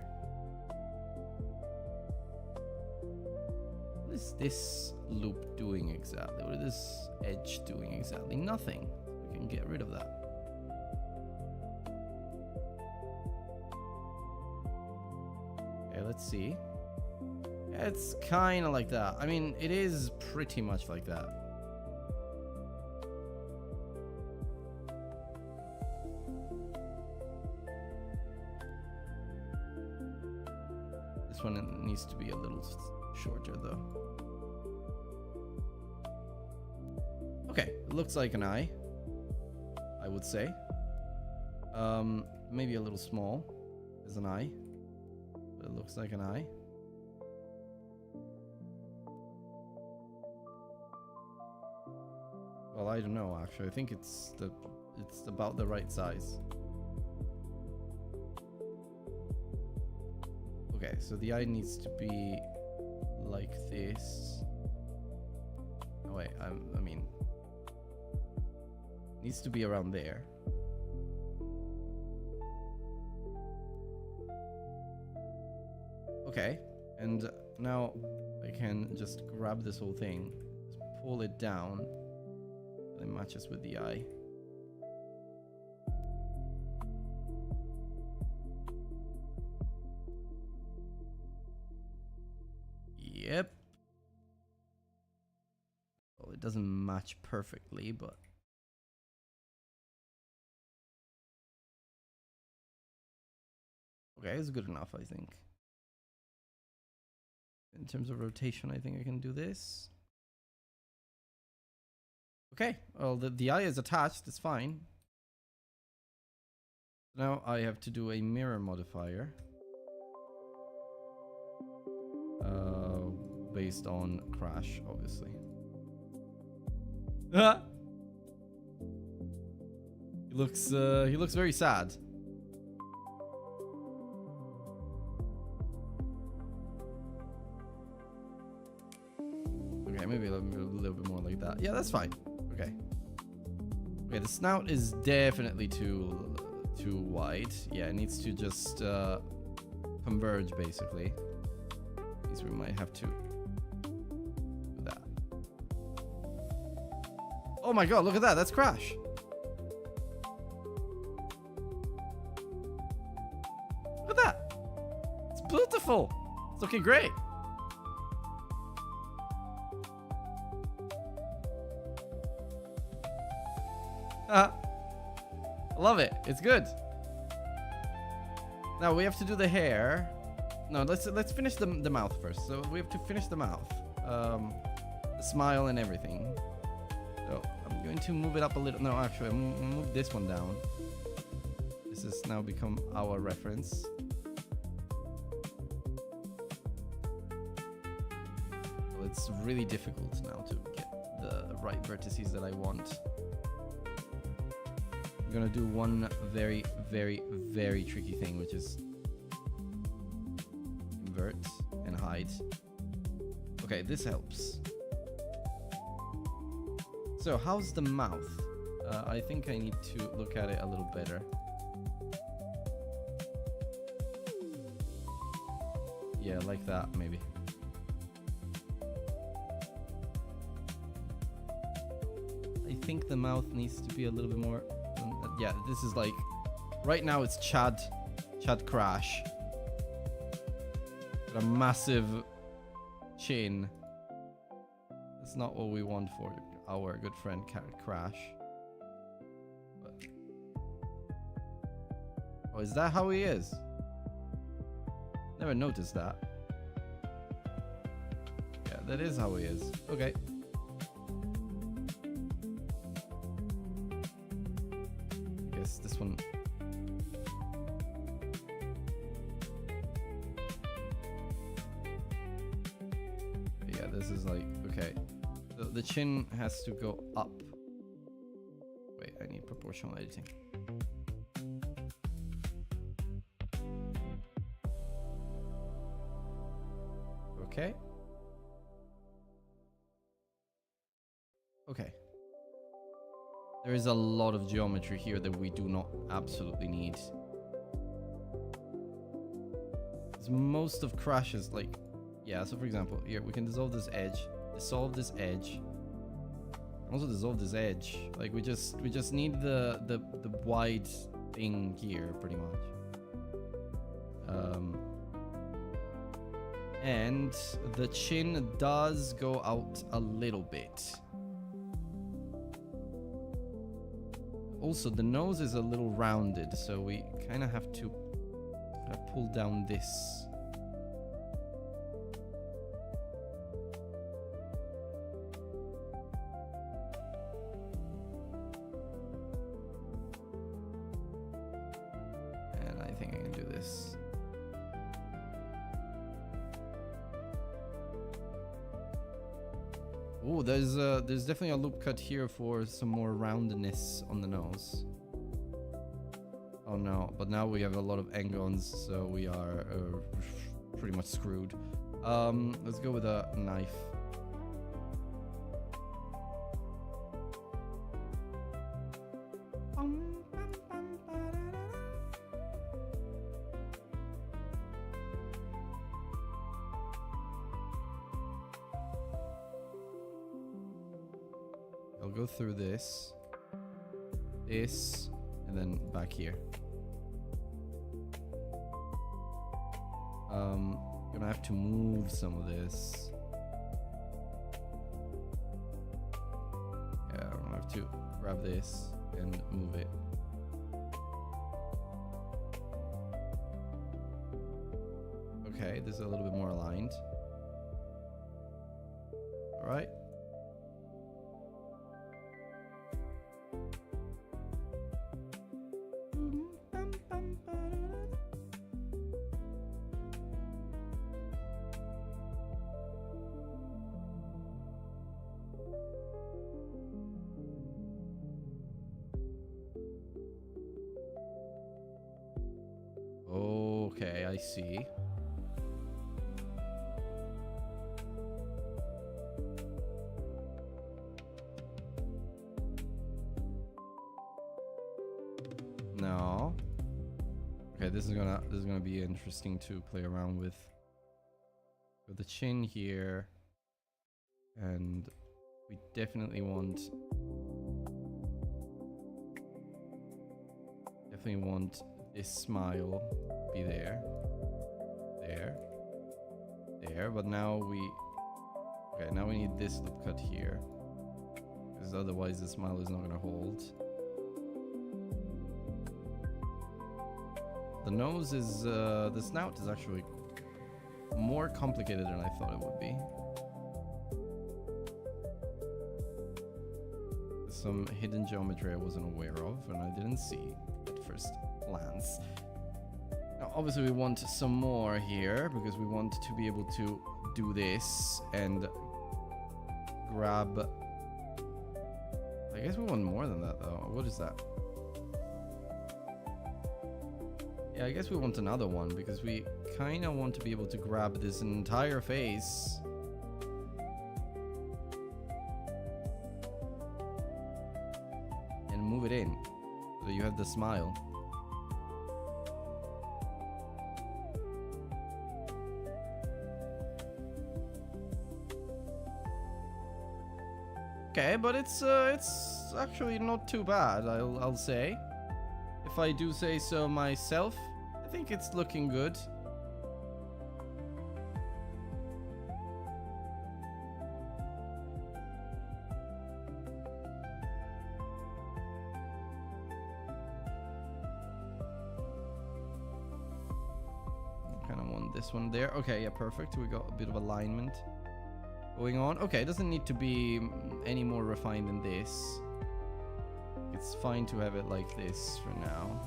What is this loop doing exactly? What is this edge doing exactly? Nothing. We can get rid of that. Okay, let's see. It's kind of like that. I mean, it is pretty much like that. This one needs to be a little shorter though. Okay, it looks like an eye, I would say. Maybe a little small as an eye, but it looks like an eye. Well, I don't know actually. I think it's about the right size. Okay, so the eye needs to be like this. Oh wait, I mean, needs to be around there. Okay, and now I can just grab this whole thing, just pull it down, and it matches with the eye. Yep. Well, it doesn't match perfectly, but okay, it's good enough, I think. In terms of rotation, I think I can do this. Okay, well, the eye is attached, it's fine. Now I have to do a mirror modifier. Based on crash, obviously. He looks very sad. Okay, maybe a little bit more like that. Yeah, that's fine. Okay. Okay, the snout is definitely too wide. Yeah, it needs to just converge basically. At least we might have to do that. Oh my god, look at that. That's Crash. Look at that. It's beautiful. It's looking great. I love it. It's good. Now we have to do the hair. No, let's finish the mouth first. So we have to finish the mouth, the smile and everything. So I'm going to move it up a little. No, actually, I'm move this one down. This has now become our reference. Well, it's really difficult now to get the right vertices that I want. I'm gonna do one very, very, very tricky thing, which is invert and hide. Okay, this helps. So how's the mouth? I think I need to look at it a little better. Yeah, like that maybe. I think the mouth needs to be a little bit more. Yeah, this is like right now it's Chad Crash. Got a massive chin. That's not what we want for our good friend Crash. But, oh, is that how he is? Never noticed that. Yeah, that is how he is. Okay. this is like, okay. The chin has to go up. Wait, I need proportional editing. Okay. Okay. There is a lot of geometry here that we do not absolutely need. Because most of Crash's, like, yeah, so for example, here we can dissolve this edge, also dissolve this edge. Like we just need the wide thing here pretty much. And the chin does go out a little bit. Also, the nose is a little rounded, so we kind of have to pull down this. And I think I can do this. Oh, there's definitely a loop cut here for some more roundness on the nose. Oh no, but now we have a lot of engons, so we are pretty much screwed. Let's go with a knife. I'll go through this, and then back here. Gonna have to move some of this. Yeah, I'm gonna have to grab this and move it. Okay, this is a little bit more aligned. All right. Okay, I see. No. Okay, this is gonna be interesting to play around with. The chin here, and we definitely want this smile to be there, but now we need this loop cut here, because otherwise the smile is not gonna hold. The nose is, the snout is actually more complicated than I thought it would be. Some hidden geometry I wasn't aware of and I didn't see at first glance. Now obviously we want some more here because we want to be able to do this and grab. I guess we want more than that though. What is that? Yeah, I guess we want another one because we kind of want to be able to grab this entire face. And move it in so you have the smile. Okay, but it's actually not too bad, I'll say. If I do say so myself, I think it's looking good. Kind of want this one there. Okay, yeah, perfect. We got a bit of alignment going on. Okay, it doesn't need to be any more refined than this. It's fine to have it like this for now.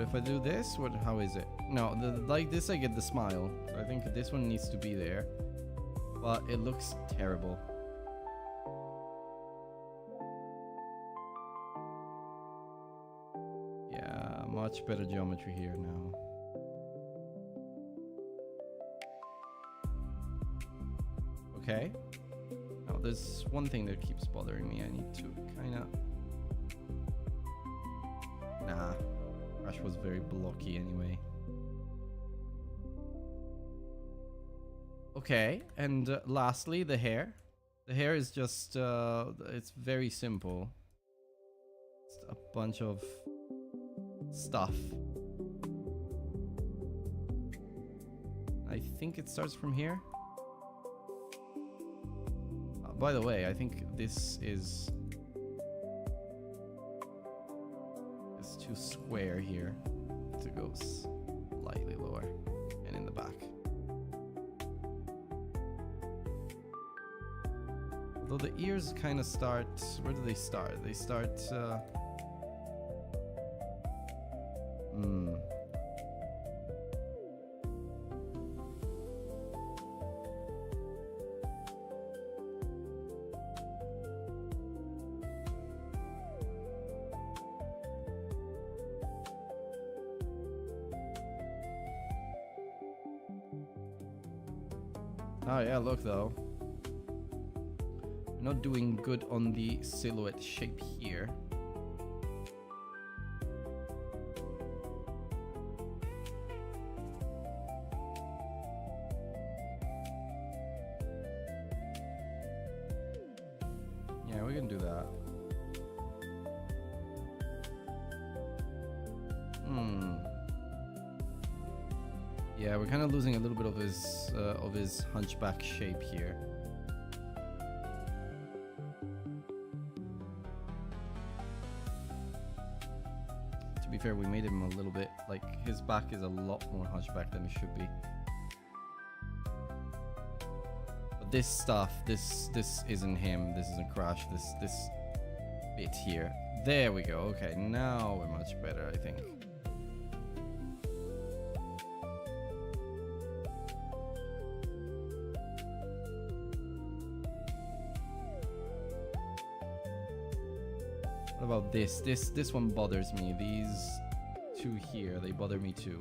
What if I do this? What? How is it? No, like this I get the smile. So I think this one needs to be there. But it looks terrible. Yeah, much better geometry here now. Okay. Now there's one thing that keeps bothering me. I need to kind of... Nah. Crash was very blocky anyway. Okay, and lastly, the hair. The hair is just, it's very simple. It's a bunch of stuff. I think it starts from here. By the way, I think this is... It's too square here to go slightly lower and in the back. Although the ears kind of start... Where do they start? They start... Oh yeah, look though. I'm not doing good on the silhouette shape here. Yeah, we can do that. Yeah, we're kind of losing a little bit of his hunchback shape here. To be fair, we made him a little bit like his back is a lot more hunchback than it should be. But this stuff, this isn't him. This isn't Crash. This bit here. There we go. Okay, now we're much better, I think. What about this? This one bothers me. These two here, they bother me too.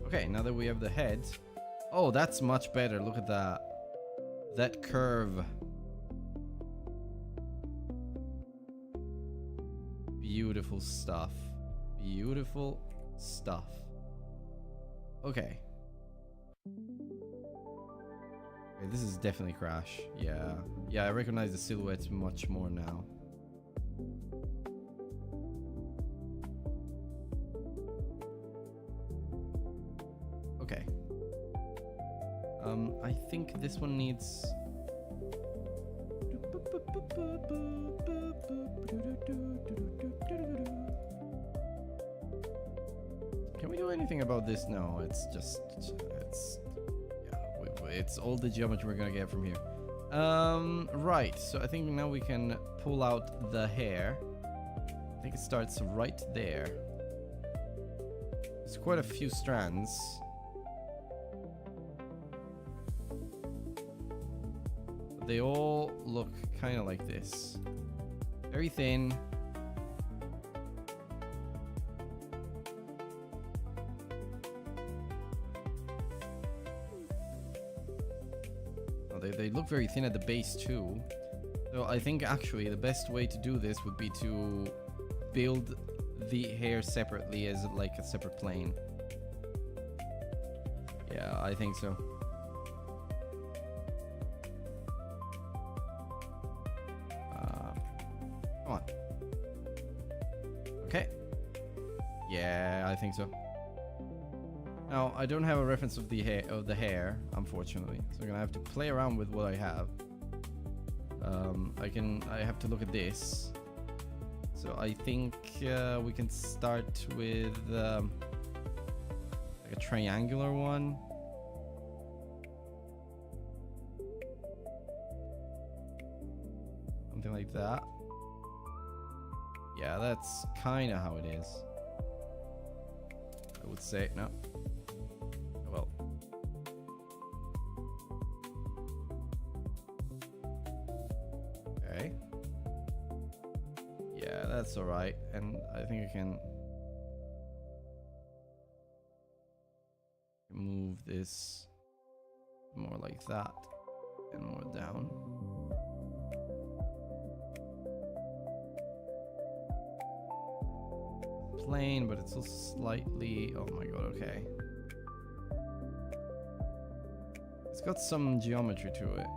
Okay, now that we have the head. Oh, that's much better. Look at that. That curve. Beautiful stuff. Beautiful stuff. Okay. Okay, this is definitely Crash. Yeah. Yeah, I recognize the silhouettes much more now. Okay. I think this one needs... Can we do anything about this? No, it's just... it's all the geometry we're gonna get from here. Right, so I think now we can pull out the hair. I think it starts right there. There's quite a few strands. They all look kind of like this. Very thin. Oh, they look very thin at the base too. So I think actually the best way to do this would be to build the hair separately as like a separate plane. Yeah, I think so. Come on. Okay. Yeah, I think so. Now, I don't have a reference of the hair, unfortunately. So I'm gonna have to play around with what I have. I have to look at this. So I think we can start with like a triangular one. like that. Yeah, that's kind of how it is. I would say. No. Well. Okay. Yeah, that's alright. And I think I can move this more like that and more down. Plain, but it's also slightly, oh my god, okay. It's got some geometry to it.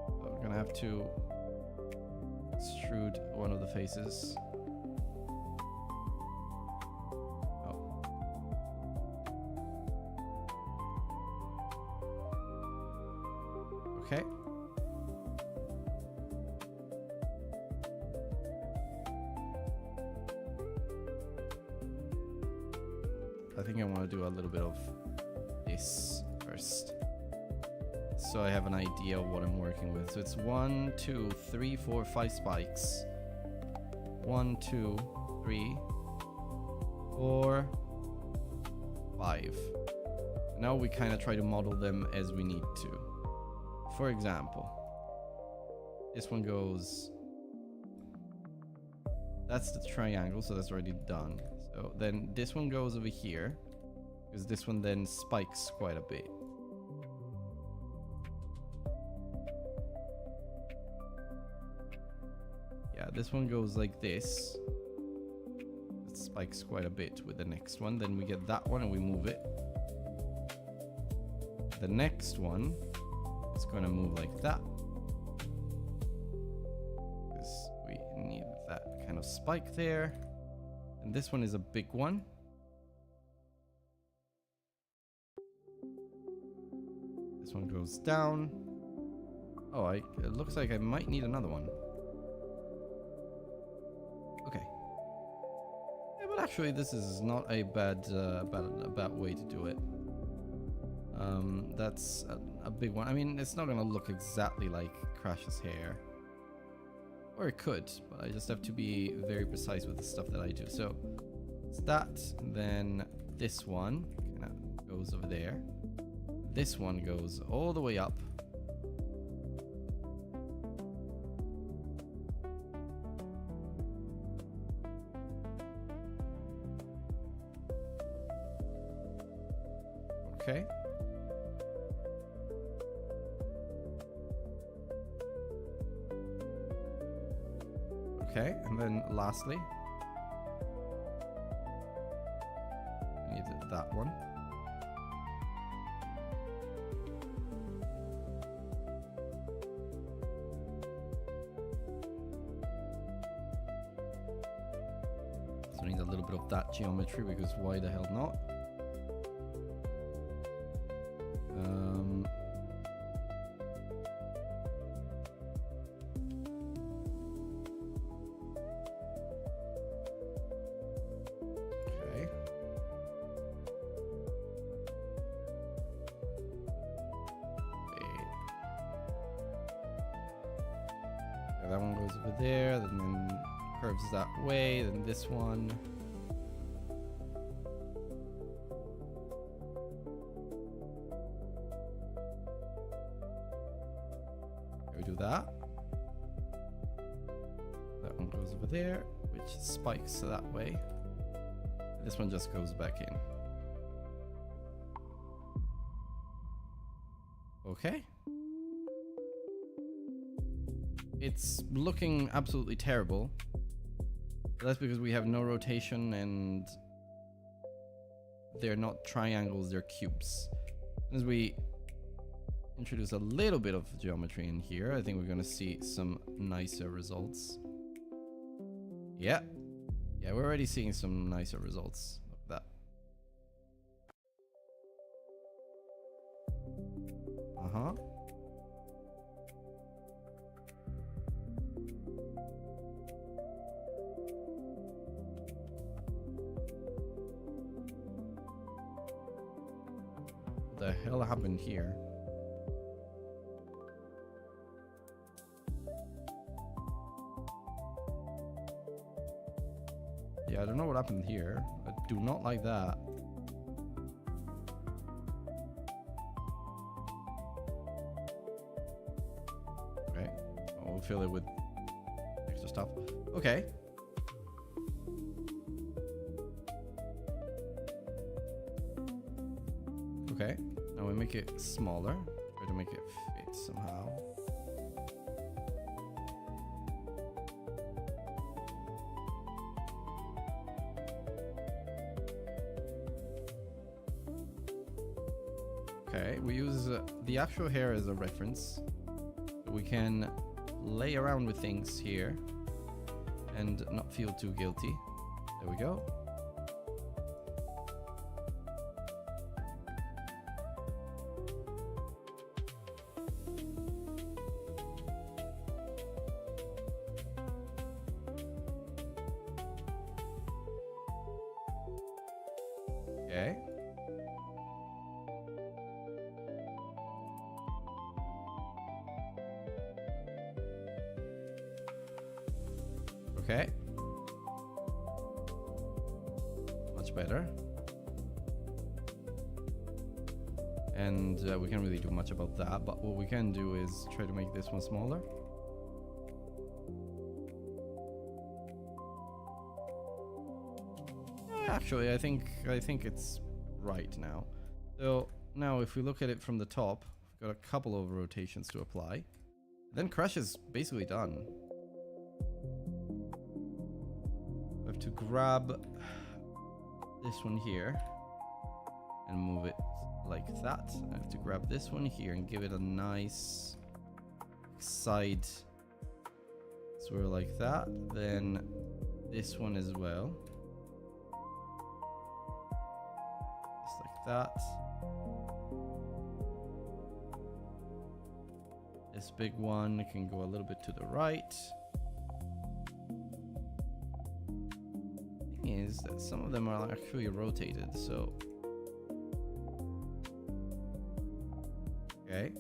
So we're gonna have to extrude one of the faces. Oh. Okay. I think I want to do a little bit of this first, so I have an idea of what I'm working with. So it's 1, 2, 3, 4, 5 spikes. 1, 2, 3, 4, 5. Now we kind of try to model them as we need to. For example, this one goes, that's the triangle, so that's already done. So then this one goes over here, because this one then spikes quite a bit. Yeah, this one goes like this. It spikes quite a bit with the next one. Then we get that one and we move it. The next one is going to move like that, because we need that kind of spike there. And this one is a big one. This one goes down. Oh, it looks like I might need another one. Okay. Yeah, but actually, this is not a bad way to do it. That's a big one. I mean, it's not gonna look exactly like Crash's hair. Or it could, but I just have to be very precise with the stuff that I do. So it's that, then this one kind of goes over there. This one goes all the way up. Okay. Okay, and then lastly, we need that one. So we need a little bit of that geometry, because why the hell not? That one goes over there, then curves that way, then this one. We do that. That one goes over there, which spikes that way. This one just goes back in. Okay. It's looking absolutely terrible. That's because we have no rotation and they're not triangles, they're cubes. As we introduce a little bit of geometry in here, I think we're going to see some nicer results. Yeah. Yeah, we're already seeing some nicer results. Look at that. Uh-huh. What the hell happened here? Yeah, I don't know what happened here. I do not like that. Okay. Oh, we'll fill it with extra stuff. Okay. Okay. Now we make it smaller. Try to make it fit somehow. Okay, we use the actual hair as a reference. So we can lay around with things here and not feel too guilty. There we go. Okay. Okay. Much better. And we can't really do much about that, but what we can do is try to make this one smaller. Actually, I think it's right now. So now if we look at it from the top, we've got a couple of rotations to apply. Then Crash is basically done. I have to grab this one here and move it like that. I have to grab this one here and give it a nice side swirl like that. Then this one as well. Just like that. This big one can go a little bit to the right. Thing is that some of them are actually rotated, so okay.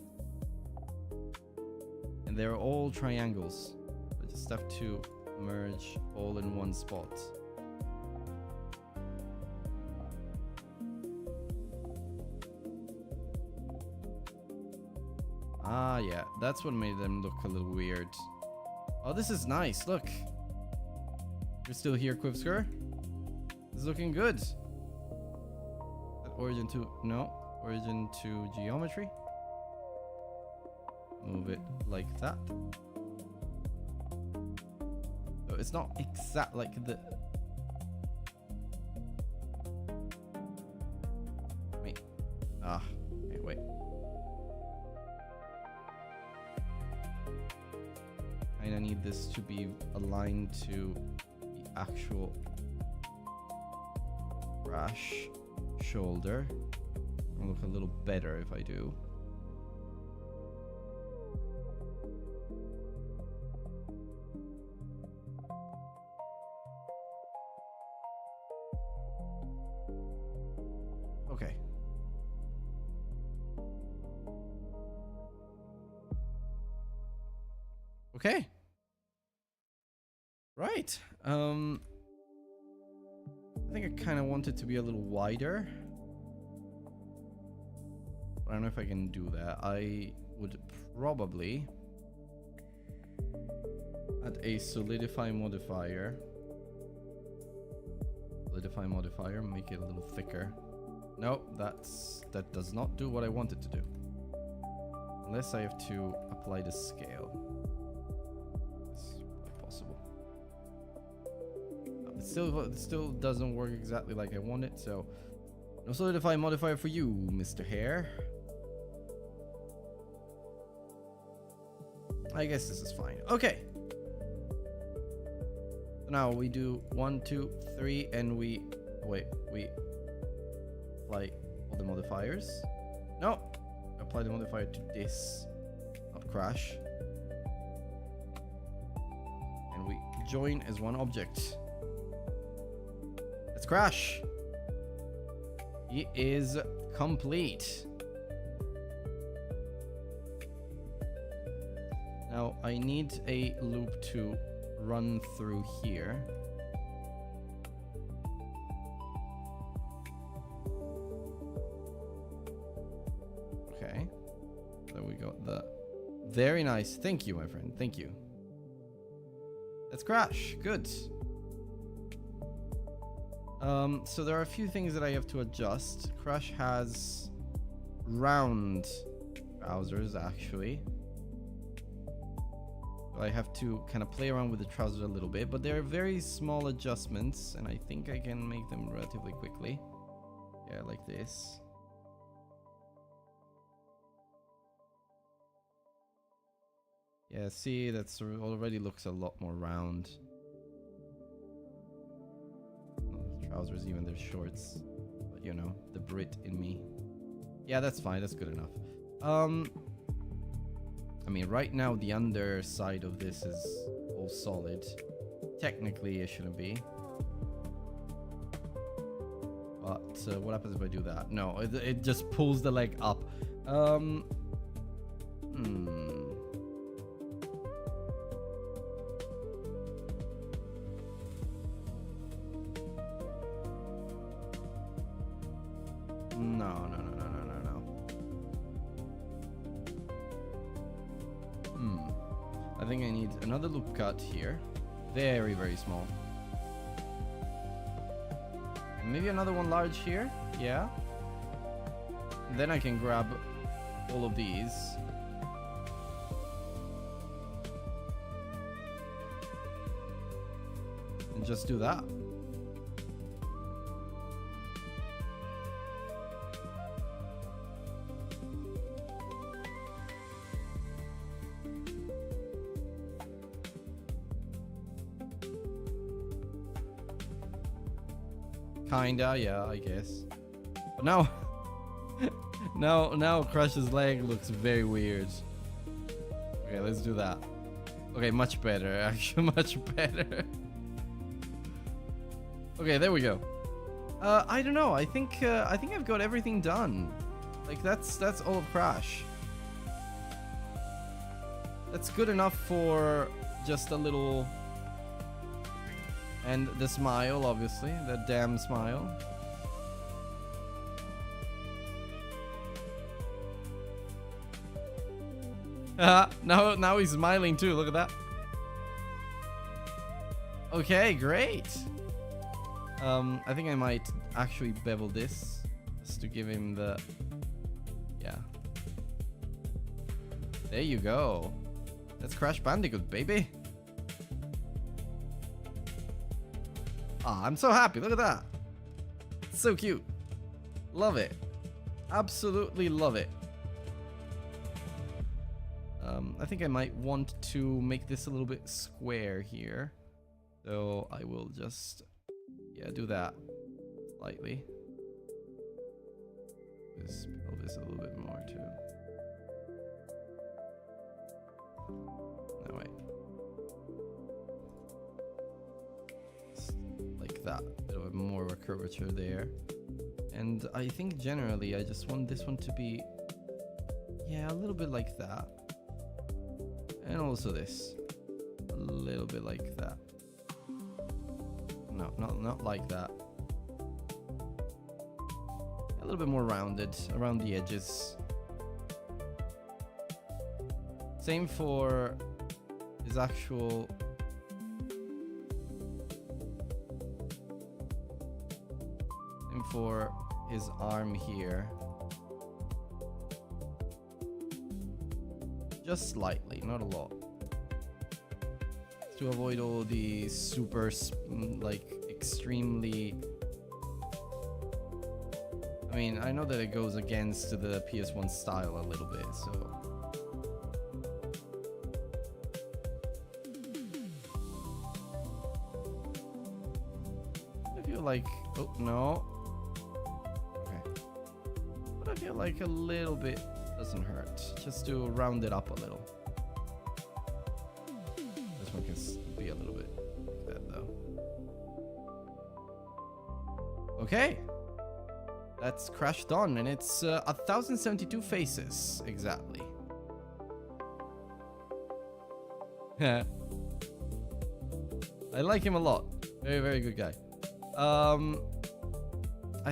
And they're all triangles. I just have to merge all in one spot. Ah, yeah, that's what made them look a little weird. Oh, this is nice. Look, you're still here, Quivsker. This is looking good. That origin to origin to geometry. Move it like that. So it's not exact like the. Wait. Ah. Okay, wait. I need this to be aligned to the actual Crash shoulder. It'll look a little better if I do. Okay. Okay. Right. I think I kind of want it to be a little wider. I don't know if I can do that. I would probably add a solidify modifier. Solidify modifier, make it a little thicker. No, that does not do what I want it to do. Unless I have to apply the scale. It still doesn't work exactly like I want it, so no solidify modifier for you, Mr. Hair. I guess this is fine. Okay. So now we do 1, 2, 3, and we apply all the modifiers. No, apply the modifier to this, not Crash, and we join as one object. Let's Crash. He is complete. Now I need a loop to run through here. What the? Very nice. Thank you, my friend. Thank you. Let's crash. Good. So there are a few things that I have to adjust. Crash has round trousers, actually. So I have to kind of play around with the trousers a little bit, but they're very small adjustments, and I think I can make them relatively quickly. Yeah, like this. Yeah, see, that's already looks a lot more round. Trousers, even their shorts, but you know, the Brit in me. Yeah, that's fine. That's good enough. I mean, right now the underside of this is all solid. Technically, it shouldn't be. But what happens if I do that? No, it just pulls the leg up. I think I need another loop cut here. Very, very small. And maybe another one large here. Yeah. Then I can grab all of these. And just do that. Kinda, yeah, I guess. But now, now Crush's leg looks very weird. Okay, let's do that. Okay, much better, actually, much better. Okay, there we go. I don't know. I think I've got everything done. Like that's all of Crash. That's good enough for just a little. And the smile, obviously, the damn smile. Now he's smiling too. Look at that. Okay, great. I think I might actually bevel this just to give him the. Yeah. There you go. That's Crash Bandicoot, baby. Ah, I'm so happy. Look at that. It's so cute. Love it. Absolutely love it. I think I might want to make this a little bit square here. So I will just, yeah, do that slightly. This pelvis a little bit more too. No, wait. Like that, bit of more of a curvature there. And I think generally I just want this one to be, yeah, a little bit like that. And also this, a little bit like that. No, not like that. A little bit more rounded around the edges. Same for his actual. Same for his arm here. Just slightly, not a lot. To avoid all the super, like, extremely... I mean, I know that it goes against the PS1 style a little bit, so... I feel like... Oh, no. Okay. But I feel like a little bit doesn't hurt. Just to round it up a little. This one can be a little bit like that, though. Okay. That's crashed on, and it's 1072 faces, exactly. I like him a lot. Very, very good guy. I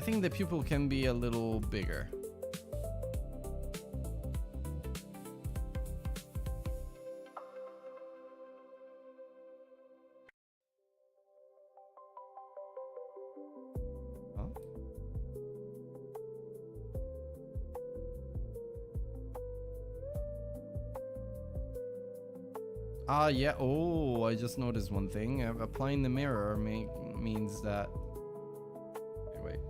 think the pupil can be a little bigger. Ah, yeah. Oh, I just noticed one thing. Applying the mirror means that. Wait.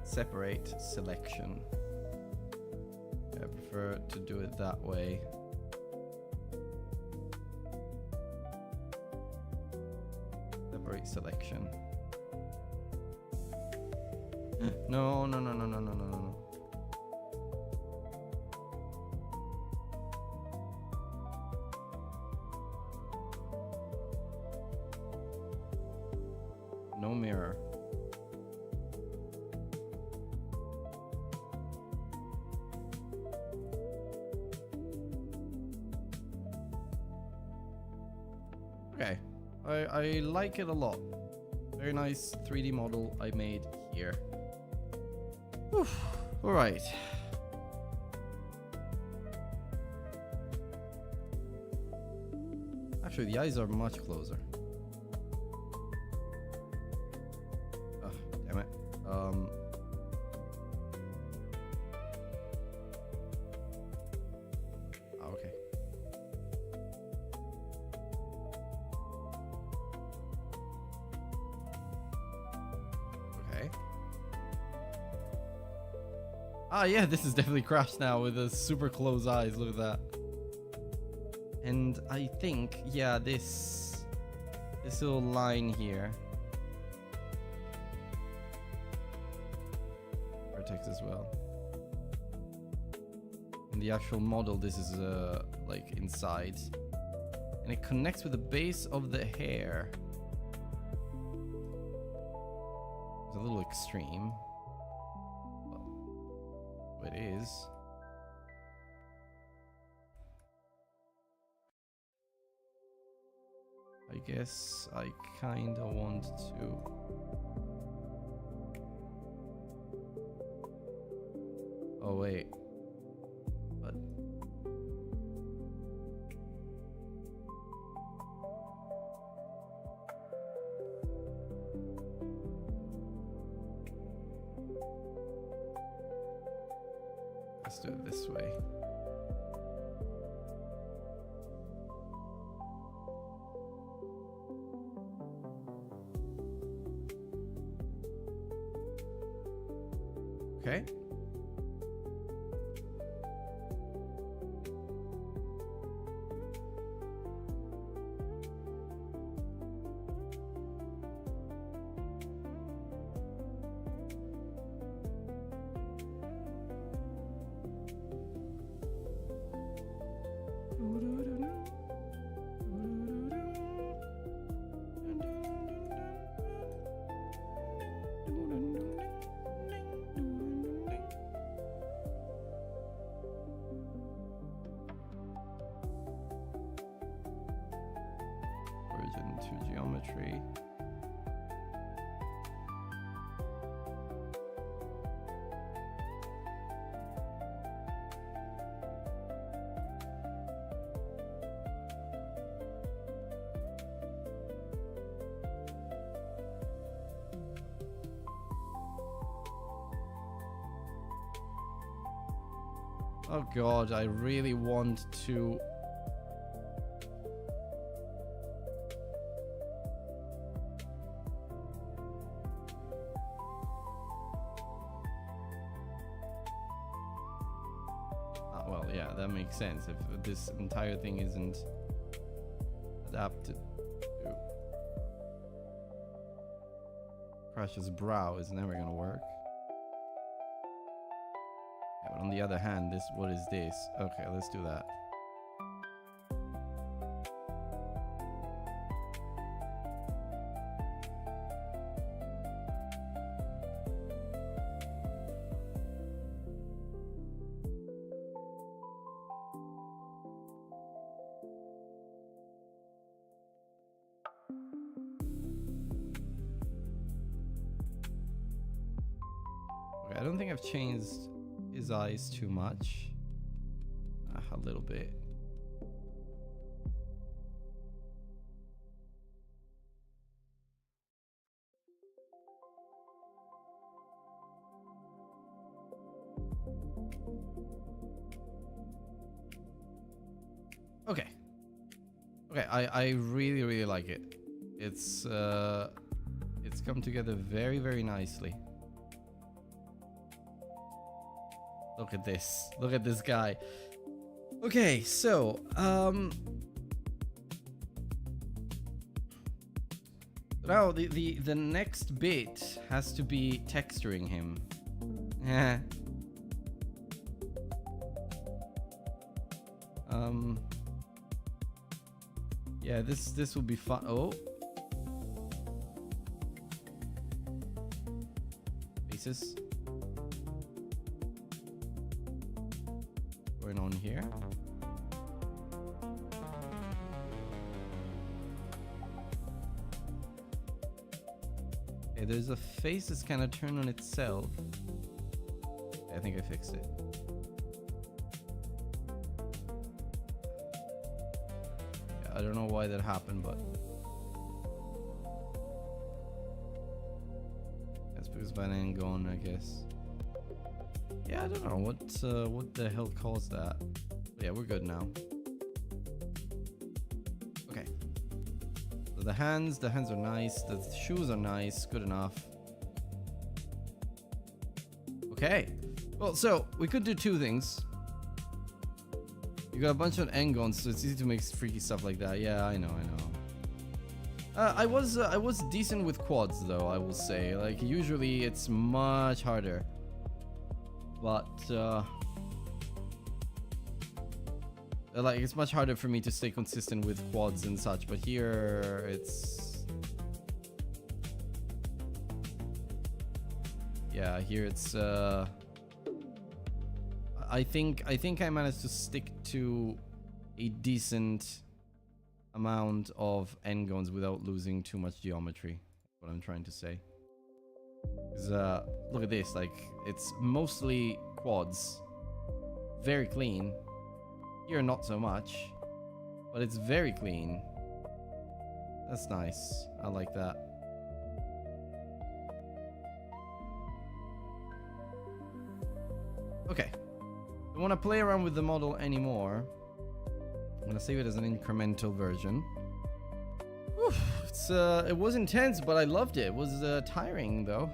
Separate selection. I prefer to do it that way. Separate selection. No, no, no, no, no, no, no, no. No mirror. Okay, I like it a lot. Very nice 3D model I made here. Whew. All right. Actually, the eyes are much closer. Oh, damn it. Okay. Okay. Ah, yeah, this is definitely Crash now with the super close eyes. Look at that. And I think, yeah, this little line here. Vertex as well. In the actual model, this is like inside. And it connects with the base of the hair. It's a little extreme. But it is. I guess I kinda want to. Oh wait. But let's do it this way. Okay. Origin to geometry. Oh god, I really want to. Well, yeah, that makes sense. If this entire thing isn't adapted to Crash's brow, is never gonna work. Yeah, but on the other hand, what is this? Okay, let's do that. Okay, I don't think I've changed his eyes too much. A little bit. Okay. Okay, I really, really like it. It's come together very, very nicely. Look at this. Look at this guy. Okay, so, now the next bit has to be texturing him. Yeah. Yeah, this will be fun. Oh. Faces. Going on here. Okay, there's a face that's kind of turned on itself. I think I fixed it. Yeah, I don't know why that happened, but that's because Van ain't gone, I guess. Yeah, I don't know what the hell caused that. But yeah, we're good now. Okay. So the hands are nice. The shoes are nice. Good enough. Okay. Well, so we could do two things. You got a bunch of Engons, so it's easy to make freaky stuff like that. Yeah, I know. I was decent with quads, though. I will say, like, usually it's much harder. But like, it's much harder for me to stay consistent with quads and such. But here, it's here it's I think I managed to stick to a decent amount of Engons without losing too much geometry. That's what I'm trying to say. Look at this, like, it's mostly quads. Very clean. Here, not so much. But it's very clean. That's nice. I like that. Okay. Don't want to play around with the model anymore. I'm gonna save it as an incremental version. Oof, it was intense, but I loved it. It was tiring, though.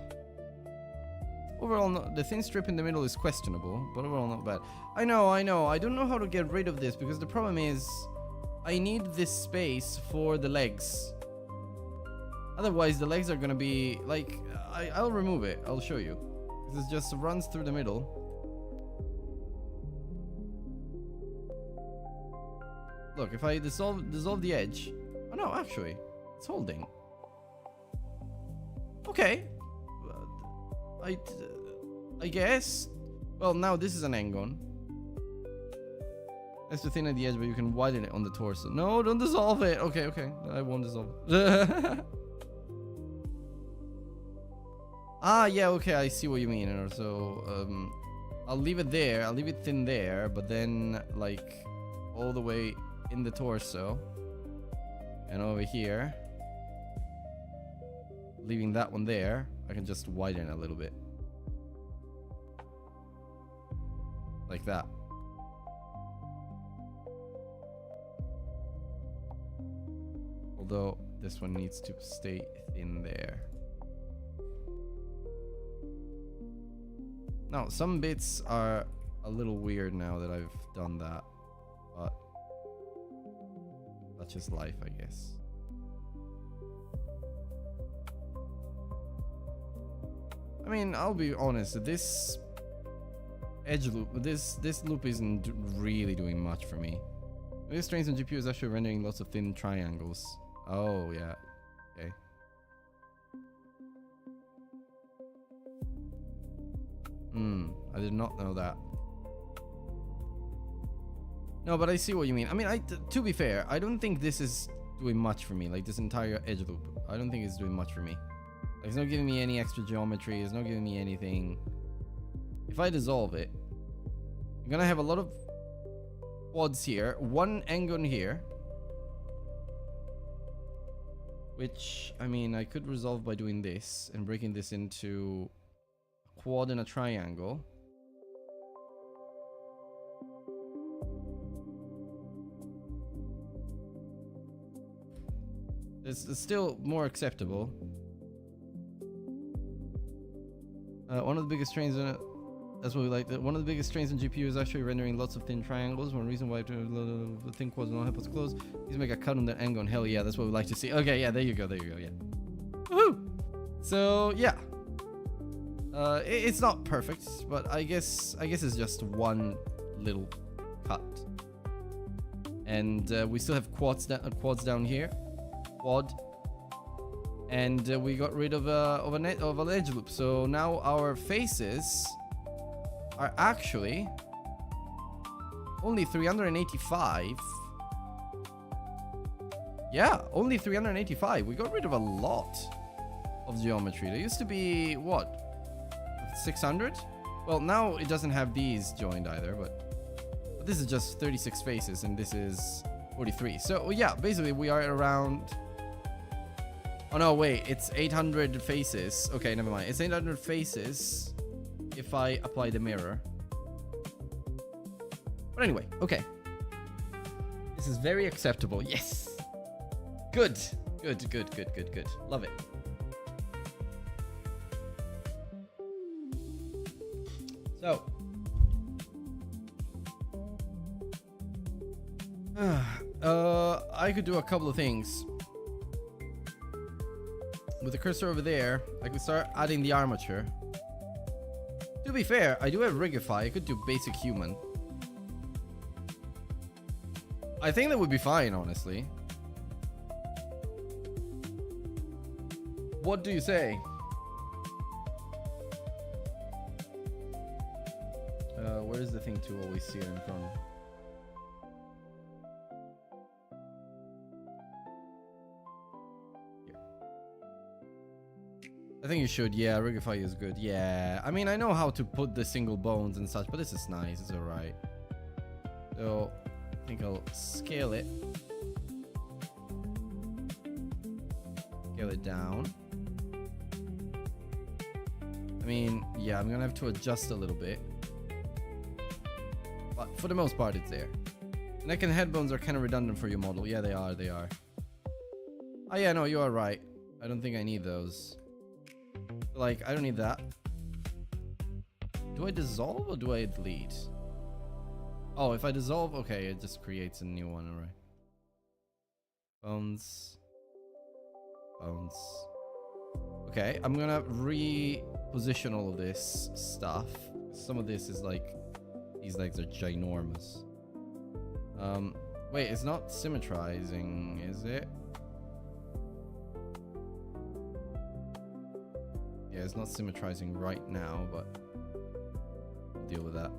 Overall, the thin strip in the middle is questionable, but overall not bad. I know. I don't know how to get rid of this, because the problem is I need this space for the legs. Otherwise, the legs are gonna be like... I'll remove it. I'll show you. This just runs through the middle. Look, if I dissolve the edge... Oh no, actually, it's holding. Okay. I guess. Well, now this is an Engon. That's the thin at the edge, but you can widen it on the torso. No, don't dissolve it. Okay. I won't dissolve it. Ah, yeah, okay, I see what you mean. So, I'll leave it there. I'll leave it thin there, but then, like, all the way in the torso. And over here. Leaving that one there. I can just widen it a little bit. Like that. Although this one needs to stay thin there. Now, some bits are a little weird now that I've done that. But that's just life, I guess. I mean, I'll be honest, this edge loop, this loop isn't really doing much for me. This strains on GPU is actually rendering lots of thin triangles. Oh, yeah. Okay. I did not know that. No, but I see what you mean. I mean, to be fair, I don't think this is doing much for me. Like, this entire edge loop, I don't think it's doing much for me. Like, it's not giving me any extra geometry. It's not giving me anything. If I dissolve it, I'm gonna have a lot of quads here. One Engon here. Which, I mean, I could resolve by doing this and breaking this into a quad and a triangle. It's still more acceptable. One of the biggest strains in it. That's what we like. One of the biggest strains in GPU is actually rendering lots of thin triangles. One reason why the thin quads don't help us close. Please make a cut on that angle. And hell yeah, that's what we like to see. Okay, yeah, there you go, yeah. Woohoo! So yeah, it's not perfect, but I guess it's just one little cut. And we still have quads down here, quad. And we got rid of an edge loop. So now our faces are actually only 385. Yeah, only 385. We got rid of a lot of geometry. There used to be, what, 600? Well, now it doesn't have these joined either, but this is just 36 faces and this is 43. So yeah, basically we are around... Oh no, wait, it's 800 faces. Okay, never mind. It's 800 faces if I apply the mirror. But anyway, okay. This is very acceptable. Yes. Good. Good. Love it. So. I could do a couple of things. With the cursor over there, I could start adding the armature. To be fair, I do have Rigify. I could do basic human. I think that would be fine, honestly. What do you say? Where is the thing to always see it in front? I think you should, yeah, Rigify is good, yeah. I mean, I know how to put the single bones and such, but this is nice, it's alright. So, I think I'll scale it. Scale it down. I mean, yeah, I'm gonna have to adjust a little bit. But for the most part, it's there. Neck and head bones are kind of redundant for your model. Yeah, they are. Oh yeah, no, you are right. I don't think I need those. Like, I don't need that. Do I dissolve or do I delete? Oh, if I dissolve, okay, it just creates a new one, alright. Bones. Okay, I'm gonna reposition all of this stuff. Some of this is like, these legs are ginormous. Wait, it's not symmetrizing, is it? Yeah, it's not symmetrizing right now, but we'll deal with that.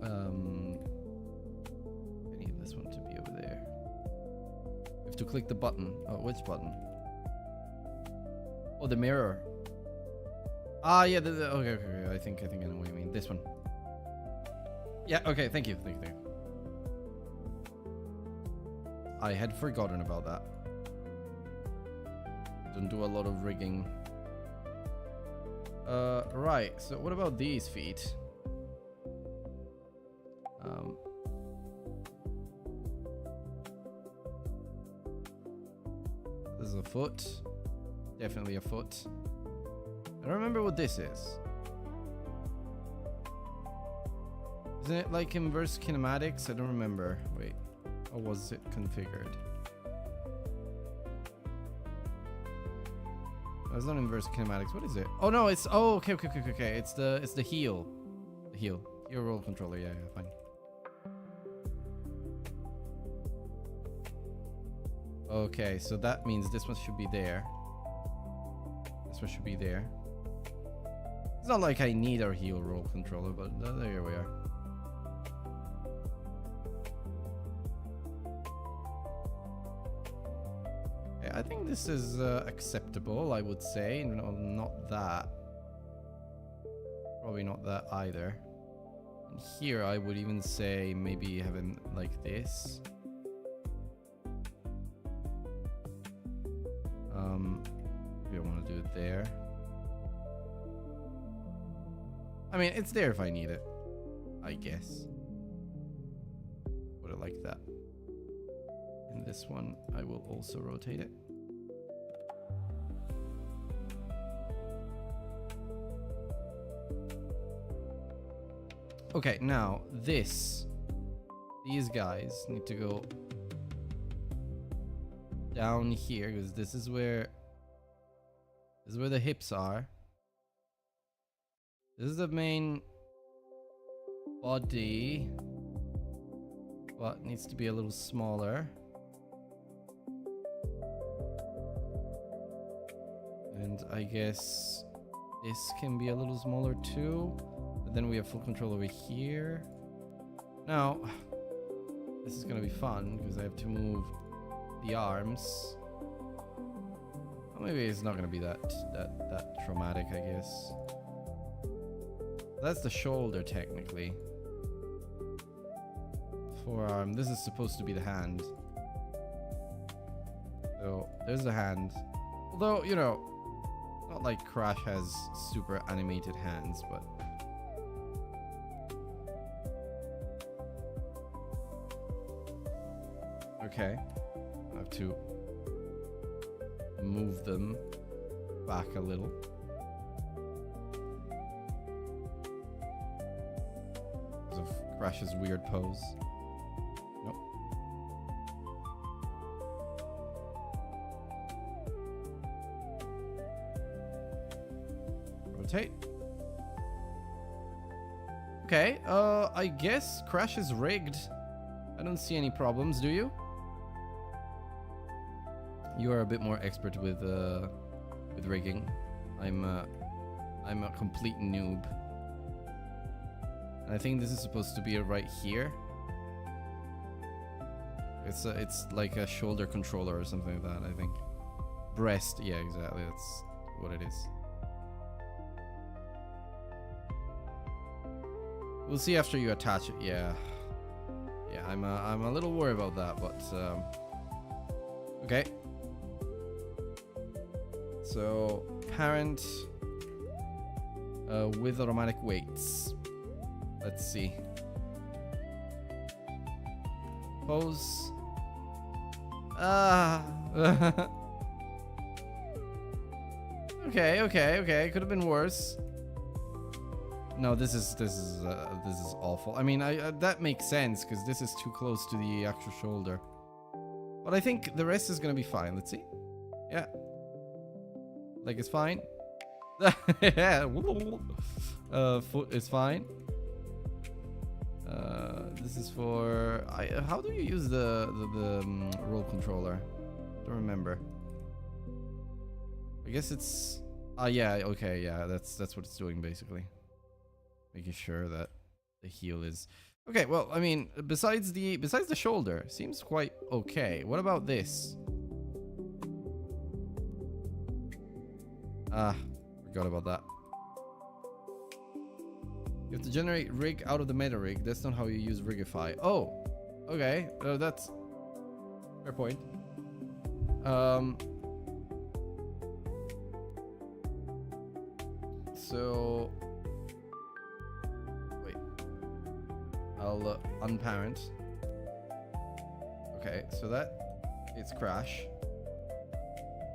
I need this one to be over there. You have to click the button. Oh, which button? Oh, the mirror. Ah, yeah. Okay. I think I know what you mean. This one. Yeah. Okay. Thank you. I had forgotten about that. Don't do a lot of rigging. Right. So what about these feet? This is a foot. Definitely a foot. I don't remember what this is. Isn't it like inverse kinematics? I don't remember. Wait. Or was it configured? Oh, it's not inverse kinematics. What is it? Oh no, it's okay. It's the heel. The heel. Your roll controller, yeah, fine. Okay, so that means this one should be there. This one should be there. It's not like I need our heel roll controller, but there we are. I think this is acceptable, I would say. No, not that. Probably not that either. And here I would even say maybe having like this. We don't want to do it there. I mean, it's there if I need it. I guess. Put it like that. And this one, I will also rotate it. Okay, now these guys need to go down here because this is where the hips are. This is the main body, but needs to be a little smaller. And I guess this can be a little smaller too. But then we have full control over here. Now, this is gonna be fun because I have to move the arms. Well, maybe it's not gonna be that traumatic, I guess. That's the shoulder technically. Forearm. This is supposed to be the hand. So there's the hand. Although, you know, not like Crash has super animated hands, but okay. I have to move them back a little. Because of Crash's weird pose. Nope. Rotate. Okay, I guess Crash is rigged. I don't see any problems, do you? You are a bit more expert with rigging. I'm a complete noob. And I think this is supposed to be right here. It's like a shoulder controller or something like that, I think. Breast, yeah, exactly. That's what it is. We'll see after you attach it. Yeah, I'm a little worried about that, but okay. So parent with automatic weights. Let's see. Pose. Okay. Could have been worse. No, this is awful. I mean, that makes sense because this is too close to the actual shoulder. But I think the rest is gonna be fine. Let's see. Yeah. Leg is fine. Yeah. Foot is fine. This is for. How do you use the roll controller? Don't remember. I guess it's. Yeah. Okay. Yeah. That's what it's doing basically. Making sure that the heel is okay. Well, I mean, besides the shoulder, seems quite okay. What about this? Forgot about that. You have to generate rig out of the meta rig. That's not how you use Rigify. Oh, okay. That's fair point. So wait, I'll unparent. Okay, so that is Crash.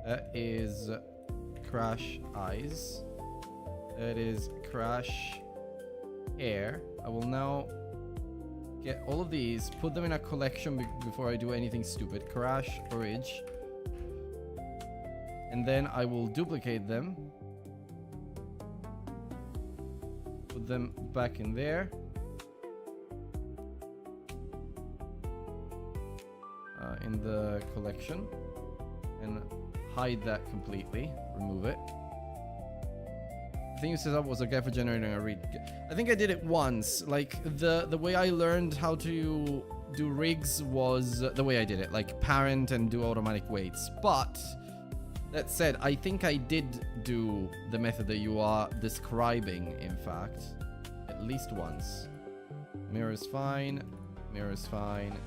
That is Crash eyes. That is Crash hair. I will now get all of these, put them in a collection before I do anything stupid. Crash orig. And then I will duplicate them. Put them back in there. In the collection. And hide that completely. Remove it. The thing you set up was a guide for generating a read. I think I did it once. Like the way I learned how to do rigs was the way I did it, like parent and do automatic weights. But that said, I think I did do the method that you are describing, in fact, at least once. Mirror is fine. Mirror is fine.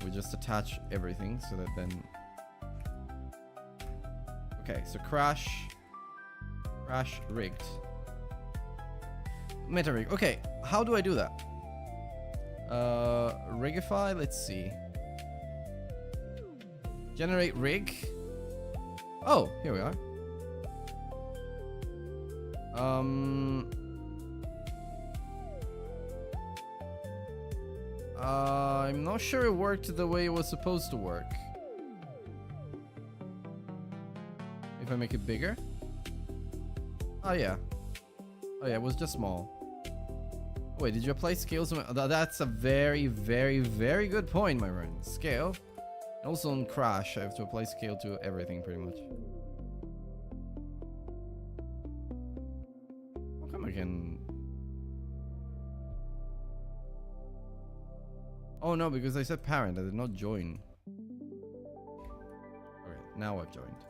We just attach everything so that then. Okay, so Crash rigged. meta rig. Okay, how do I do that? Rigify, let's see. Generate rig. Oh, here we are. I'm not sure it worked the way it was supposed to work. If I make it bigger? Oh yeah. Oh yeah, it was just small. Wait, did you apply scales? That's a very, very, very good point, my friend. Scale. And also on Crash, I have to apply scale to everything pretty much. How come I can... Oh no, because I said parent, I did not join. Okay, now I've joined.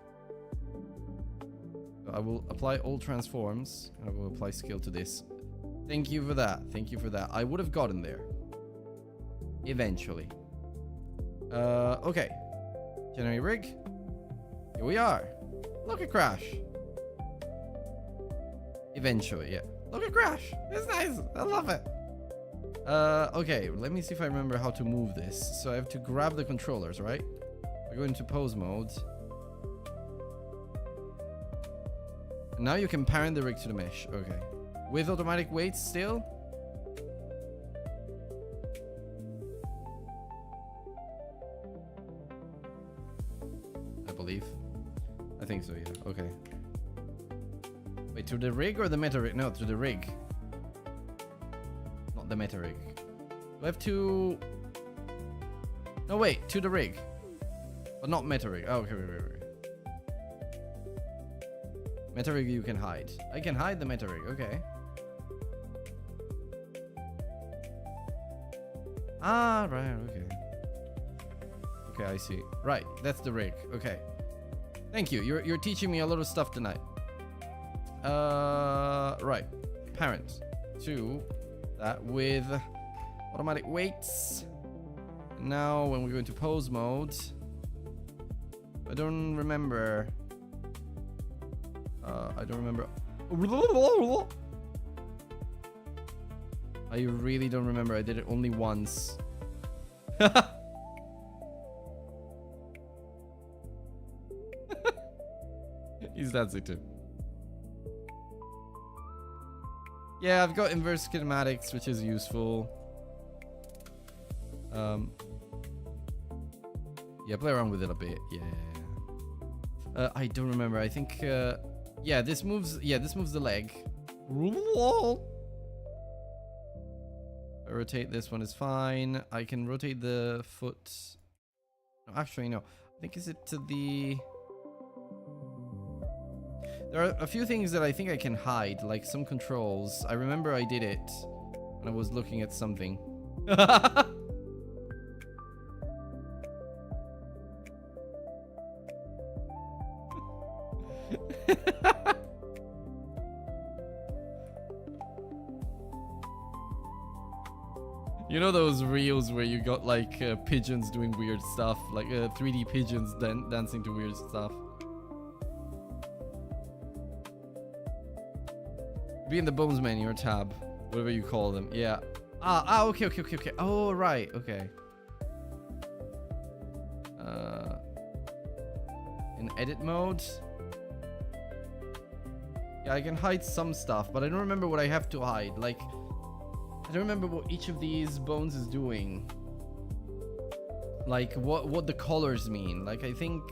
So I will apply all transforms, and I will apply scale to this. Thank you for that. Thank you for that. I would have gotten there. Eventually. Okay. Generate rig. Here we are. Look at Crash. Eventually, yeah. Look at Crash. It's nice. I love it. Okay. Let me see if I remember how to move this. So I have to grab the controllers, right? I go into pose mode. And now you can parent the rig to the mesh. Okay. With automatic weights still? I believe. I think so, yeah. Okay. Wait, to the rig or the meta rig? No, to the rig. Not the meta rig. Do I have to... No, wait. To the rig. But not meta rig. Oh, okay, wait. Meta rig you can hide. I can hide the meta rig. Okay. Ah, right, okay. Okay, I see. Right, that's the rig. Okay. Thank you. You're teaching me a lot of stuff tonight. Right. Parent. To that with automatic weights. Now, when we go into pose mode, I don't remember. I don't remember. I really don't remember. I did it only once. He's dancing too. Yeah, I've got inverse kinematics, which is useful. Yeah, play around with it a bit. Yeah. I don't remember. I think yeah, this moves the leg. I rotate this one is fine. I can rotate the foot. No, actually no. I think is it to the... There are a few things that I think I can hide, like some controls. I remember I did it when I was looking at something. You know those reels where you got like pigeons doing weird stuff, like 3D pigeons dancing to weird stuff. Be in the Bones menu or tab, whatever you call them. Yeah. Okay. Oh, right. Okay. In edit mode. Yeah, I can hide some stuff, but I don't remember what I have to hide. Like, I don't remember what each of these bones is doing. Like, what the colors mean. Like, I think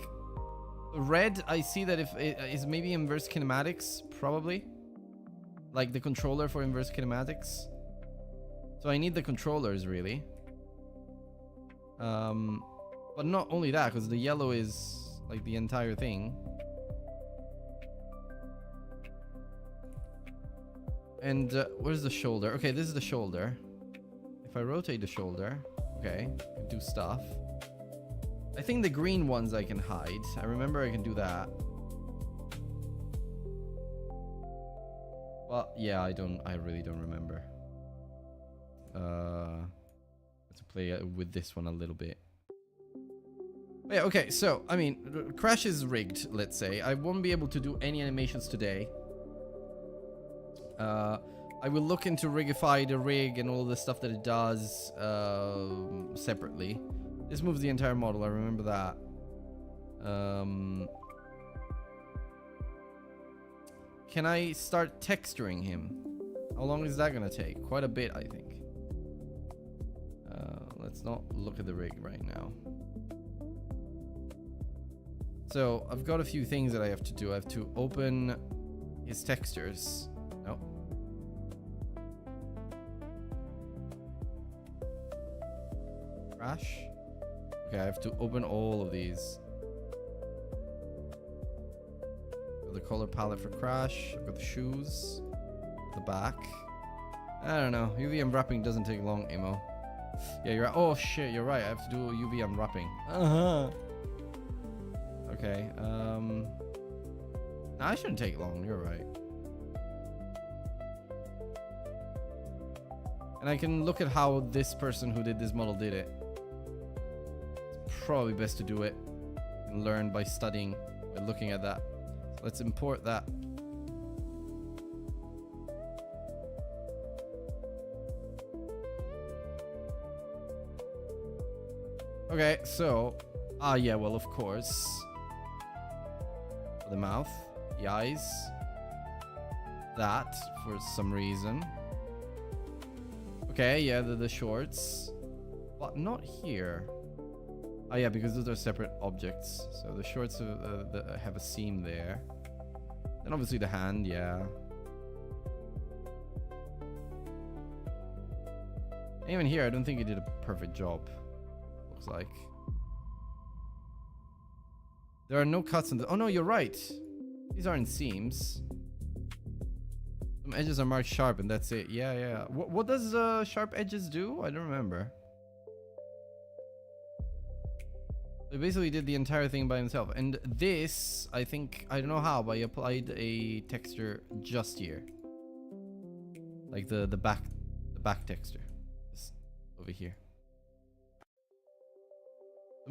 red, I see that if it is maybe inverse kinematics, probably. Like the controller for inverse kinematics. So I need the controllers, really. But not only that, because the yellow is like the entire thing. And where's the shoulder? Okay, this is the shoulder. If I rotate the shoulder, okay, I can do stuff. I think the green ones I can hide. I remember I can do that. Well, yeah, I really don't remember. To play with this one a little bit. But yeah, okay, so, I mean, Crash is rigged, let's say. I won't be able to do any animations today. I will look into rigify the rig and all the stuff that it does separately. This moves the entire model, I remember that. Can I start texturing him? How long is that gonna take? Quite a bit, I think. Let's not look at the rig right now. So I've got a few things that I have to do. I have to open his textures. No. Crash. Okay, I have to open all of these. Got the color palette for Crash. I've got the shoes. The back. I don't know. UV unwrapping doesn't take long, Emo. Yeah, you're right. Oh shit, you're right. I have to do UV unwrapping. Okay. Nah, I shouldn't take long. You're right. And I can look at how this person who did this model did it. It's probably best to do it and learn by studying, by looking at that. So let's import that. Okay, so, yeah, well, of course. The mouth, the eyes, that for some reason. Okay, yeah, the shorts, but not here. Oh yeah, because those are separate objects. So the shorts have a seam there. Then obviously the hand, yeah. Even here, I don't think he did a perfect job. Looks like. There are no cuts in the... Oh no, you're right. These aren't seams. Some edges are marked sharp and that's it. Yeah, yeah. What does sharp edges do? I don't remember. He basically did the entire thing by himself. And this, I think, I don't know how, but I applied a texture just here. Like the back texture. Just over here.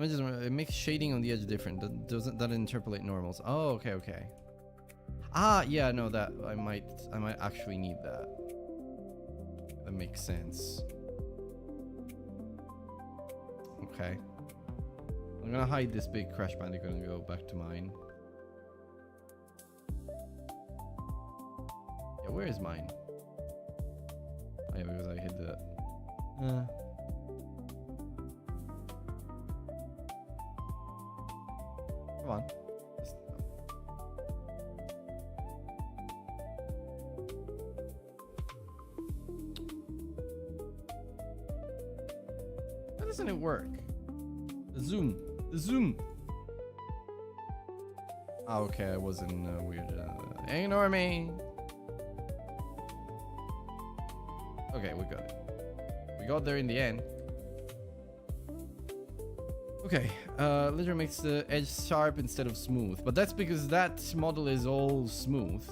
It makes shading on the edge different. That interpolate normals. Oh, okay, okay. Ah, yeah, no, that I might actually need that. That makes sense. Okay. I'm gonna hide this big Crash Bandicoot and go back to mine. Yeah, where is mine? Oh, yeah, because I hid that. Come on. Why doesn't it work? The zoom. The zoom. Oh, okay, I wasn't weird. Ignore me. Okay, we got it. We got there in the end. Okay, literally makes the edge sharp instead of smooth, but that's because that model is all smooth.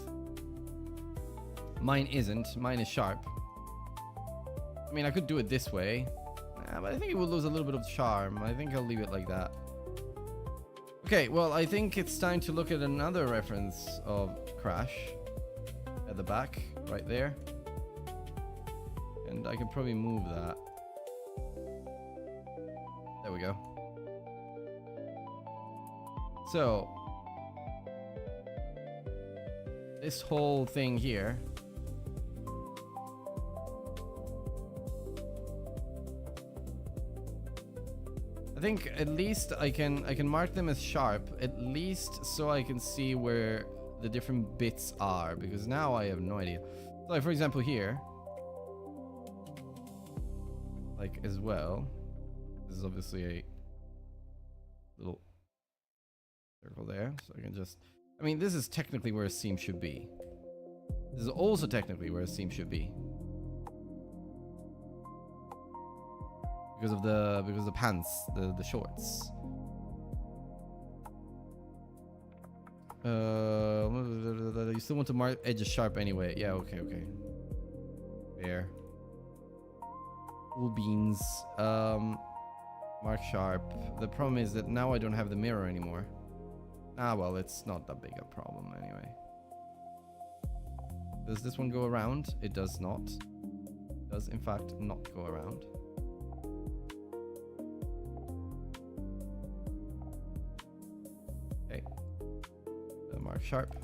Mine isn't. Mine is sharp. I mean, I could do it this way, but I think it will lose a little bit of charm. I think I'll leave it like that. Okay, well, I think it's time to look at another reference of Crash at the back, right there. And I can probably move that. There we go. So, this whole thing here. I think at least I can mark them as sharp, at least so I can see where the different bits are, because now I have no idea. So like for example here, like as well, this is obviously a little circle there, so I can just, I mean, this is technically where a seam should be. This is also technically where a seam should be. Because of the pants, the shorts. You still want to mark edges sharp anyway. Yeah, okay, okay. There. Cool beans. Mark sharp. The problem is that now I don't have the mirror anymore. Ah, well, it's not that big a problem anyway. Does this one go around? It does not. It does in fact not go around. Okay. Mark sharp.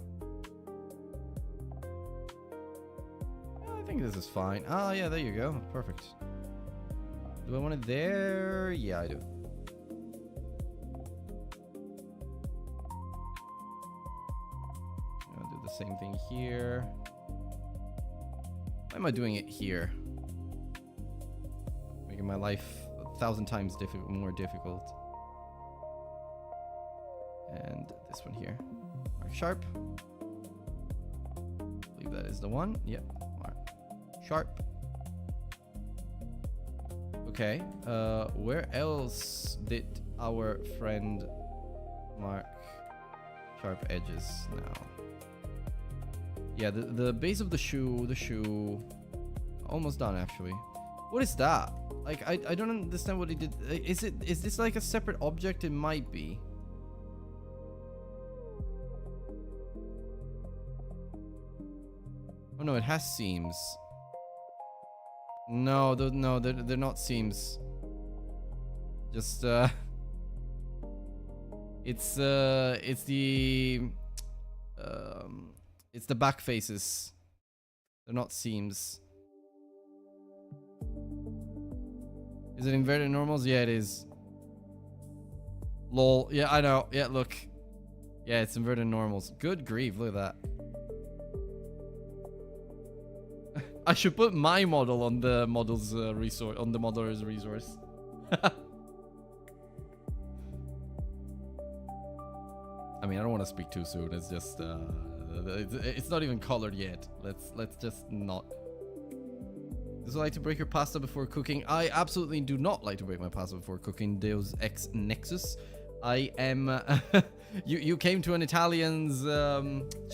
I think this is fine. Ah, yeah, there you go. Perfect. Do I want it there? Yeah, I do. I'll do the same thing here. Why am I doing it here? Making my life 1,000 times more difficult. And this one here. Mark sharp. I believe that is the one. Yep. Mark sharp. Okay. Where else did our friend mark sharp edges now? Yeah, the base of the shoe, almost done actually. What is that? Like, I don't understand what he did. Is this like a separate object? It might be. Oh no, it has seams. No, they're not seams. Just it's the back faces. They're not seams. Is it inverted normals? Yeah, it is. Lol. Yeah, I know. Yeah, look. Yeah, it's inverted normals. Good grief, look at that. I should put my model on the model's resource, on the modeler's resource. I mean, I don't want to speak too soon. It's just it's not even colored yet. Let's just not. Does it like to break your pasta before cooking? I absolutely do not like to break my pasta before cooking. Deus Ex Nexus. I am. You came to an Italian's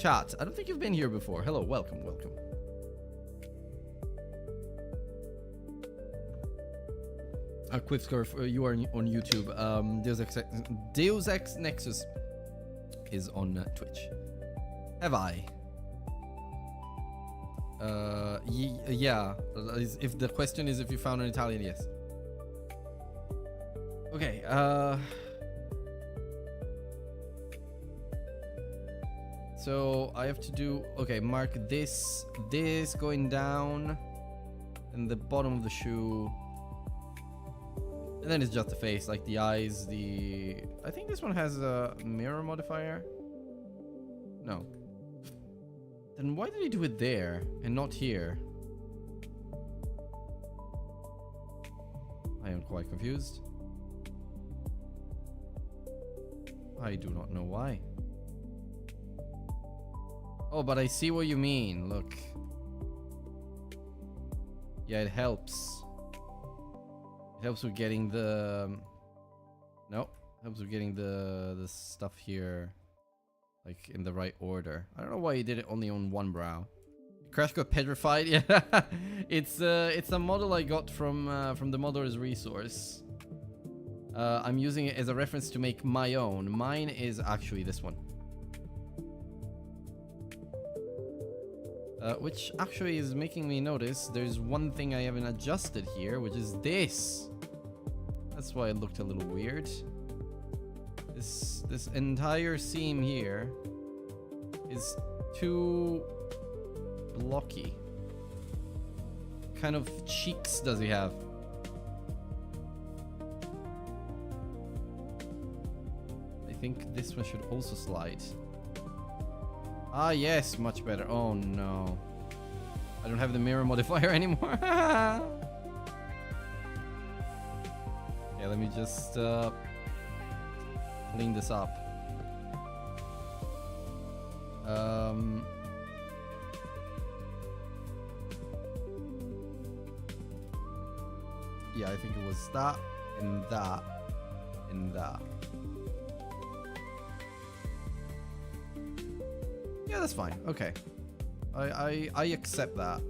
chat. I don't think you've been here before. Hello, welcome. A quick score. You are on YouTube. Deus Ex Nexus is on Twitch. Have I? Yeah. If the question is if you found an Italian, yes. Okay. So I have to do. Okay, mark this going down, and the bottom of the shoe. And then it's just the face, like the eyes, I think this one has a mirror modifier. No. Then why did he do it there and not here? I am quite confused. I do not know why. Oh, but I see what you mean. Look. Yeah, it helps. It helps with getting the... No. Helps with getting the stuff here, like, in the right order. I don't know why he did it only on one brow. Crash got petrified. Yeah. It's a model I got from the modeler's resource. I'm using it as a reference to make my own. Mine is actually this one. Which actually is making me notice there's one thing I haven't adjusted here, which is this. That's why it looked a little weird. This entire seam here is too blocky. What kind of cheeks does he have? I think this one should also slide. Ah, yes, much better. Oh, no. I don't have the mirror modifier anymore. Yeah, let me just clean this up. Yeah, I think it was that, and that, and that. Yeah, that's fine. Okay. I accept that.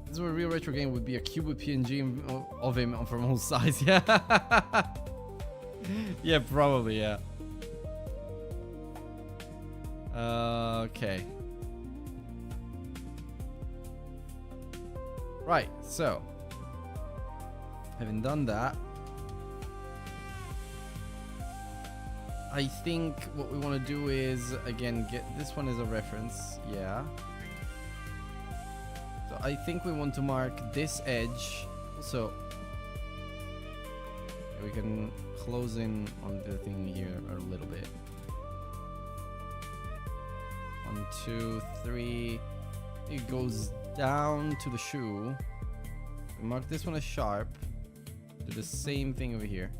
This is where a real retro game would be a cube with PNG of him from all sides. Yeah. Yeah, probably, yeah. Okay. Right, so having done that, I think what we want to do is again get this one as a reference. Yeah. So I think we want to mark this edge. So we can close in on the thing here a little bit. 1, 2, 3. It goes down to the shoe. We mark this one as sharp. Do the same thing over here.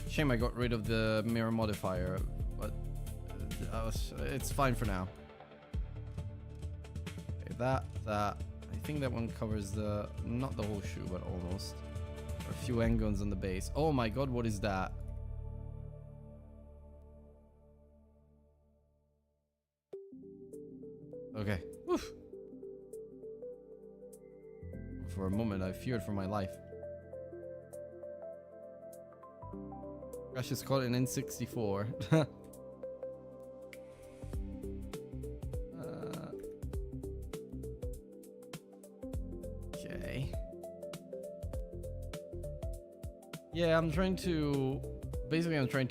Shame I got rid of the mirror modifier, but it's fine for now. Okay, that. I think that one covers the, not the whole shoe, but almost. A few endguns on the base. Oh my god, what is that? Okay. Woof. For a moment, I feared for my life. Crash is caught in N64. Okay. Yeah, I'm trying to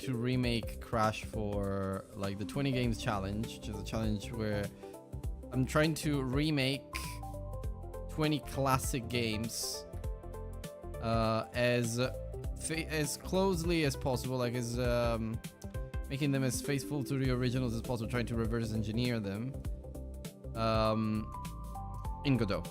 remake Crash for like the 20 games challenge, which is a challenge where I'm trying to remake 20 classic games as closely as possible, like as making them as faithful to the originals as possible, trying to reverse engineer them in Godot.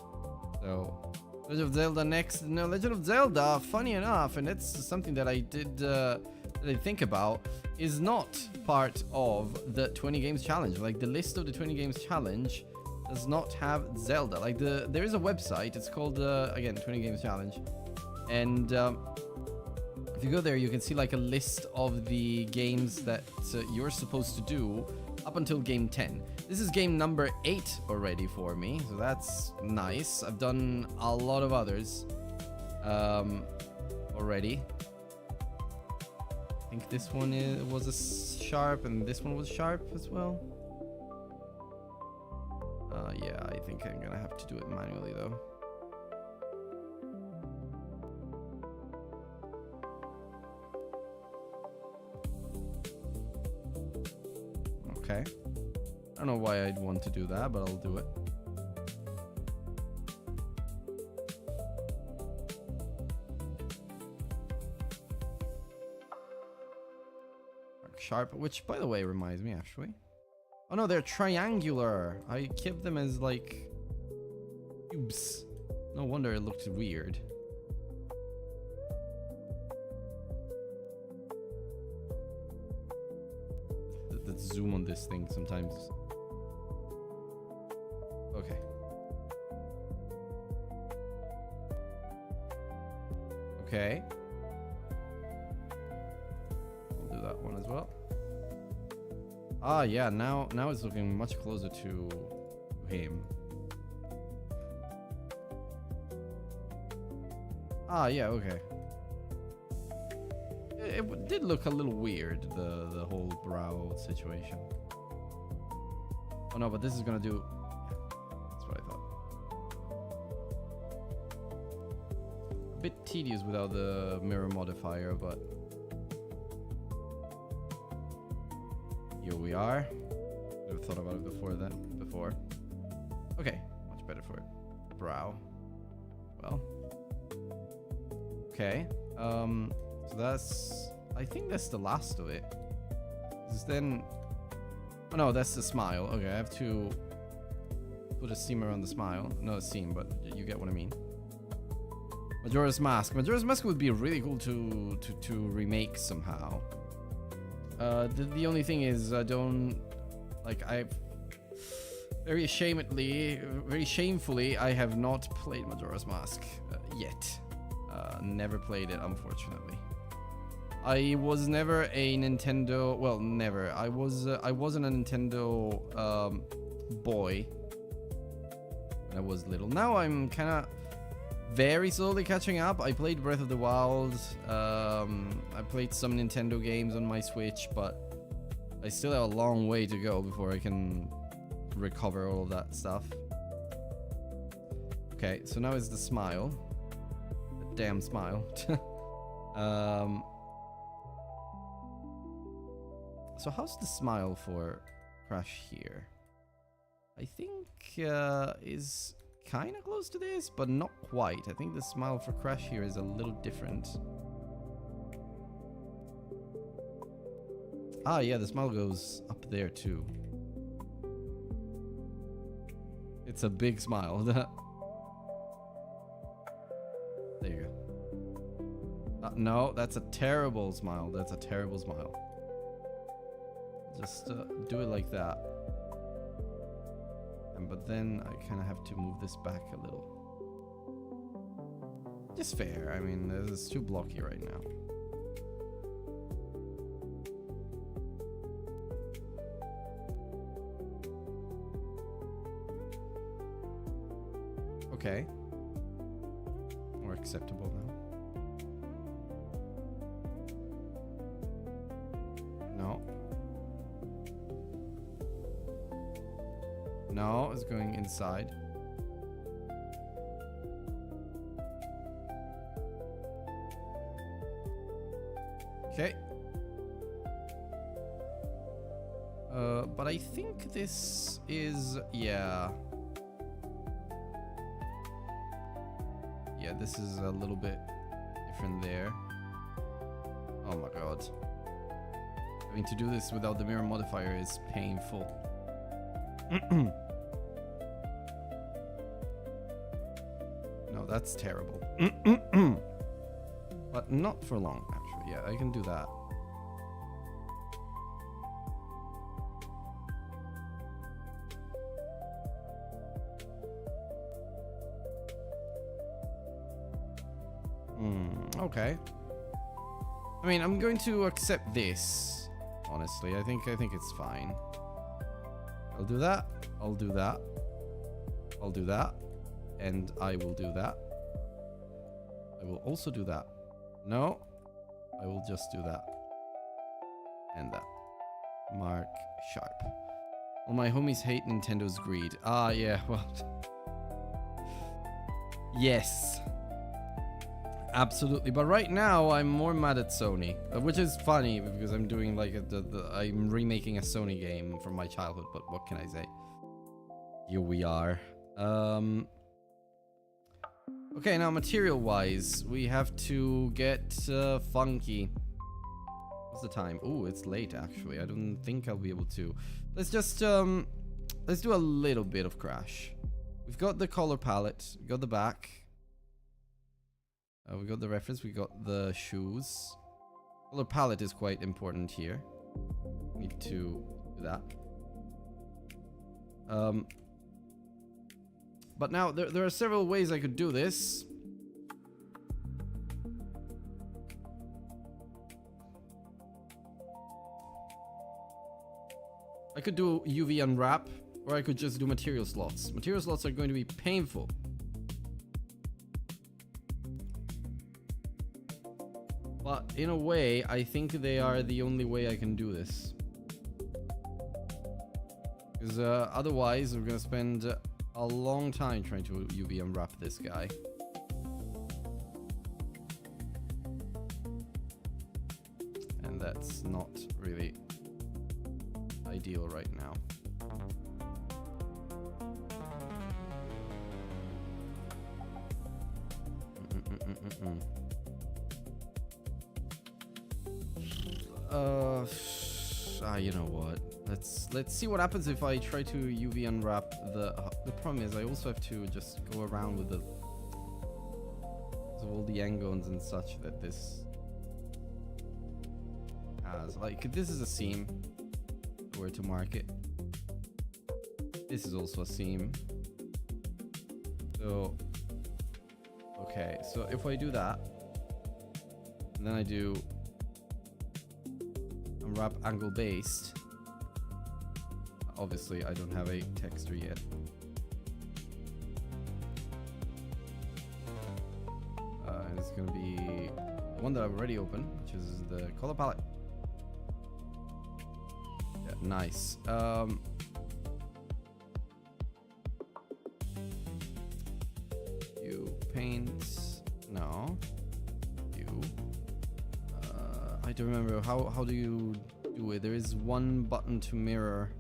So Legend of Zelda next. No, Legend of Zelda, funny enough, and it's something that I did that I think about, is not part of the 20 games challenge. Like the list of the 20 games challenge does not have Zelda. Like there is a website, it's called again 20 games challenge, and if you go there, you can see like a list of the games that you're supposed to do up until game 10. This is game number 8 already for me, so that's nice. I've done a lot of others already. I think this one was a sharp, and this one was sharp as well. Yeah, I think I'm gonna have to do it manually though. Okay. I don't know why I'd want to do that, but I'll do it. Sharp, which by the way reminds me actually. Oh no, they're triangular. I kept them as like cubes. No wonder it looked weird. The zoom on this thing sometimes. Okay. Okay. I'll do that one as well. Ah, yeah, now it's looking much closer to him. Ah, yeah, okay. It did look a little weird, the whole brow situation. Oh no, but this is gonna do... That's what I thought. A bit tedious without the mirror modifier, but... Here we are. Never thought about it before. Okay, much better for it. Brow. Well. Okay. So that's... I think that's the last of it. Because then... Oh no, that's the smile. Okay, I have to put a seam around the smile. Not a seam, but you get what I mean. Majora's Mask. Majora's Mask would be really cool to remake somehow. The only thing is I don't... Like, I've... Very shamefully, I have not played Majora's Mask yet. Never played it, unfortunately. I was never a Nintendo... Well, never. I wasn't a Nintendo boy when I was little. Now I'm kind of very slowly catching up. I played Breath of the Wild. I played some Nintendo games on my Switch, but I still have a long way to go before I can recover all of that stuff. Okay, so now is the smile. The damn smile. So how's the smile for Crash here? I think is kind of close to this, but not quite. I think the smile for Crash here is a little different. Ah, yeah, the smile goes up there too. It's a big smile. There you go. No, that's a terrible smile. That's a terrible smile. Just do it like that. But then I kind of have to move this back a little. Just fair. I mean, this is too blocky right now. Okay. More acceptable now. No. No, it's going inside. Okay. But I think this is, yeah. Yeah, this is a little bit different there. Oh my god. Having to do this without the mirror modifier is painful. No, that's terrible. But not for long, actually. Yeah, I can do that. Okay. I mean, I'm going to accept this. Honestly, I think it's fine. I'll do that. I'll do that. I'll do that. And I will do that. I will also do that. No. I will just do that. And that. Mark sharp. All my homies hate Nintendo's greed. Ah, yeah, well. Yes. Absolutely. But right now, I'm more mad at Sony. Which is funny, because I'm doing like I'm remaking a Sony game from my childhood. But what can I say? Here we are. Okay, now material-wise, we have to get funky. What's the time? Oh, it's late, actually. I don't think I'll be able to. Let's just, let's do a little bit of Crash. We've got the color palette. We got the back. We got the reference. We got the shoes. Color palette is quite important here. Need to do that. But now, there are several ways I could do this. I could do UV unwrap, or I could just do material slots. Material slots are going to be painful. But in a way, I think they are the only way I can do this. Because otherwise, we're going to spend a long time trying to UV unwrap this guy. And that's not really ideal right now. You know what? Let's see what happens if I try to UV unwrap the problem is I also have to just go around with the all the angons and such that this has. Like, this is a seam where to mark it. This is also a seam. So okay, so if I do that and then I do unwrap angle based, obviously I don't have a texture yet. And it's gonna be the one that I've already opened, which is the color palette. Yeah, nice. to remember how do you do it. There is one button to mirror.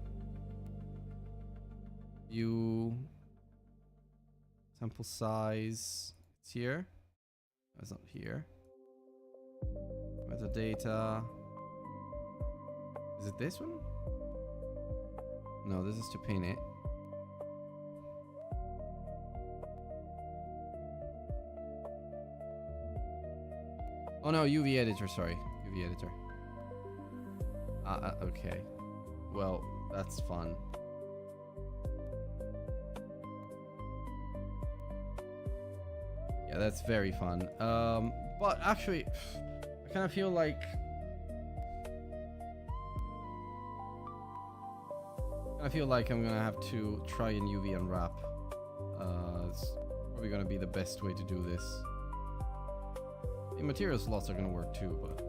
View. Sample size. It's here. It's not here. Metadata. Is it this one? No, this is to paint it. Oh no, UV editor, sorry. UV editor. Okay. Well, that's fun. Yeah, that's very fun. But actually, I kind of feel like... I'm gonna have to try and UV unwrap. It's probably gonna be the best way to do this. The material slots are gonna work too, but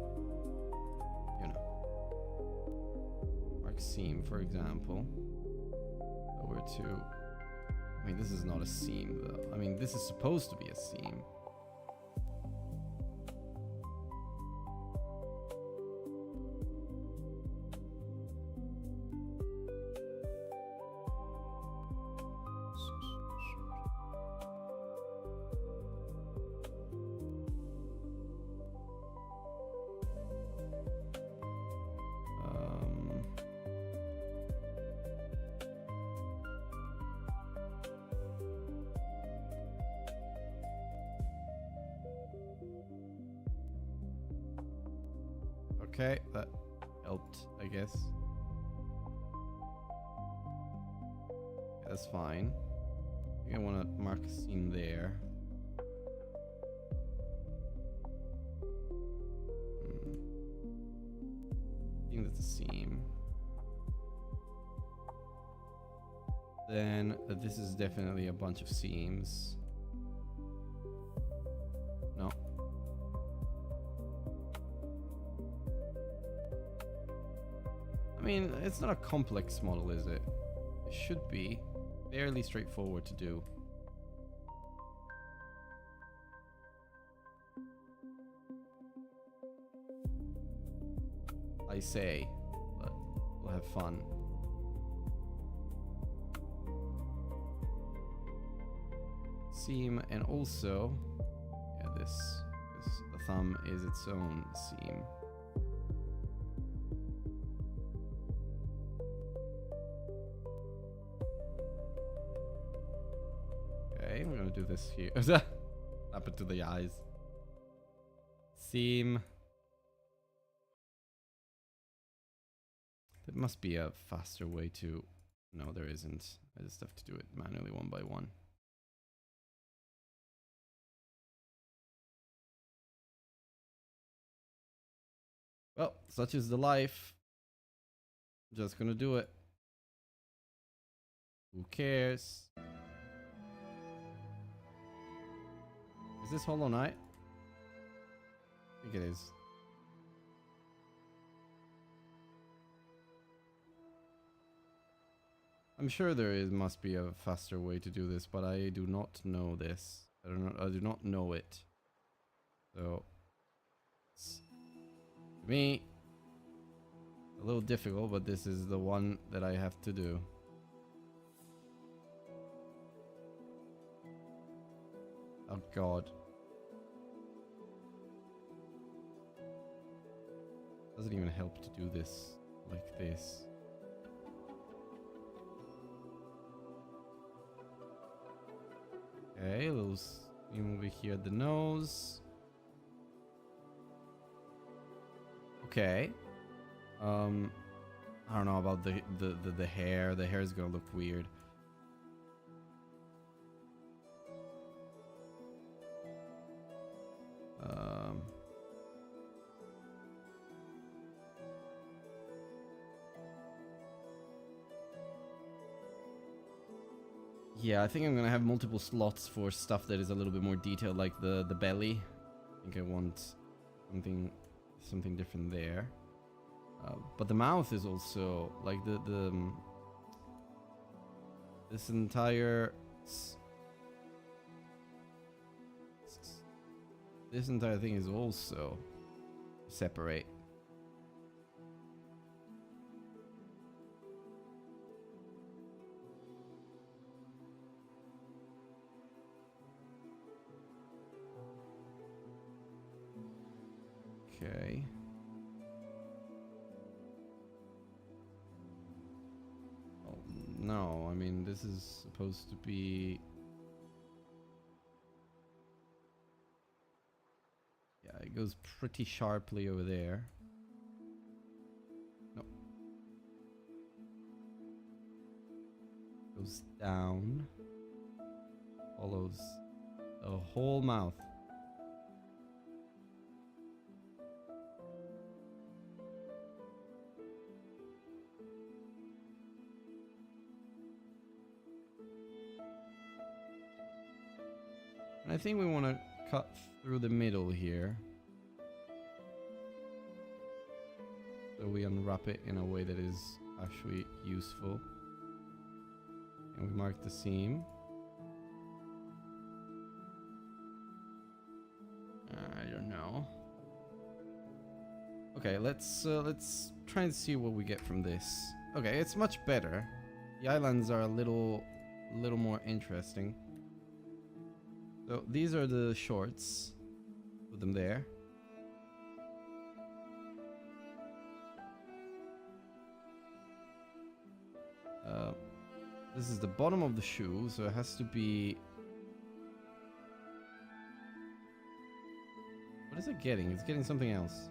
you know. Mark seam, for example. Over to... I mean, this is not a seam though. I mean, this is supposed to be a seam. Okay, that helped, I guess. Yeah, that's fine. I think I want to mark a seam there. I think that's a seam. Then this is definitely a bunch of seams. No. I mean, it's not a complex model, is it? It should be fairly straightforward to do. I say, but we'll have fun. Seam, and also, yeah, this the thumb is its own seam. Okay, we're gonna do this here. Up it to the eyes. Seam. There must be a faster way to... No, there isn't. I just have to do it manually one by one. Well, such is the life. Just gonna do it. Who cares? Is this Hollow Knight? I think it is. I'm sure there must be a faster way to do this, but I do not know this. I do not know it. So it's, to me, a little difficult, but this is the one that I have to do. Oh God. Doesn't even help to do this like this. Okay, a little seam over here at the nose. Okay. I don't know about the hair. The hair is gonna look weird. Yeah, I think I'm gonna have multiple slots for stuff that is a little bit more detailed, like the belly. I think I want something different there. But the mouth is also like this entire thing is also separate. Okay. Oh, no, I mean, this is supposed to be... Yeah, it goes pretty sharply over there. No. Goes down. Follows the whole mouth. And I think we want to cut through the middle here. So we unwrap it in a way that is actually useful. And we mark the seam. I don't know. Okay, let's try and see what we get from this. Okay, it's much better. The islands are a little more interesting. So these are the shorts. Put them there. This is the bottom of the shoe, so it has to be... What is it getting? It's getting something else.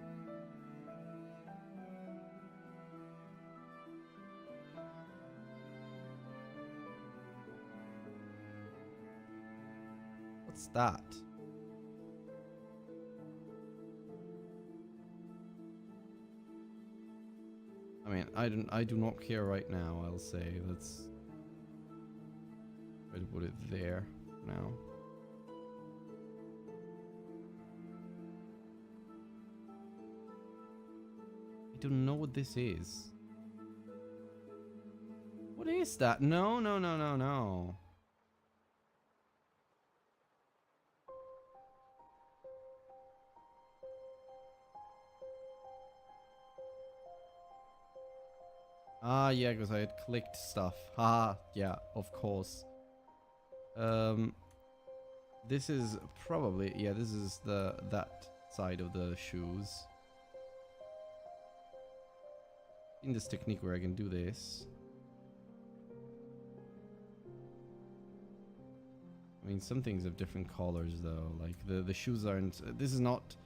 What's that? I mean, I do not care right now, I'll say. Let's try to put it there now. I don't know what this is. What is that? No, no, no, no, no. Ah, yeah, because I had clicked stuff. Haha, yeah, of course. This is probably, yeah, this is that side of the shoes. In this technique where I can do this. I mean, some things have different colors though. Like the shoes aren't. This is not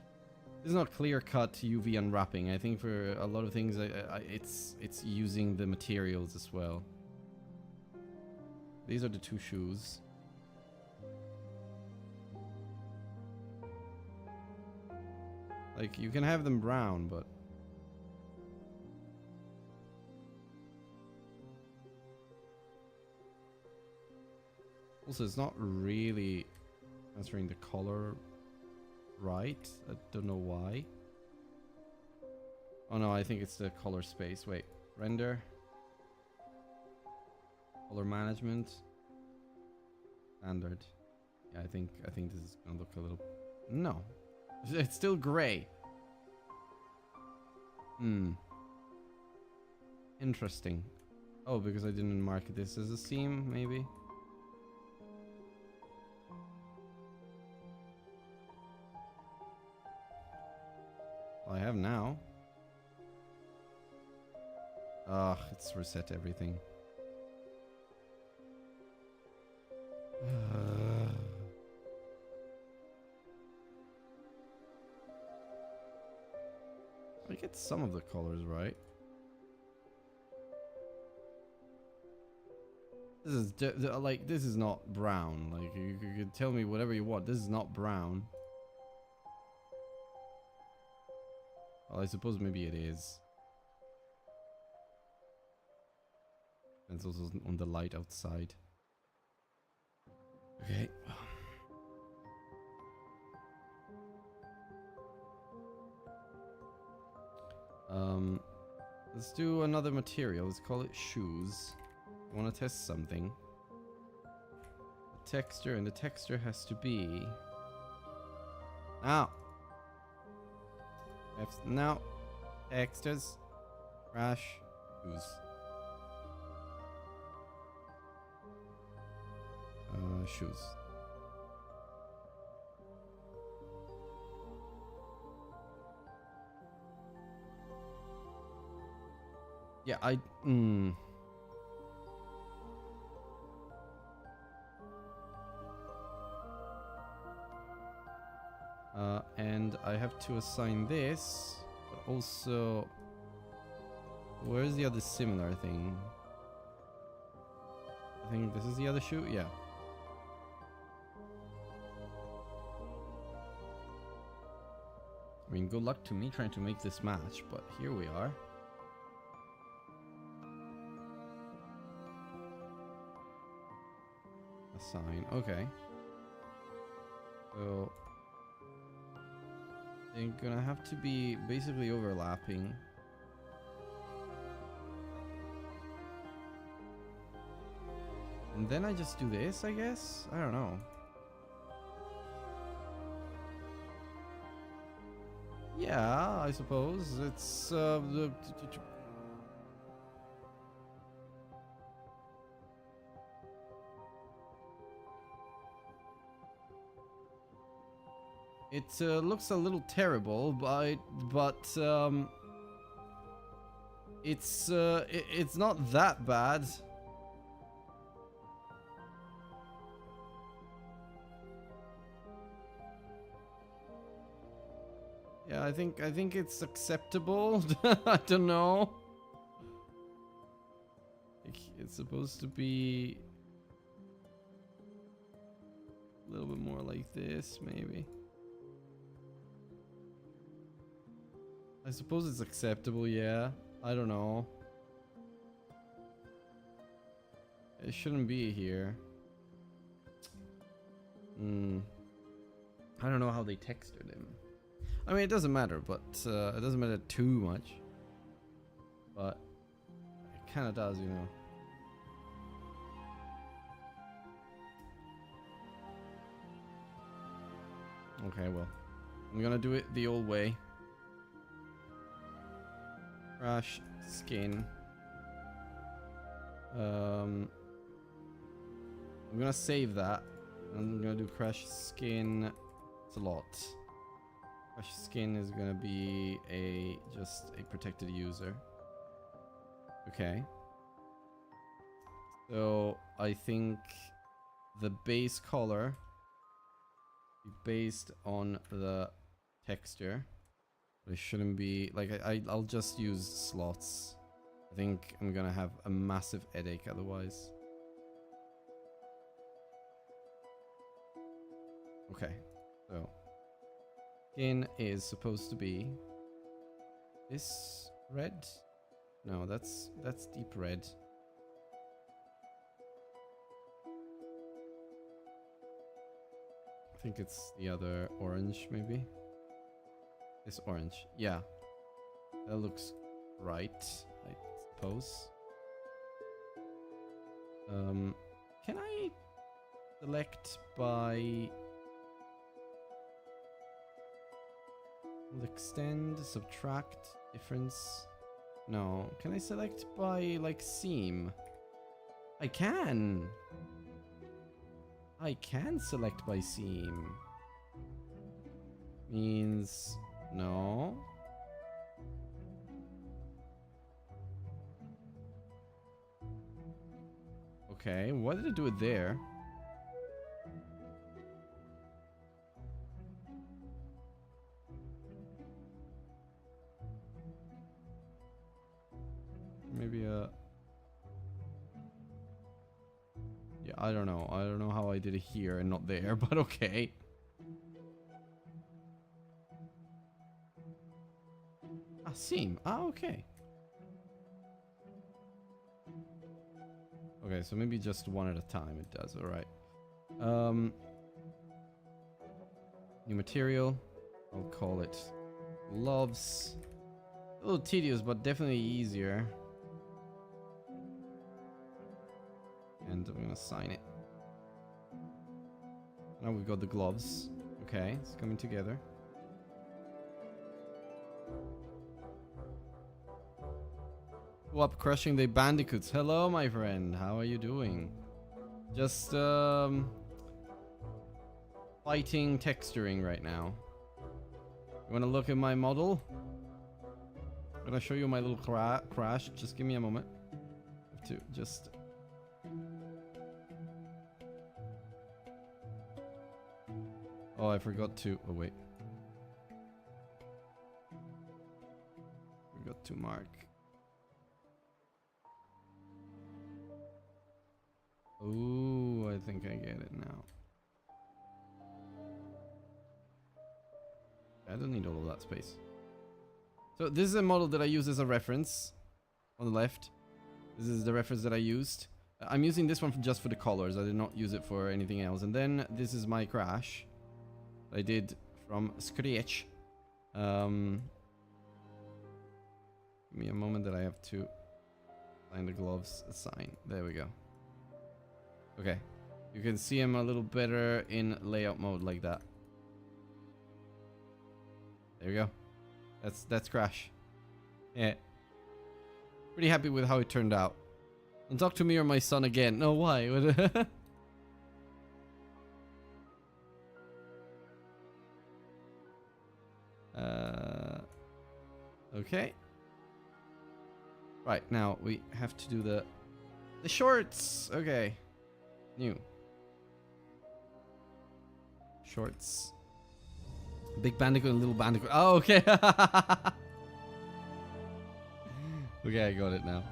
clear cut UV unwrapping. I think for a lot of things, it's using the materials as well. These are the two shoes. Like you can have them brown, but also it's not really answering the color right. I don't know why. Oh no, I think it's the color space. Wait, render, color management, standard. Yeah, I think this is gonna look a little. No, it's still gray. Interesting. Oh, because I didn't mark this as a seam, maybe. I have now. Ugh, it's reset everything. I get some of the colors right. This is like, this is not brown. Like you could tell me whatever you want. This is not brown. Well, I suppose maybe it is. And it's also on the light outside. Okay. Let's do another material. Let's call it shoes. I want to test something. The texture, and the texture has to be... Now. Now. Textures. Crash. Shoes. Shoes. Yeah, and I have to assign this, but also, where's the other similar thing? I think this is the other shoe, yeah. I mean, good luck to me trying to make this match, but here we are. Assign, okay. So they're gonna have to be basically overlapping. And then I just do this, I guess? I don't know. Yeah, I suppose. It's it looks a little terrible, but it's not that bad. Yeah, I think it's acceptable. I don't know. It's supposed to be a little bit more like this, maybe. I suppose it's acceptable, yeah. I don't know. It shouldn't be here. I don't know how they textured him. I mean, it doesn't matter, but it doesn't matter too much. But it kind of does, you know. Okay, well, I'm gonna do it the old way. Crash skin. I'm gonna save that. I'm gonna do crash skin slot. Crash skin is gonna be just a protected user. Okay. So I think the base color be based on the texture. But it shouldn't be like I'll just use slots. I think I'm gonna have a massive headache otherwise. Okay, so skin is supposed to be this red. No, that's deep red. I think it's the other orange, maybe. This orange, yeah, that looks right, I suppose. Can I select by? Extend, subtract, difference. No, can I select by like seam? I can. I can select by seam. Means no. Okay, why did I do it there? Maybe yeah, I don't know. I don't know how I did it here and not there, but okay. Ah, seam. Ah, okay. Okay, so maybe just one at a time it does, alright. New material. I'll call it gloves. A little tedious, but definitely easier. And I'm gonna sign it. Now we've got the gloves. Okay, it's coming together. Up crushing the bandicoots. Hello, my friend. How are you doing? Just fighting texturing right now. You wanna look at my model? gonna show you my little crash. Just give me a moment. I have to just... Oh, I forgot to... Oh, wait. Forgot to mark. Oh, I think I get it now. I don't need all of that space. So this is a model that I use as a reference on the left. This is the reference that I used. I'm using this one just for the colors. I did not use it for anything else. And then this is my crash I did from Scratch. Give me a moment that I have to find the gloves sign. There we go. Okay. You can see him a little better in layout mode like that. There we go. That's Crash. Yeah. Pretty happy with how it turned out. Don't talk to me or my son again. No, why? Okay. Right, now we have to do the shorts. Okay. New. Shorts. Big Bandicoot and Little Bandicoot. Oh, okay. Okay, I got it now.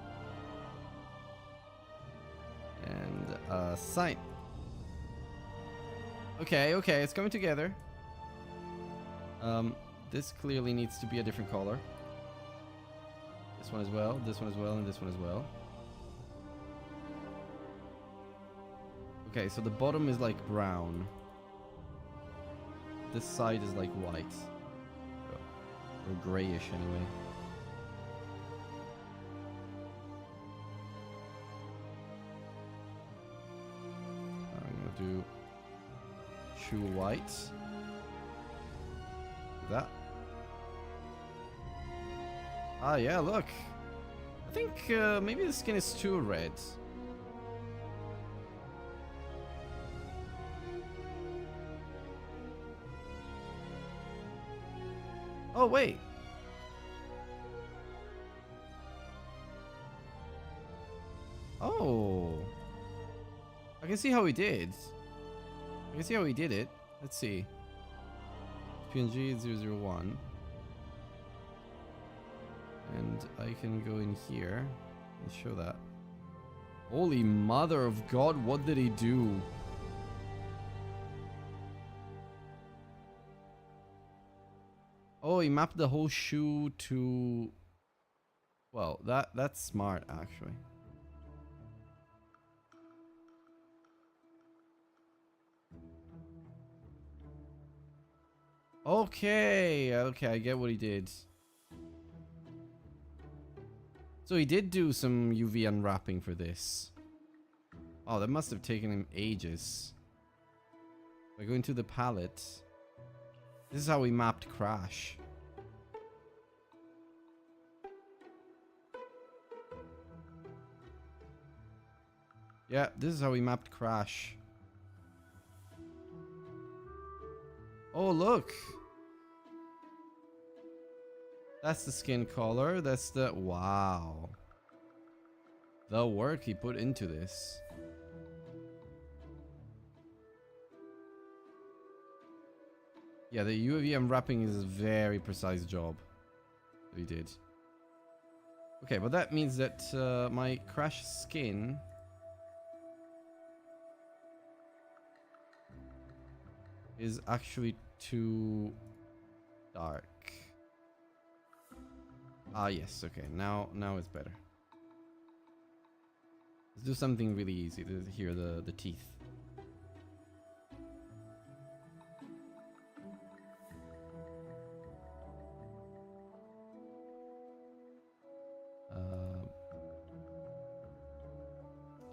And sign. Okay, okay, it's coming together. This clearly needs to be a different color. This one as well, this one as well, and this one as well. Okay, so the bottom is like brown. This side is like white. Or grayish anyway. I'm gonna do shoe white. That. Ah, yeah, look. I think maybe the skin is too red. Oh, wait. Oh. I can see how he did. I can see how he did it. Let's see. PNG 001. And I can go in here and show that. Holy mother of God, what did he do? Oh, he mapped the whole shoe to... Well, that's smart, actually. Okay, okay, I get what he did. So he did do some UV unwrapping for this. Oh, that must have taken him ages. By going to the palette... This is how we mapped Crash. Yeah, this is how we mapped Crash. Oh, look. That's the skin color. That's the... Wow. The work he put into this. Yeah, the UV unwrapping is a very precise job that he did. Okay, but that means that my Crash skin is actually too dark. Ah, yes, okay, now it's better. Let's do something really easy to hear the teeth.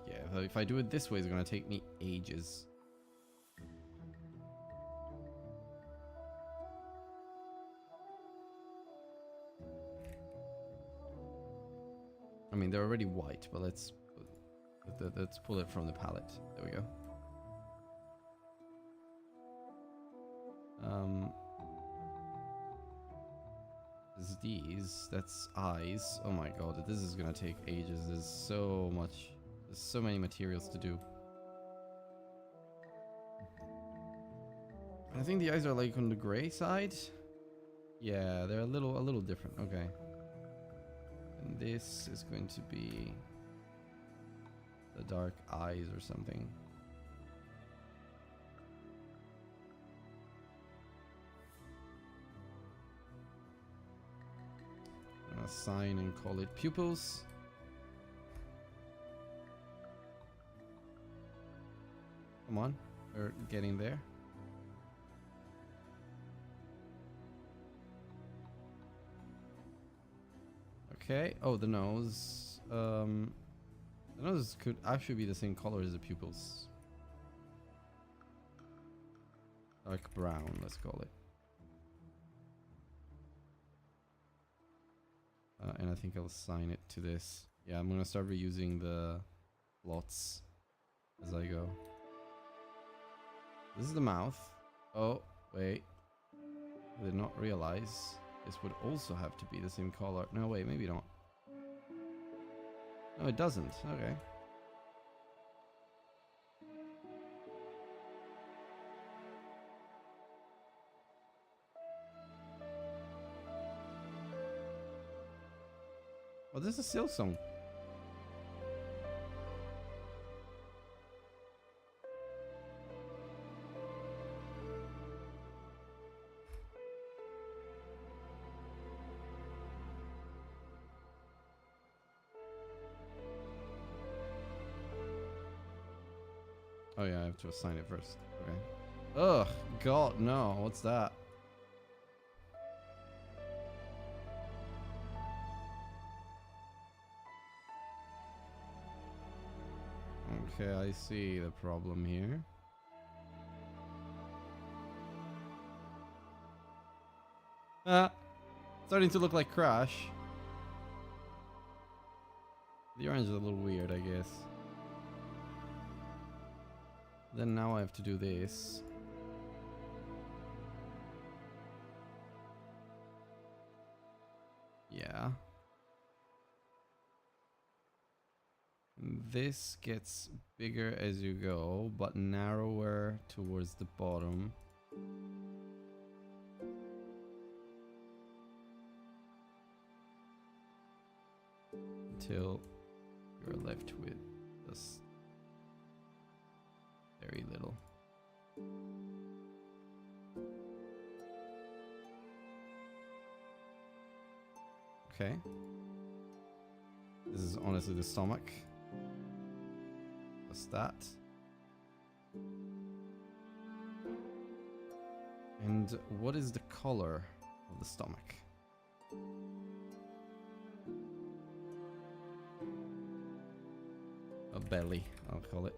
Yeah, if I do it this way, it's gonna take me ages. I mean, they're already white, but let's pull it from the palette. There we go. is these. That's eyes. Oh my god, this is gonna take ages. There's so much. There's so many materials to do. I think the eyes are like on the gray side. Yeah, they're a little different. Okay. And this is going to be the dark eyes or something. I'm gonna assign and call it pupils. Come on, we're getting there. Okay. Oh, the nose. The nose could actually be the same color as the pupils. Dark brown, let's call it. And I think I'll assign it to this. Yeah, I'm gonna start reusing the plots as I go. This is the mouth. Oh, wait. I did not realize this would also have to be the same color. No, wait, maybe not. No, it doesn't. Okay. Oh, this is a Silsong. Oh yeah, I have to assign it first. Okay. Ugh, God, no. What's that? Okay, I see the problem here. Starting to look like Crash. The orange is a little weird, I guess. Then now I have to do this. Yeah. This gets bigger as you go, but narrower towards the bottom. Until you're left with just very little. Okay. This is honestly the stomach. Just that. And what is the color of the stomach? A belly, I'll call it.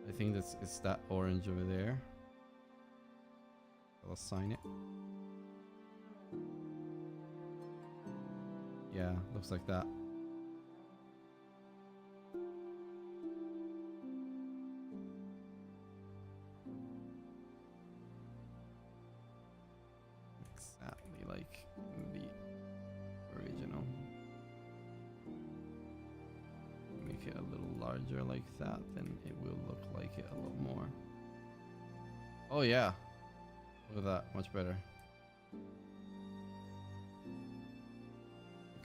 I think it's that orange over there. I'll assign it. Yeah, looks like that. Exactly like the original. Make it a little larger like that, then it will look like it a lot more. Oh yeah, look at that, much better.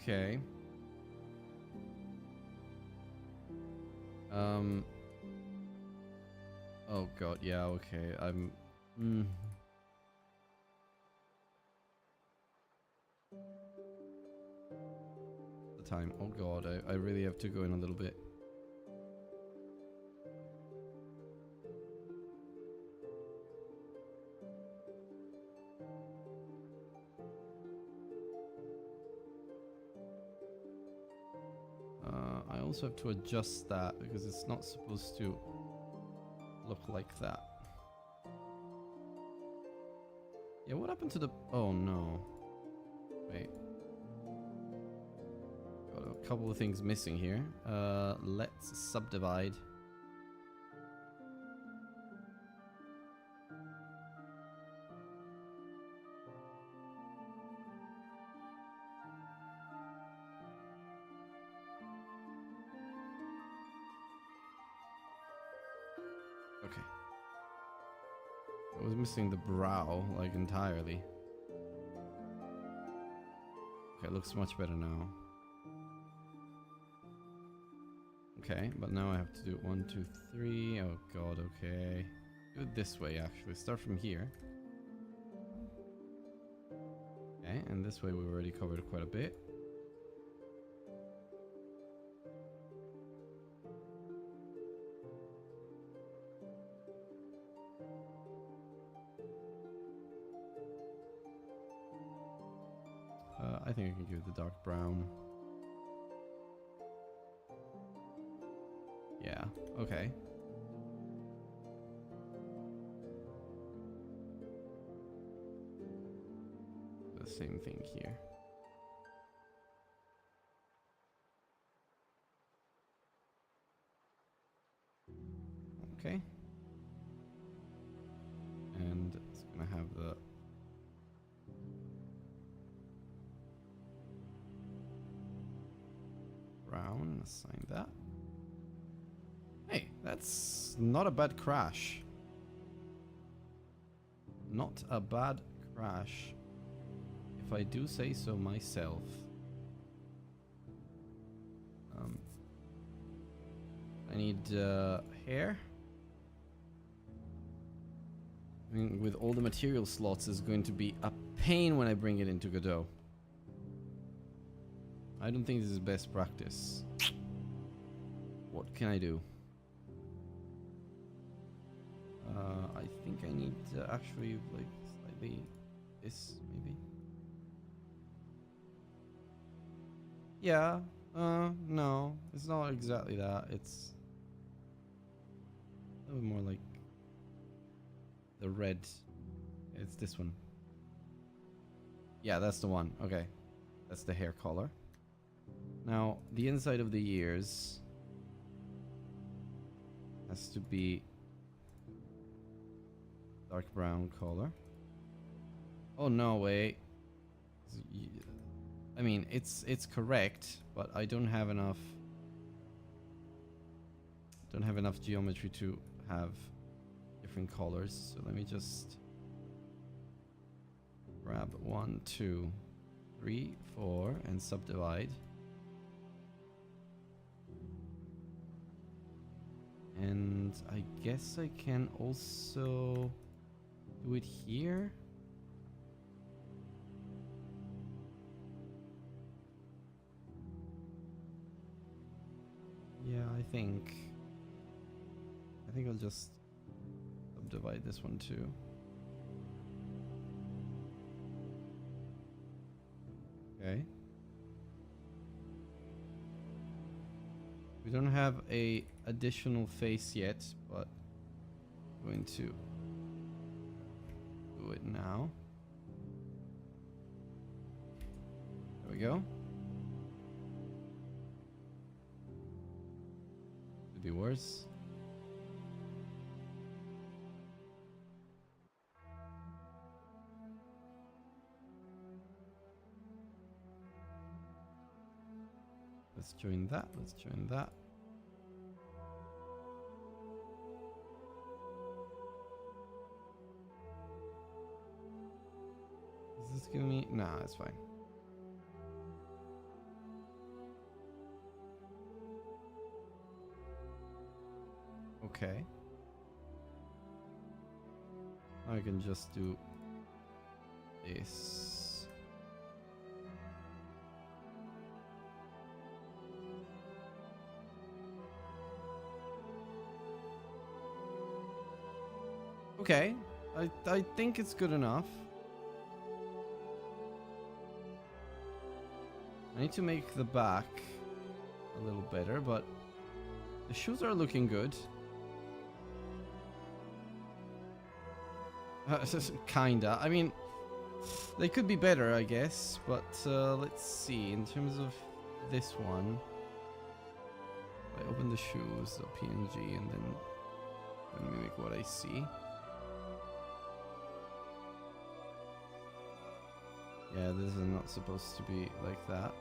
Okay. Oh god, yeah, okay. I'm the time. Oh god, I really have to go in a little bit. I also have to adjust that because it's not supposed to look like that. Yeah, what happened to the... Oh no. Wait. Got a couple of things missing here. Let's subdivide. Okay. I was missing the brow, like, entirely. Okay, it looks much better now. Okay, but now I have to do 1, 2, 3. Oh god, okay. Do it this way, actually. Start from here. Okay, and this way we've already covered quite a bit. I think I can give it the dark brown. Yeah, okay. The same thing here. Okay. And it's gonna have the brown, assign that. Hey, that's not a bad crash. Not a bad crash, if I do say so myself. I need hair. I mean, with all the material slots, is going to be a pain when I bring it into Godot. I don't think this is best practice. What can I do? I think I need to actually, like, slightly this, maybe. Yeah, no, it's not exactly that. It's a little more like the red. It's this one. Yeah, that's the one. Okay, that's the hair color. Now, the inside of the ears has to be dark brown color. Oh no, wait. I mean, it's correct, but I don't have enough. Don't have enough geometry to have different colors. So let me just grab 1, 2, 3, 4 and subdivide. And I guess I can also do it here. Yeah, I think I'll just subdivide this one too. Okay. We don't have a additional face yet, but I'm going to do it now. There we go. Could be worse. Let's join that. Let's join that. Is this giving me? Nah, it's fine. Okay. I can just do this. Okay, I think it's good enough. I need to make the back a little better, but the shoes are looking good. Kinda. I mean, they could be better, I guess, but let's see. In terms of this one, I open the shoes, the PNG, and then mimic what I see. Yeah, this is not supposed to be like that.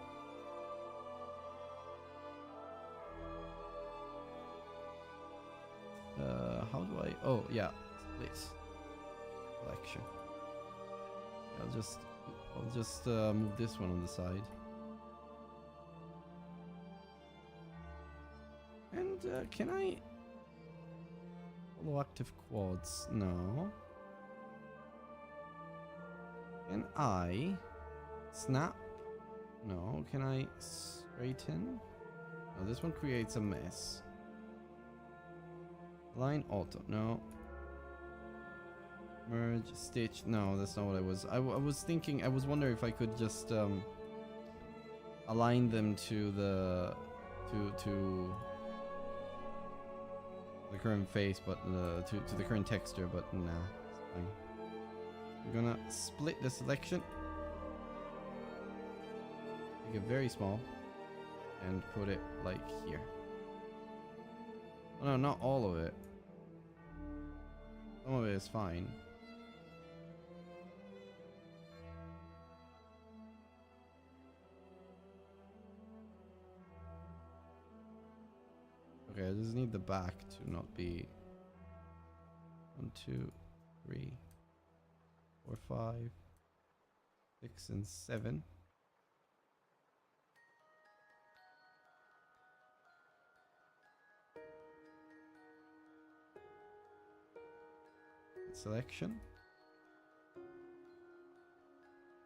How do I? Oh yeah, split selection. I'll just move this one on the side. And can I follow active quads? No. Can I snap? No. Can I straighten? No, this one creates a mess. Line auto. No. Merge, stitch. No, that's not what I was. I was thinking. I was wondering if I could just align them to the to the current face, but to the current texture. But no, it's fine. I'm gonna split the selection, make it very small, and put it like here. Oh no, not all of it. Some of it is fine. Okay, I just need the back to not be 1, 2, 3, 4, 5, 6, and 7. Selection.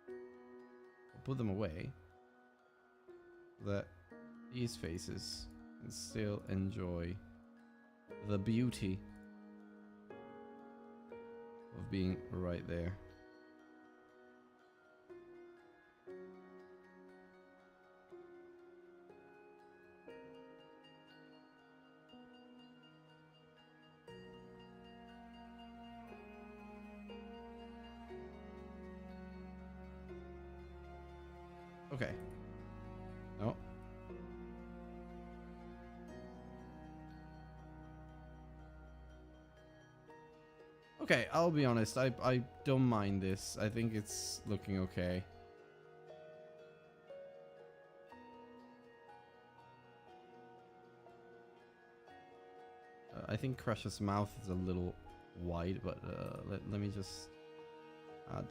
I'll put them away so that these faces can still enjoy the beauty of being right there. Okay. No. Okay, I'll be honest. I don't mind this. I think it's looking okay. I think Crush's mouth is a little wide, but let me just add.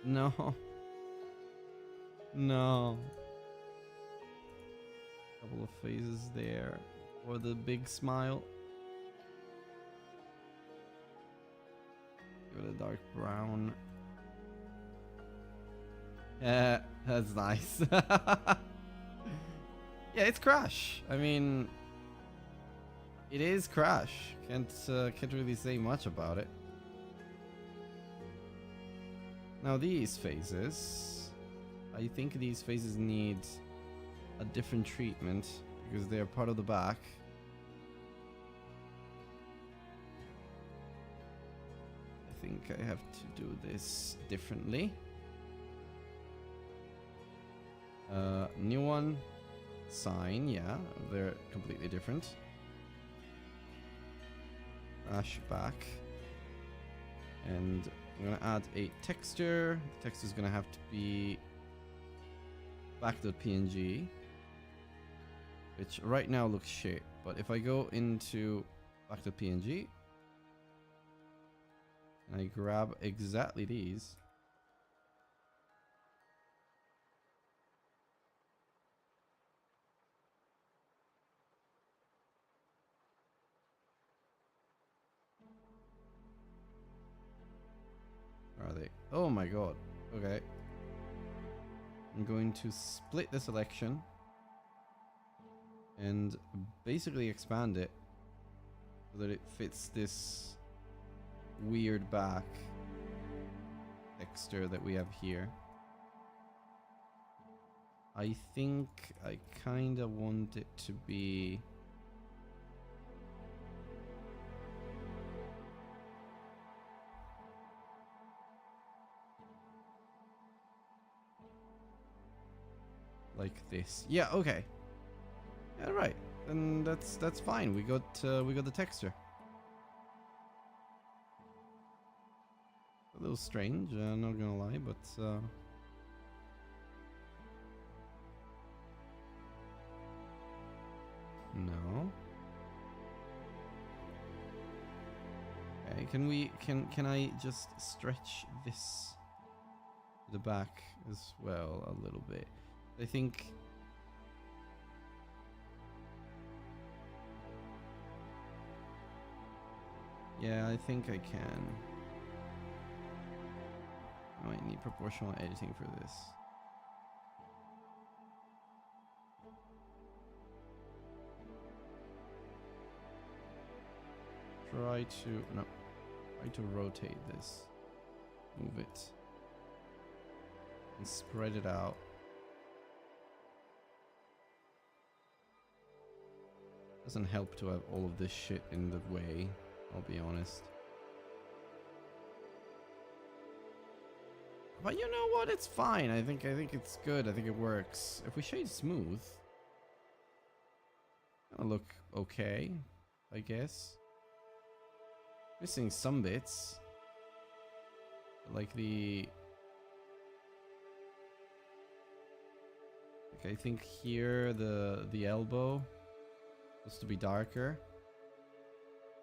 No. No. Couple of phases there for the big smile. Give it a dark brown. Yeah, that's nice. Yeah, it's Crash. I mean, it is Crash. Can't really say much about it. Now these phases. I think these phases need a different treatment because they're part of the back. I think I have to do this differently. New one, sign, yeah, they're completely different. Crash back. And I'm gonna add a texture. The texture is gonna have to be back.png, which right now looks shit, but if I go into back.png and I grab exactly these, where are they? Oh my god. Okay. I'm going to split the selection and basically expand it so that it fits this weird back texture that we have here. I think I kind of want it to be like this. Yeah, okay. Yeah, right. Then that's fine. We got the texture. A little strange, not gonna lie, but no. Okay, can I just stretch this to the back as well a little bit? I think. Yeah, I think I can. I might need proportional editing for this. Try to rotate this. Move it. And spread it out. Doesn't help to have all of this shit in the way, I'll be honest. But you know what? It's fine. I think it's good. I think it works. If we shade smooth, it'll look okay, I guess. Missing some bits, like the. Like I think here the elbow supposed to be darker.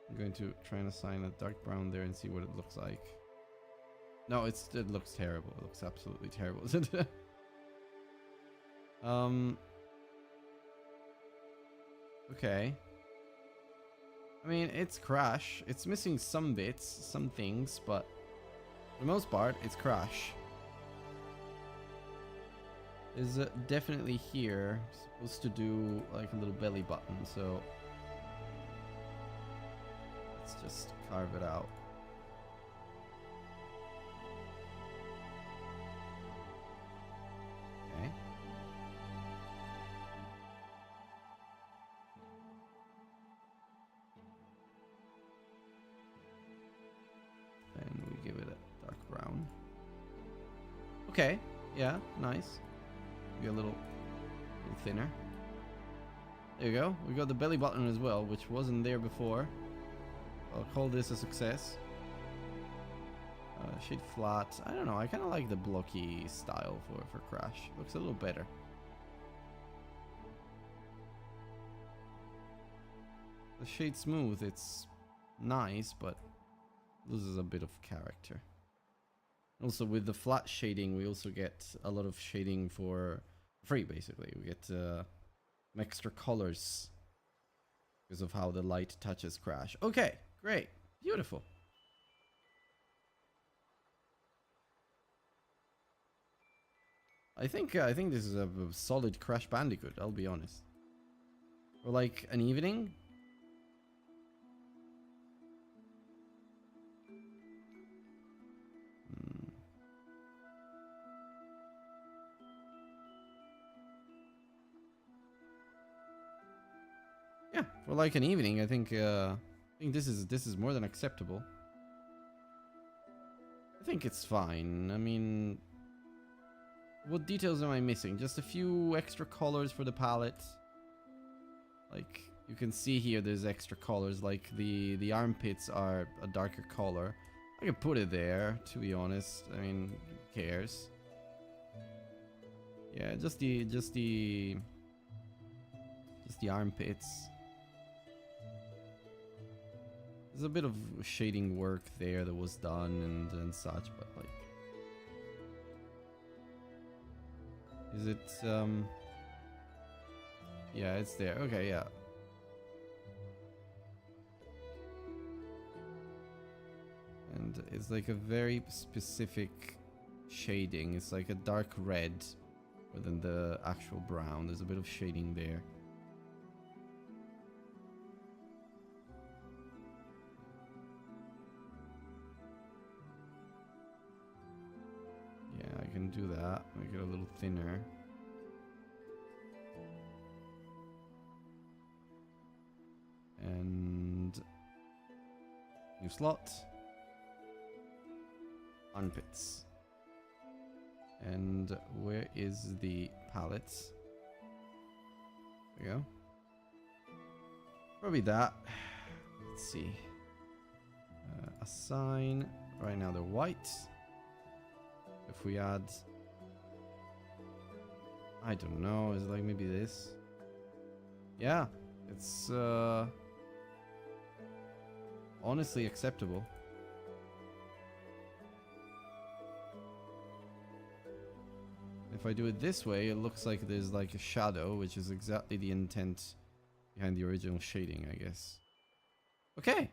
I'm going to try and assign a dark brown there and see what it looks like. No, it looks terrible. It looks absolutely terrible, isn't it? Okay. I mean, it's Crash. It's missing some bits, some things, but for the most part, it's Crash. Is definitely here supposed to do like a little belly button, so let's just carve it out. Okay. And we give it a dark brown. Okay, yeah, nice. Be a little thinner. There you go. We got the belly button as well, which wasn't there before. I'll call this a success. Shade flat. I don't know. I kind of like the blocky style for Crash. Looks a little better. The shade smooth. It's nice, but loses a bit of character. Also, with the flat shading, we also get a lot of shading for free, basically. We get some extra colors because of how the light touches Crash. Okay, great. Beautiful. I think this is a solid Crash Bandicoot, I'll be honest. For like an evening. Yeah, for like an evening, I think this is more than acceptable. I think it's fine. I mean, what details am I missing? Just a few extra colors for the palette. Like you can see here, there's extra colors. Like the armpits are a darker color. I can put it there, to be honest. I mean, who cares? Yeah, just the armpits. There's a bit of shading work there that was done and such, but like, is it yeah, it's there. Okay, yeah. And it's like a very specific shading. It's like a dark red rather than the actual brown. There's a bit of shading there. Yeah, I can do that. Make it a little thinner. And new slot. Armpits. And where is the palette? There we go. Probably that. Let's see. Assign. Right now they're white. If we add, I don't know, is it like maybe this? Yeah, it's honestly acceptable. if I do it this way, it looks like there's like a shadow, which is exactly the intent behind the original shading, I guess. Okay.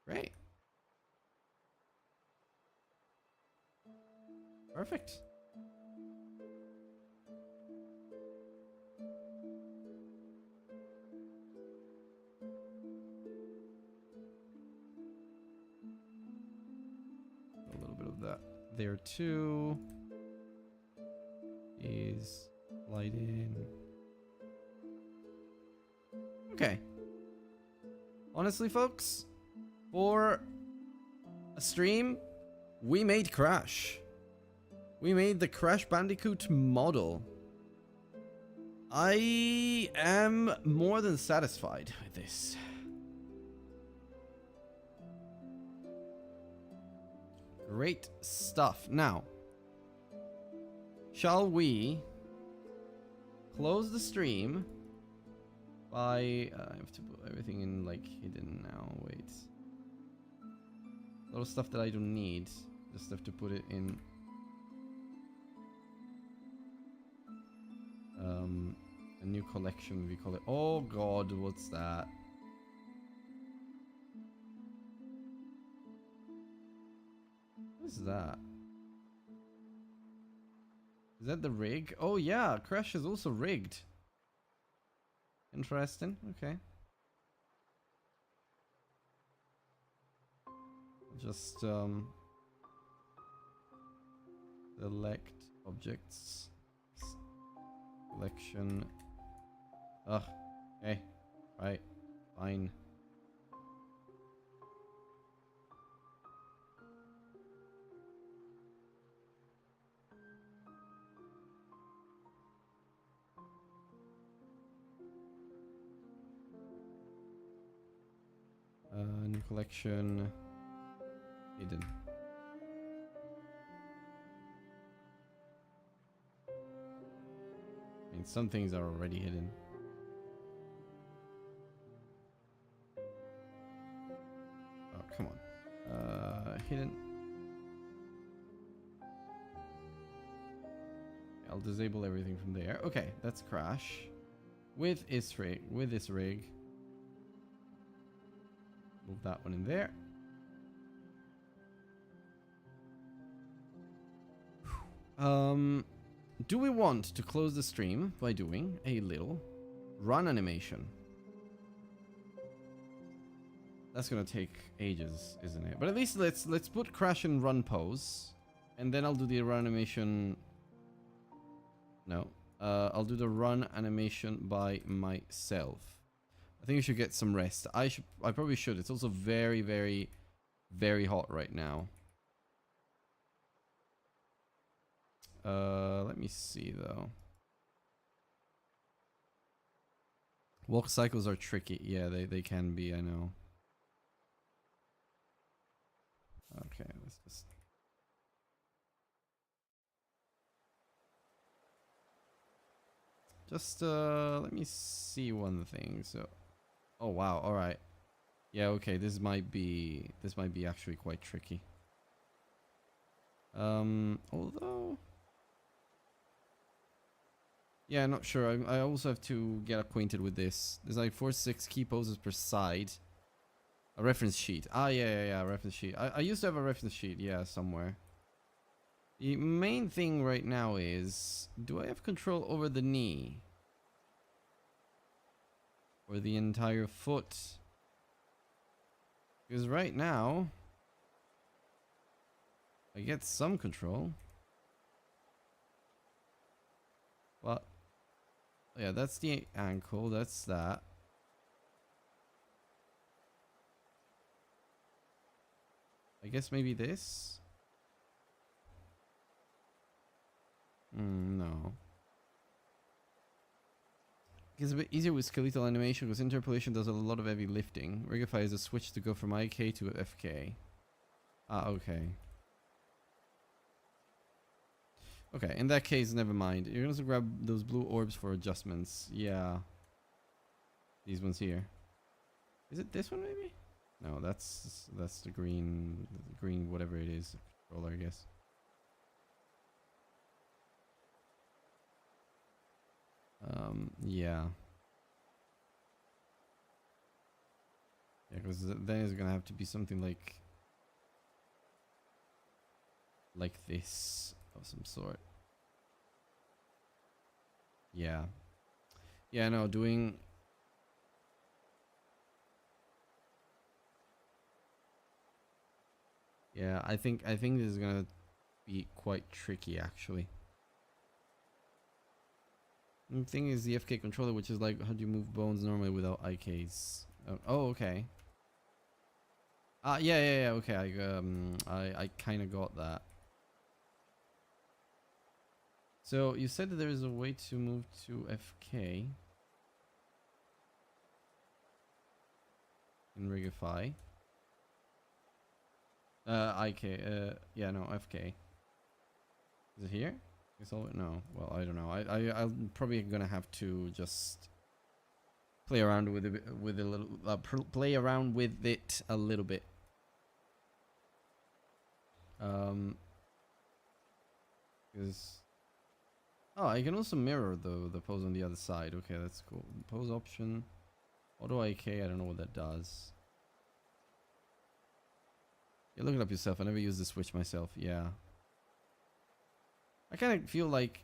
Great. Perfect. A little bit of that there too. Is light in. Okay. Honestly, folks, for a stream, we made Crash. We made the Crash Bandicoot model. I am more than satisfied with this. Great stuff. Now, shall we close the stream by... I have to put everything in, like, hidden now. Wait. A lot of stuff that I don't need. Just have to put it in... a new collection, we call it. Oh god, what's that? What is that? Is that the rig? Oh yeah, Crash is also rigged. Interesting, okay. Just select objects. Selection. Ugh. Okay. Right. Fine. New collection. Hidden. I mean, some things are already hidden. Oh, come on. Hidden. I'll disable everything from there. Okay, that's Crash. With this rig. Move that one in there. Do we want to close the stream by doing a little run animation? That's gonna take ages, isn't it? But at least let's put Crash in run pose, and then I'll do the run animation. No, I'll do the run animation by myself. I think you should get some rest. I probably should. It's also very, very, very hot right now. Let me see though. Walk cycles are tricky. Yeah, they can be, I know. Okay, let's just let me see one thing. So, oh wow, all right. Yeah, okay, this might be actually quite tricky. Although, yeah, not sure. I also have to get acquainted with this. There's like 4-6 key poses per side. A reference sheet. Ah, yeah, reference sheet. I used to have a reference sheet, yeah, somewhere. The main thing right now is, do I have control over the knee? Or the entire foot? Because right now, I get some control. But, yeah, that's the ankle, that's that. I guess maybe this? No. It's a bit easier with skeletal animation because interpolation does a lot of heavy lifting. Rigify is a switch to go from IK to FK. Ah, okay. Okay, in that case, never mind. You're gonna grab those blue orbs for adjustments. Yeah. These ones here. Is it this one maybe? No, that's the green whatever it is, controller, I guess. Yeah. Yeah, because then it's gonna have to be something like this of some sort. Yeah. Yeah, no, doing... Yeah, I think this is gonna be quite tricky, actually. The thing is the FK controller, which is like, how do you move bones normally without IKs? Oh, okay. Yeah, okay. I kind of got that. So you said that there is a way to move to FK in Rigify. IK. Yeah, no, FK. Is it here? It's all no. Well, I don't know. I'm probably gonna have to just play around with it with a little. Play around with it a little bit. Because oh, I can also mirror the pose on the other side. Okay, that's cool. Pose option. Auto IK. I don't know what that does. Yeah, look it up yourself. I never used the switch myself. Yeah. I kind of feel like,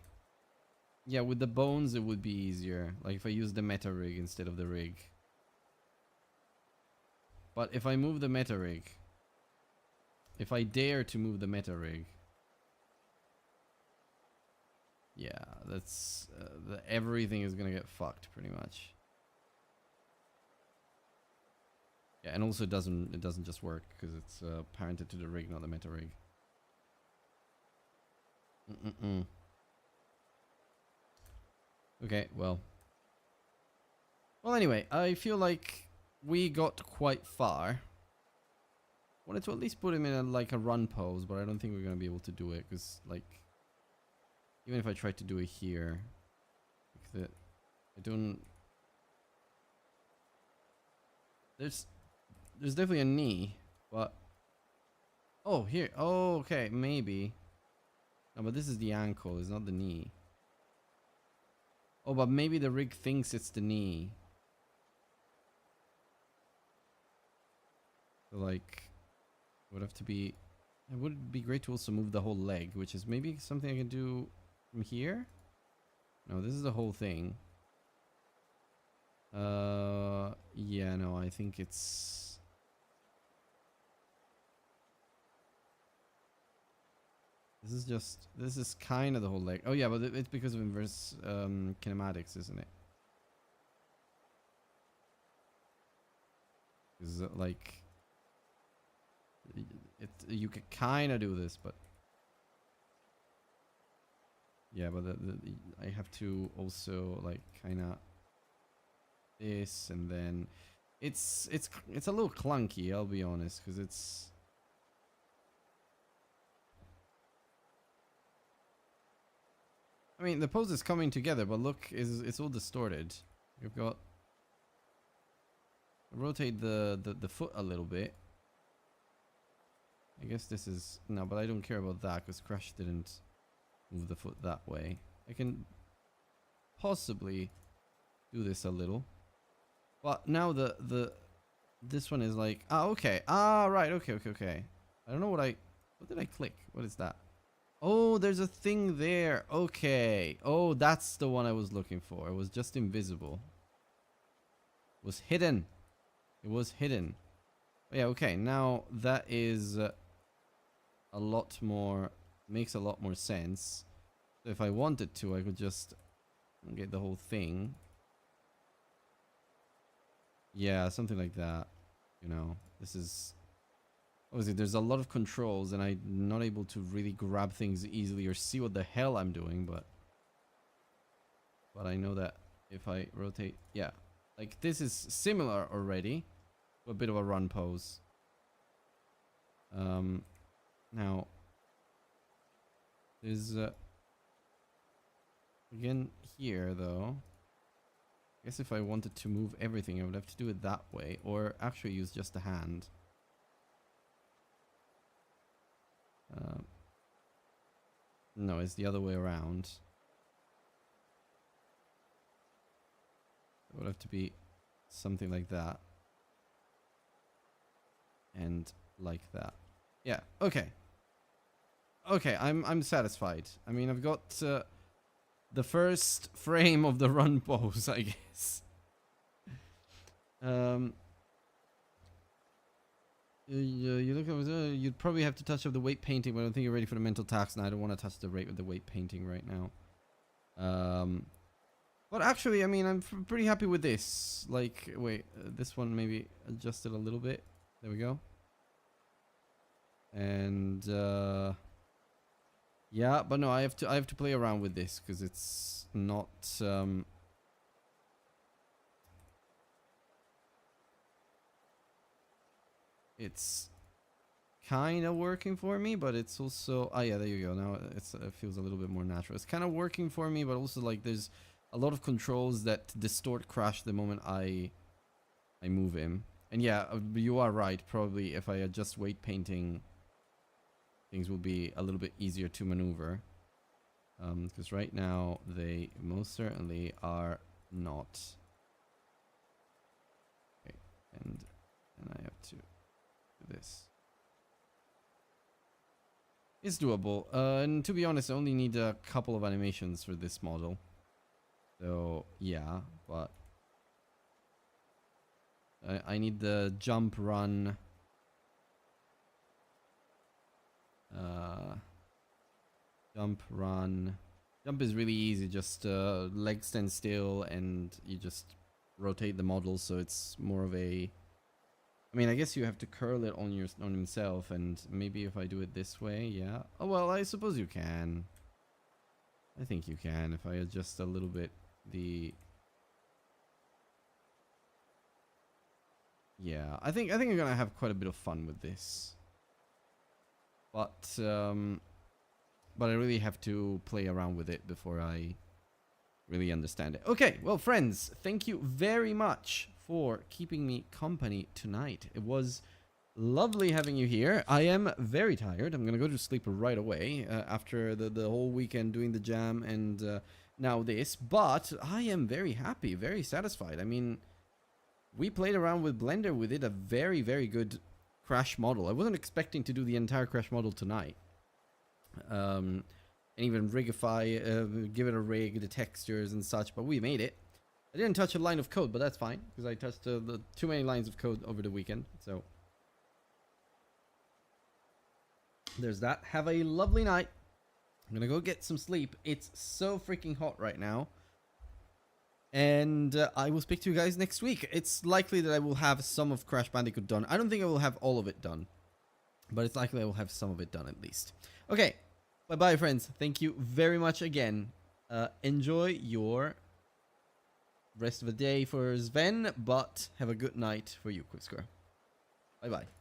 yeah, with the bones it would be easier. Like if I use the meta rig instead of the rig. But if I move the meta rig, if I dare to move the meta rig, yeah, that's everything is gonna get fucked pretty much. Yeah, and also it doesn't just work because it's parented to the rig, not the meta rig. Okay, well. Well, anyway, I feel like we got quite far. Wanted to at least put him in a run pose, but I don't think we're gonna be able to do it because like, even if I try to do it here, like I don't. There's definitely a knee, but oh here, oh okay, maybe. No, but this is the ankle, it's not the knee. Oh, but maybe the rig thinks it's the knee. So like, it would have to be. It would be great to also move the whole leg, which is maybe something I can do from here. No, this is the whole thing. Yeah, no, I think it's. This is kind of the whole leg. Oh yeah, but it's because of inverse kinematics, isn't it? Is like you can kind of do this, but yeah, but I have to also like kind of this, and then it's a little clunky, I'll be honest, because it's. I mean, the pose is coming together, but look, it's all distorted. You've got rotate the foot a little bit. I guess this is no, but I don't care about that because Crash didn't move the foot that way. I can possibly do this a little, but now this one is like okay, right, okay. I don't know what did I click? What is that? Oh, there's a thing there. Okay. Oh, that's the one I was looking for. It was just invisible. It was hidden. It was hidden. Yeah, okay. Now that is a lot more, makes a lot more sense. So if I wanted to, I could just get the whole thing. Yeah, something like that. You know, this is obviously there's a lot of controls and I'm not able to really grab things easily or see what the hell I'm doing, but I know that if I rotate, yeah, like this is similar already, a bit of a run pose. Now there's again here though. I guess if I wanted to move everything, I would have to do it that way, or actually use just the hand. No, it's the other way around. would have to be something like that. And like that. Yeah, okay. Okay, I'm satisfied. I mean, I've got the first frame of the run pose, I guess. You look at you'd probably have to touch up the weight painting, but I don't think you're ready for the mental tax. And I don't want to touch the weight painting right now. But actually, I mean, I'm pretty happy with this. Like, wait, this one maybe adjusted a little bit. There we go. And yeah, but no, I have to play around with this because it's not it's kind of working for me, but it's also, oh yeah, there you go. Now it feels a little bit more natural. It's kind of working for me, but also like there's a lot of controls that distort Crash the moment I move him. And yeah, you are right. Probably if I adjust weight painting, things will be a little bit easier to maneuver. Because right now they most certainly are not. Okay, and I have to do this. It's doable. And to be honest, I only need a couple of animations for this model. So yeah, but I need the jump, run. Jump, run. Jump is really easy. Just leg stand still, and you just rotate the model. So it's more of a. I mean, I guess you have to curl it on himself, and maybe if I do it this way, yeah. Oh well, I suppose you can. I think you can if I adjust a little bit the. Yeah, I think I'm gonna have quite a bit of fun with this. But I really have to play around with it before I really understand it. Okay, well, friends, thank you very much for keeping me company tonight. It was lovely having you here. I am very tired. I'm gonna go to sleep right away after the whole weekend doing the jam and now this. But I am very happy, very satisfied. I mean, we played around with Blender. We did a very, very good Crash model. I wasn't expecting to do the entire Crash model tonight. And even rigify, give it a rig, the textures and such, but we made it. I didn't touch a line of code, but that's fine, because I touched the too many lines of code over the weekend, so. There's that. Have a lovely night. I'm gonna go get some sleep. It's so freaking hot right now. And I will speak to you guys next week. It's likely that I will have some of Crash Bandicoot done. I don't think I will have all of it done, but it's likely I will have some of it done at least. Okay, bye-bye, friends. Thank you very much again. Enjoy your rest of the day for Sven, but have a good night for you, Quickscore. Bye-bye.